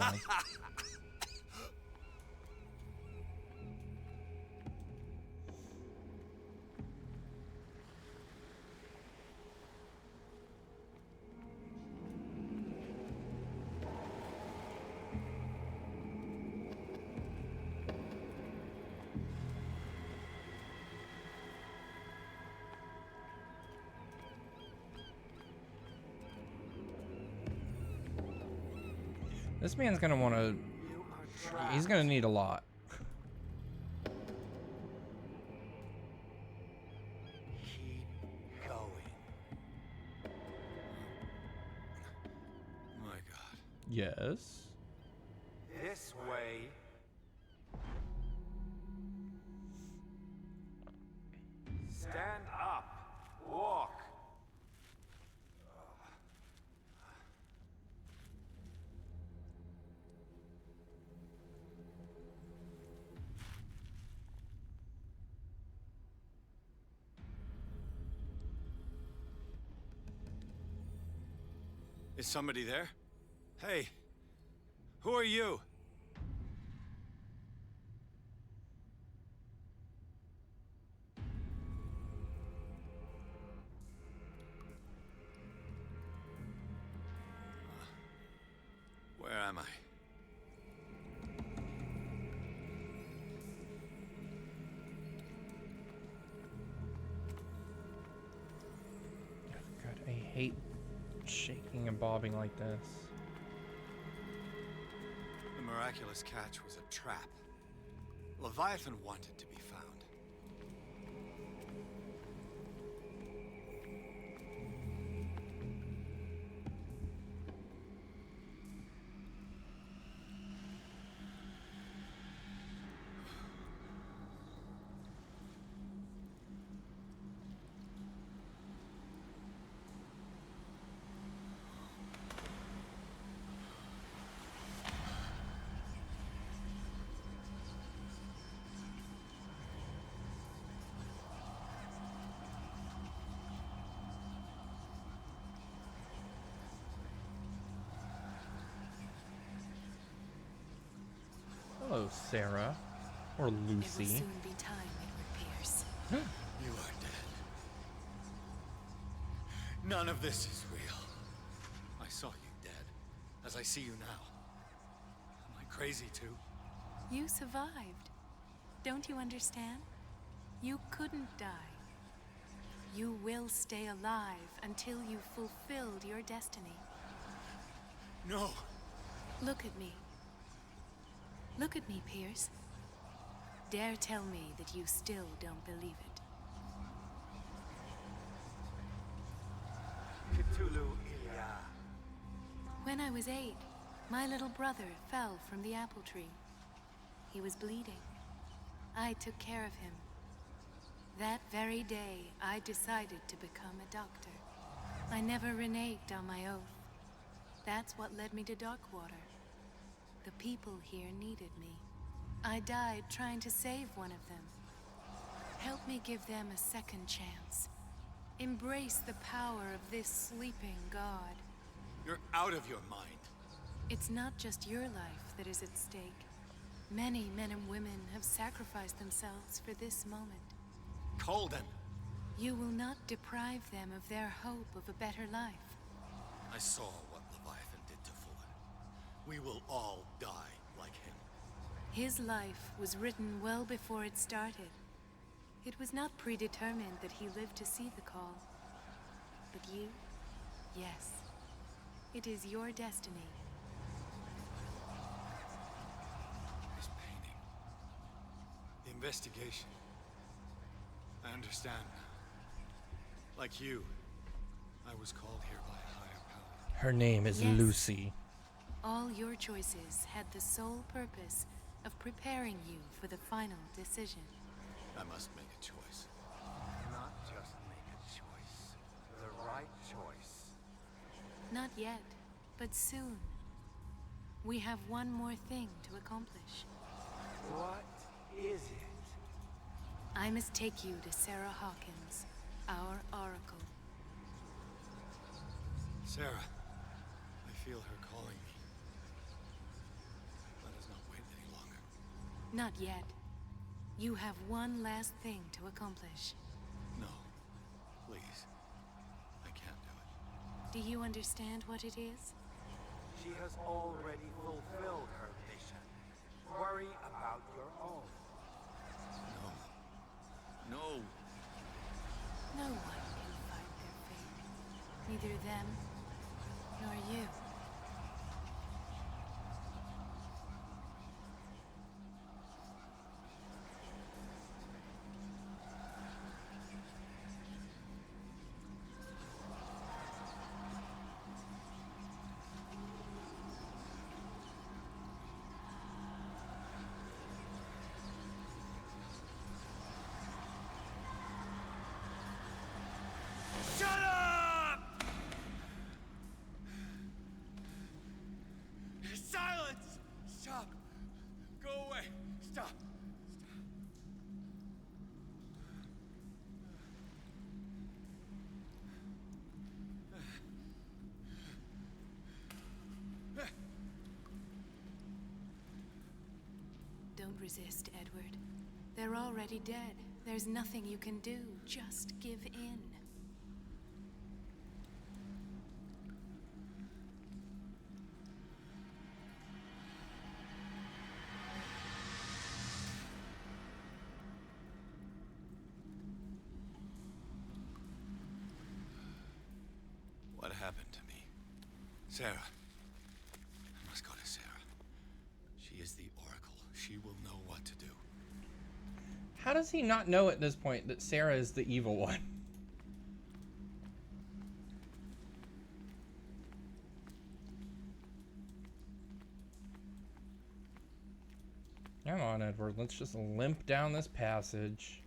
[SPEAKER 1] This man's gonna want to... He's gonna need a lot.
[SPEAKER 9] Keep going. My God.
[SPEAKER 1] Yes.
[SPEAKER 12] This way. Stand up. Walk.
[SPEAKER 4] Is somebody there? Hey, who are you? Where am I?
[SPEAKER 1] God, I hate shaking and bobbing like this.
[SPEAKER 4] The miraculous catch was a trap. Leviathan wanted to be found.
[SPEAKER 1] Hello, Sarah. Or
[SPEAKER 7] It will
[SPEAKER 1] Lucy.
[SPEAKER 7] soon be time, Edward Pierce.
[SPEAKER 4] You are dead. None of this is real. I saw you dead, as I see you now. Am I crazy too?
[SPEAKER 7] You survived. Don't you understand? You couldn't die. You will stay alive until you've fulfilled your destiny.
[SPEAKER 4] No.
[SPEAKER 7] Look at me. Look at me, Pierce. Dare tell me that you still don't believe it.
[SPEAKER 12] Cthulu Ilya.
[SPEAKER 7] When I was 8, my little brother fell from the apple tree. He was bleeding. I took care of him. That very day, I decided to become a doctor. I never reneged on my oath. That's what led me to Darkwater. The people here needed me. I died trying to save one of them. Help me give them a second chance. Embrace the power of this sleeping god.
[SPEAKER 4] You're out of your mind.
[SPEAKER 7] It's not just your life that is at stake. Many men and women have sacrificed themselves for this moment.
[SPEAKER 4] Colden!
[SPEAKER 7] You will not deprive them of their hope of a better life.
[SPEAKER 4] I saw what Leviathan did to Fuller. We will all die like him.
[SPEAKER 7] His life was written well before it started. It was not predetermined that he lived to see the call. But you? Yes. It is your destiny.
[SPEAKER 4] His painting. The investigation. I understand. Like you, I was called here by a higher power.
[SPEAKER 1] Her name is
[SPEAKER 7] Yes.
[SPEAKER 1] Lucy.
[SPEAKER 7] All your choices had the sole purpose of preparing you for the final decision.
[SPEAKER 4] I must make a choice.
[SPEAKER 12] Not just make a choice. The right choice.
[SPEAKER 7] Not yet, but soon. We have one more thing to accomplish.
[SPEAKER 12] What is it?
[SPEAKER 7] I must take you to Sarah Hawkins, our oracle.
[SPEAKER 4] Sarah, I feel her calling me. Let us not wait any longer.
[SPEAKER 7] Not yet. You have one last thing to accomplish.
[SPEAKER 4] No, please. I can't do it.
[SPEAKER 7] Do you understand what it is?
[SPEAKER 12] She has already fulfilled her mission. Worry about your own.
[SPEAKER 4] No.
[SPEAKER 7] No one can fight their fate. Neither them, nor you.
[SPEAKER 9] Shut up! Silence! Stop! Go away! Stop!
[SPEAKER 7] Don't resist, Edward. They're already dead. There's nothing you can do. Just give in.
[SPEAKER 4] What happened to me? Sarah. I must go to Sarah. She is the Oracle. She will know what to do.
[SPEAKER 1] How does he not know at this point that Sarah is the evil one? Come on, Edward. Let's just limp down this passage.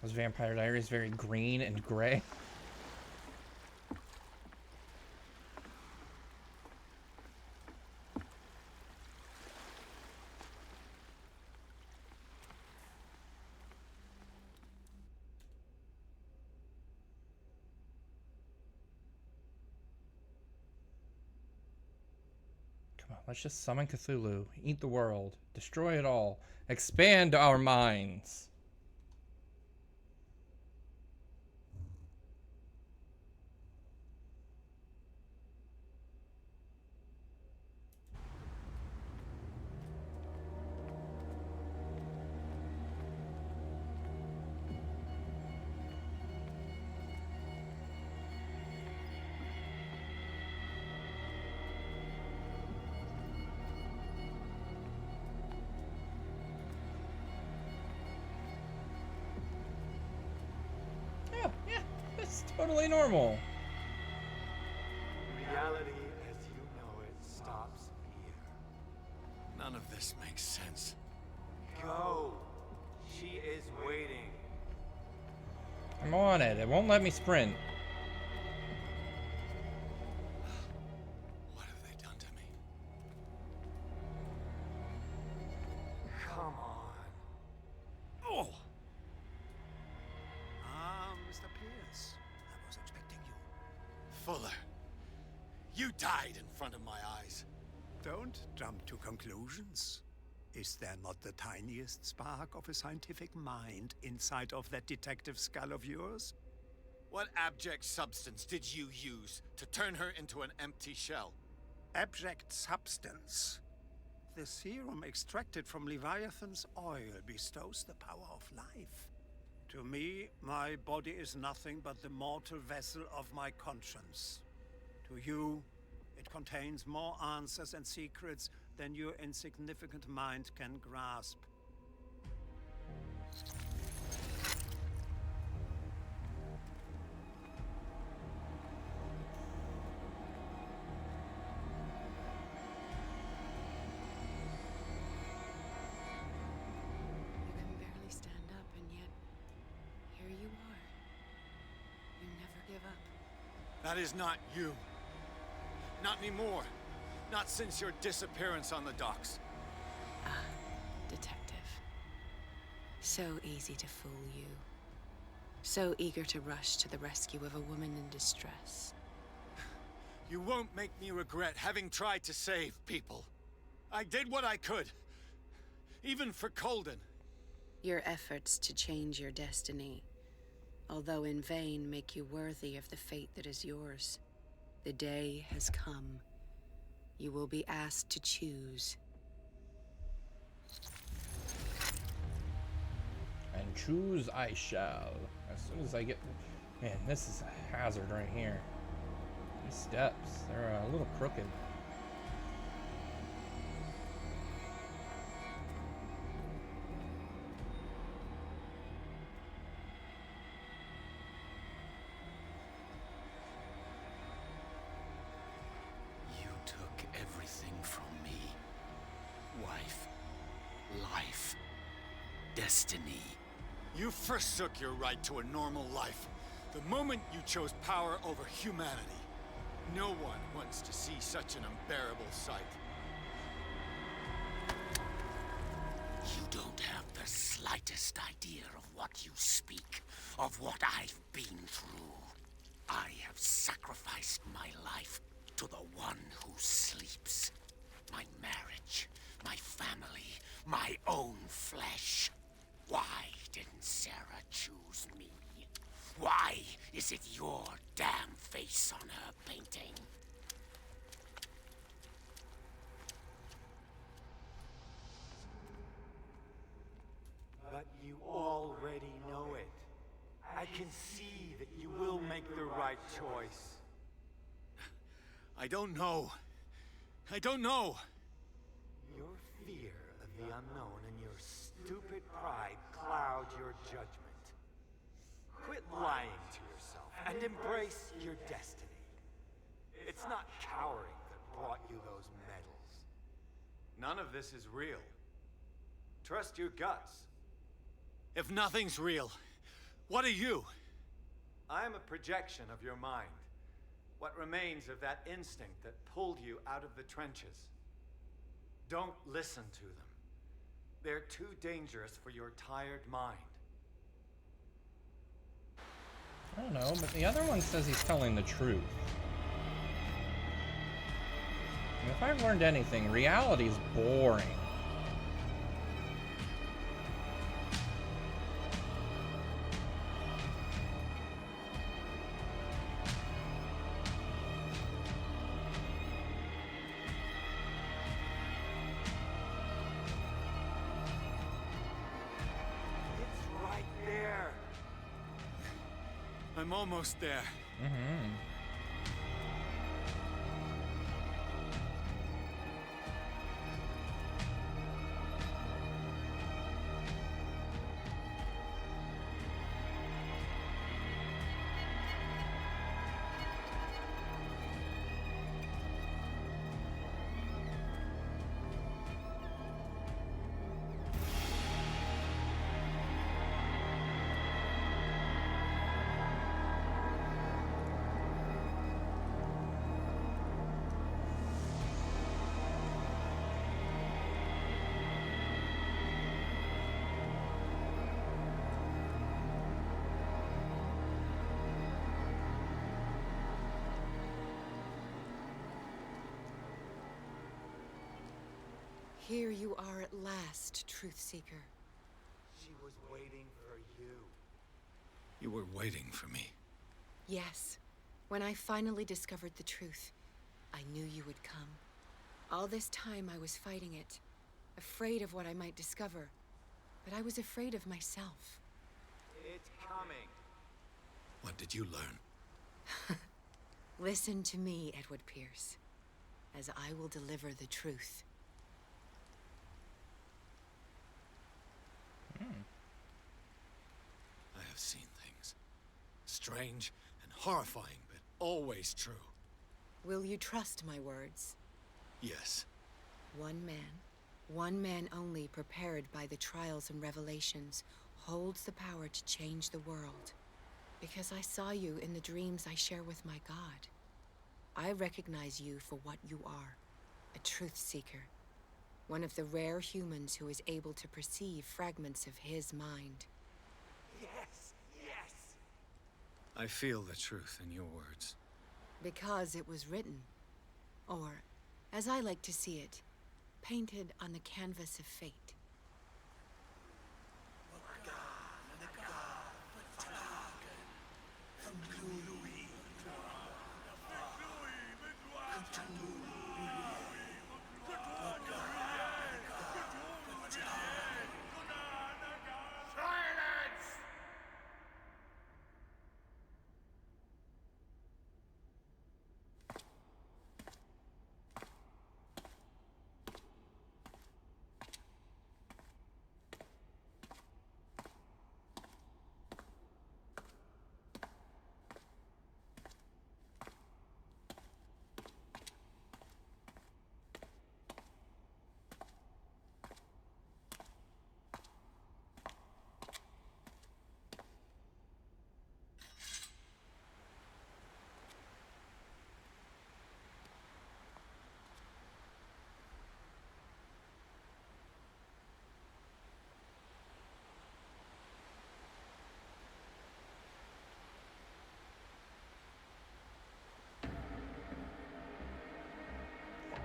[SPEAKER 1] Was Vampire Diaries very green and gray? Come on, let's just summon Cthulhu, eat the world, destroy it all, expand our minds. Totally normal.
[SPEAKER 12] Reality as you know it stops here.
[SPEAKER 4] None of this makes sense.
[SPEAKER 12] Go. She is waiting.
[SPEAKER 1] I'm on it. It won't let me sprint.
[SPEAKER 4] What have they done to me?
[SPEAKER 12] Come on.
[SPEAKER 4] Oh!
[SPEAKER 17] Mr. Pierce. I was expecting you.
[SPEAKER 4] Fuller, you died in front of my eyes.
[SPEAKER 17] Don't jump to conclusions. Is there not the tiniest spark of a scientific mind inside of that detective skull of yours?
[SPEAKER 4] What abject substance did you use to turn her into an empty shell?
[SPEAKER 17] Abject substance. The serum extracted from Leviathan's oil bestows the power of life. To me, my body is nothing but the mortal vessel of my conscience. To you, it contains more answers and secrets than your insignificant mind can grasp.
[SPEAKER 20] You can barely stand up, and yet here you are. You never give up.
[SPEAKER 4] That is not you. Not anymore. Not since your disappearance on the docks.
[SPEAKER 20] Ah, detective. So easy to fool you. So eager to rush to the rescue of a woman in distress.
[SPEAKER 4] You won't make me regret having tried to save people. I did what I could. Even for Colden.
[SPEAKER 20] Your efforts to change your destiny, although in vain, make you worthy of the fate that is yours. The day has come. You will be asked to choose.
[SPEAKER 1] And choose I shall. As soon as I get... Man, this is a hazard right here. These steps, they're a little crooked.
[SPEAKER 21] You took everything from me. Wife, life, destiny.
[SPEAKER 4] You forsook your right to a normal life. The moment you chose power over humanity. No one wants to see such an unbearable sight.
[SPEAKER 21] You don't have the slightest idea of what you speak, of what I've been through. I have sacrificed my life to the one who sleeps. My marriage, my family, my own flesh. Why didn't Sarah choose me? Why is it your damn face on her painting?
[SPEAKER 12] But you already know it. I can see that you will make the right choice.
[SPEAKER 4] I don't know. I don't know.
[SPEAKER 12] Your fear of the unknown and your stupid pride cloud your judgment. Quit lying to yourself and embrace your destiny. It's not cowering that brought you those medals. None of this is real. Trust your guts.
[SPEAKER 4] If nothing's real, what are you?
[SPEAKER 12] I am a projection of your mind. What remains of that instinct that pulled you out of the trenches. Don't listen to them. They're too dangerous for your tired mind.
[SPEAKER 1] I don't know, but the other one says he's telling the truth. And if I've learned anything, reality is boring.
[SPEAKER 12] It's right there.
[SPEAKER 4] I'm almost there.
[SPEAKER 1] Mm-hmm.
[SPEAKER 11] Here you are at last, Truth Seeker.
[SPEAKER 12] She was waiting for you.
[SPEAKER 4] You were waiting for me.
[SPEAKER 11] Yes. When I finally discovered the truth, I knew you would come. All this time I was fighting it, afraid of what I might discover, but I was afraid of myself.
[SPEAKER 12] It's coming.
[SPEAKER 4] What did you learn?
[SPEAKER 11] Listen to me, Edward Pierce, as I will deliver the truth.
[SPEAKER 4] I have seen things. Strange and horrifying, but always true.
[SPEAKER 11] Will you trust my words?
[SPEAKER 4] Yes.
[SPEAKER 11] One man only prepared by the trials and revelations, holds the power to change the world. Because I saw you in the dreams I share with my God. I recognize you for what you are, a truth seeker. One of the rare humans who is able to perceive fragments of his mind.
[SPEAKER 12] Yes, yes!
[SPEAKER 4] I feel the truth in your words.
[SPEAKER 11] Because it was written. Or, as I like to see it, painted on the canvas of fate.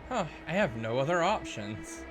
[SPEAKER 1] Huh, I have no other options.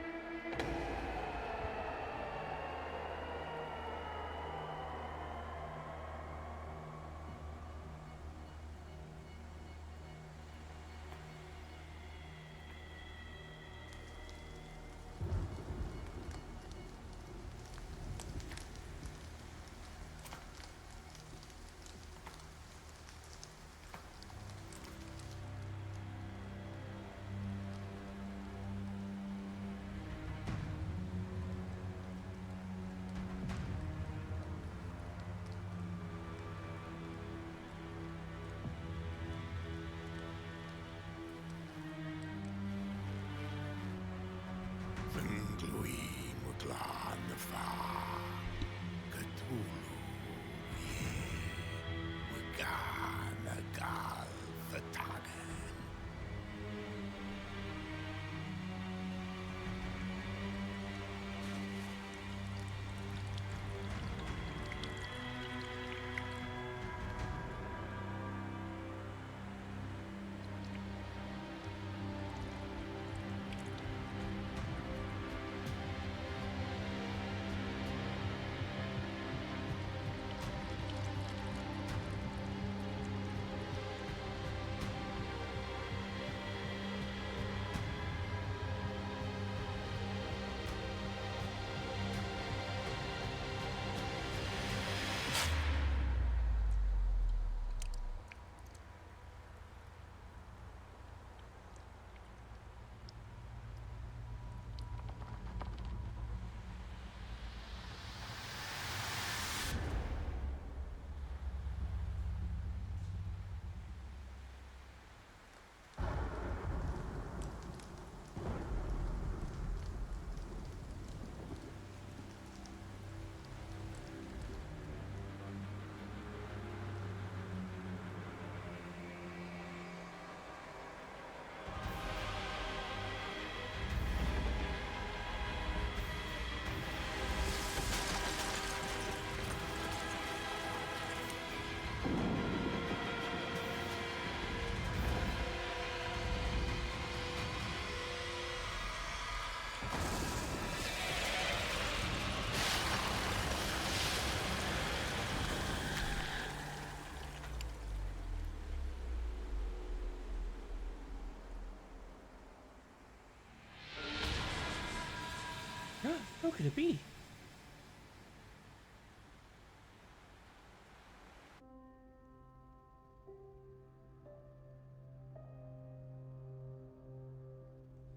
[SPEAKER 1] Who could it be?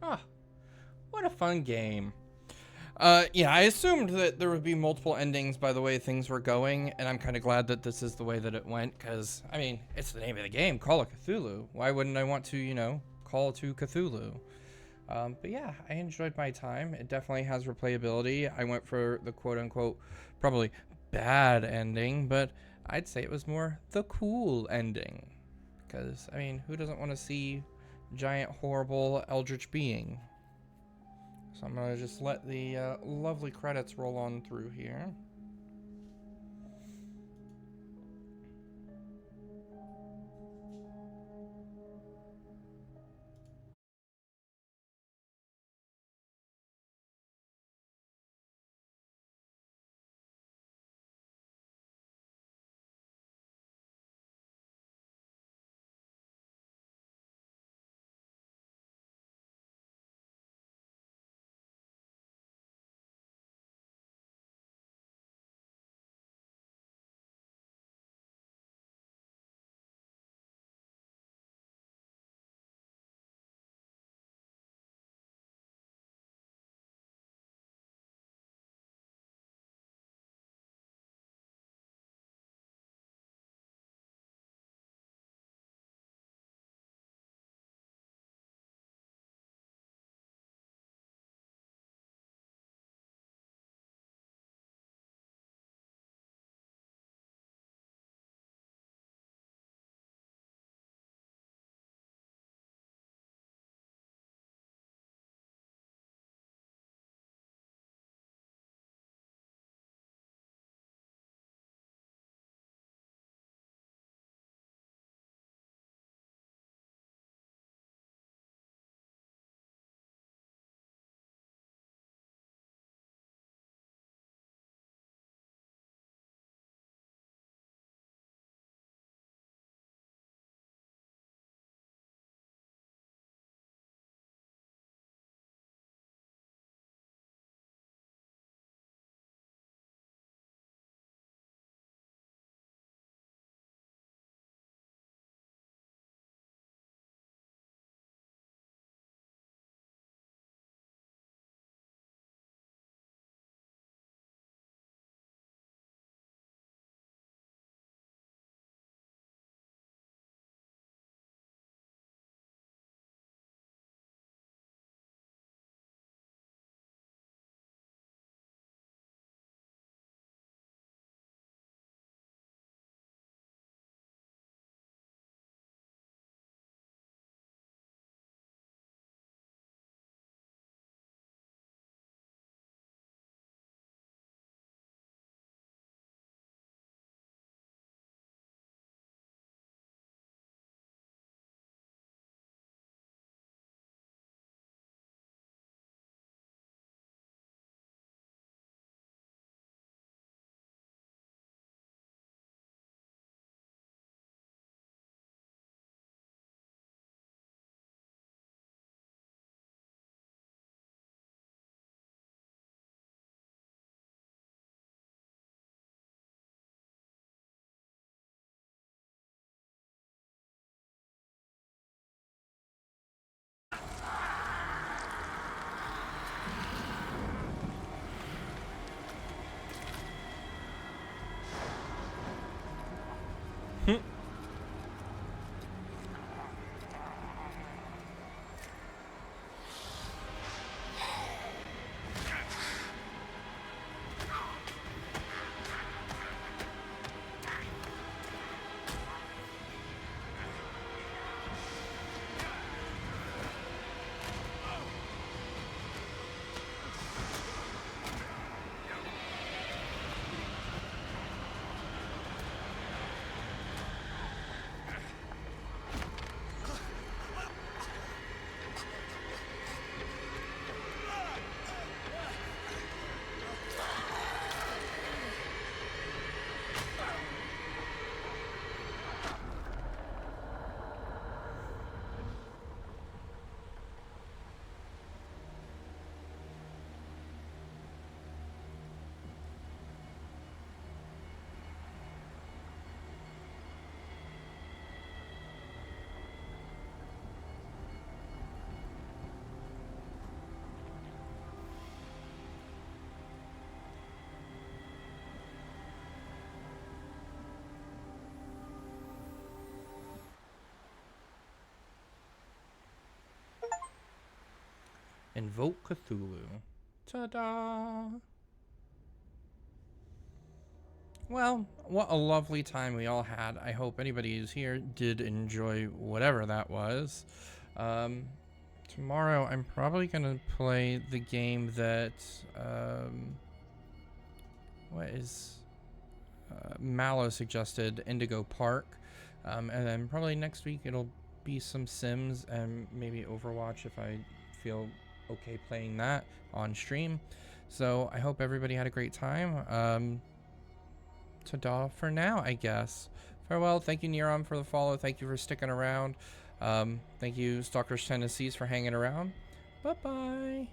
[SPEAKER 1] Ah, what a fun game. Yeah, I assumed that there would be multiple endings by the way things were going, and I'm kind of glad that this is the way that it went, because, I mean, it's the name of the game, Call of Cthulhu. Why wouldn't I want to, you know, call to Cthulhu? But yeah, I enjoyed my time. It definitely has replayability. I went for the quote-unquote probably bad ending, but I'd say it was more the cool ending. Because, I mean, who doesn't want to see giant, horrible, eldritch being? So I'm going to just let the lovely credits roll on through here. Invoke Cthulhu. Ta-da! Well, what a lovely time we all had. I hope anybody who's here did enjoy whatever that was. Tomorrow I'm probably going to play the game that, what is, Mallow suggested, Indigo Park. And then probably next week it'll be some Sims and maybe Overwatch if I feel okay playing that on stream. So I hope everybody had a great time. Ta-da for now, I guess. Farewell. Thank you, Neron, for the follow. Thank you for sticking around. Thank you, Stalkers Tendencies, for hanging around. Bye-bye.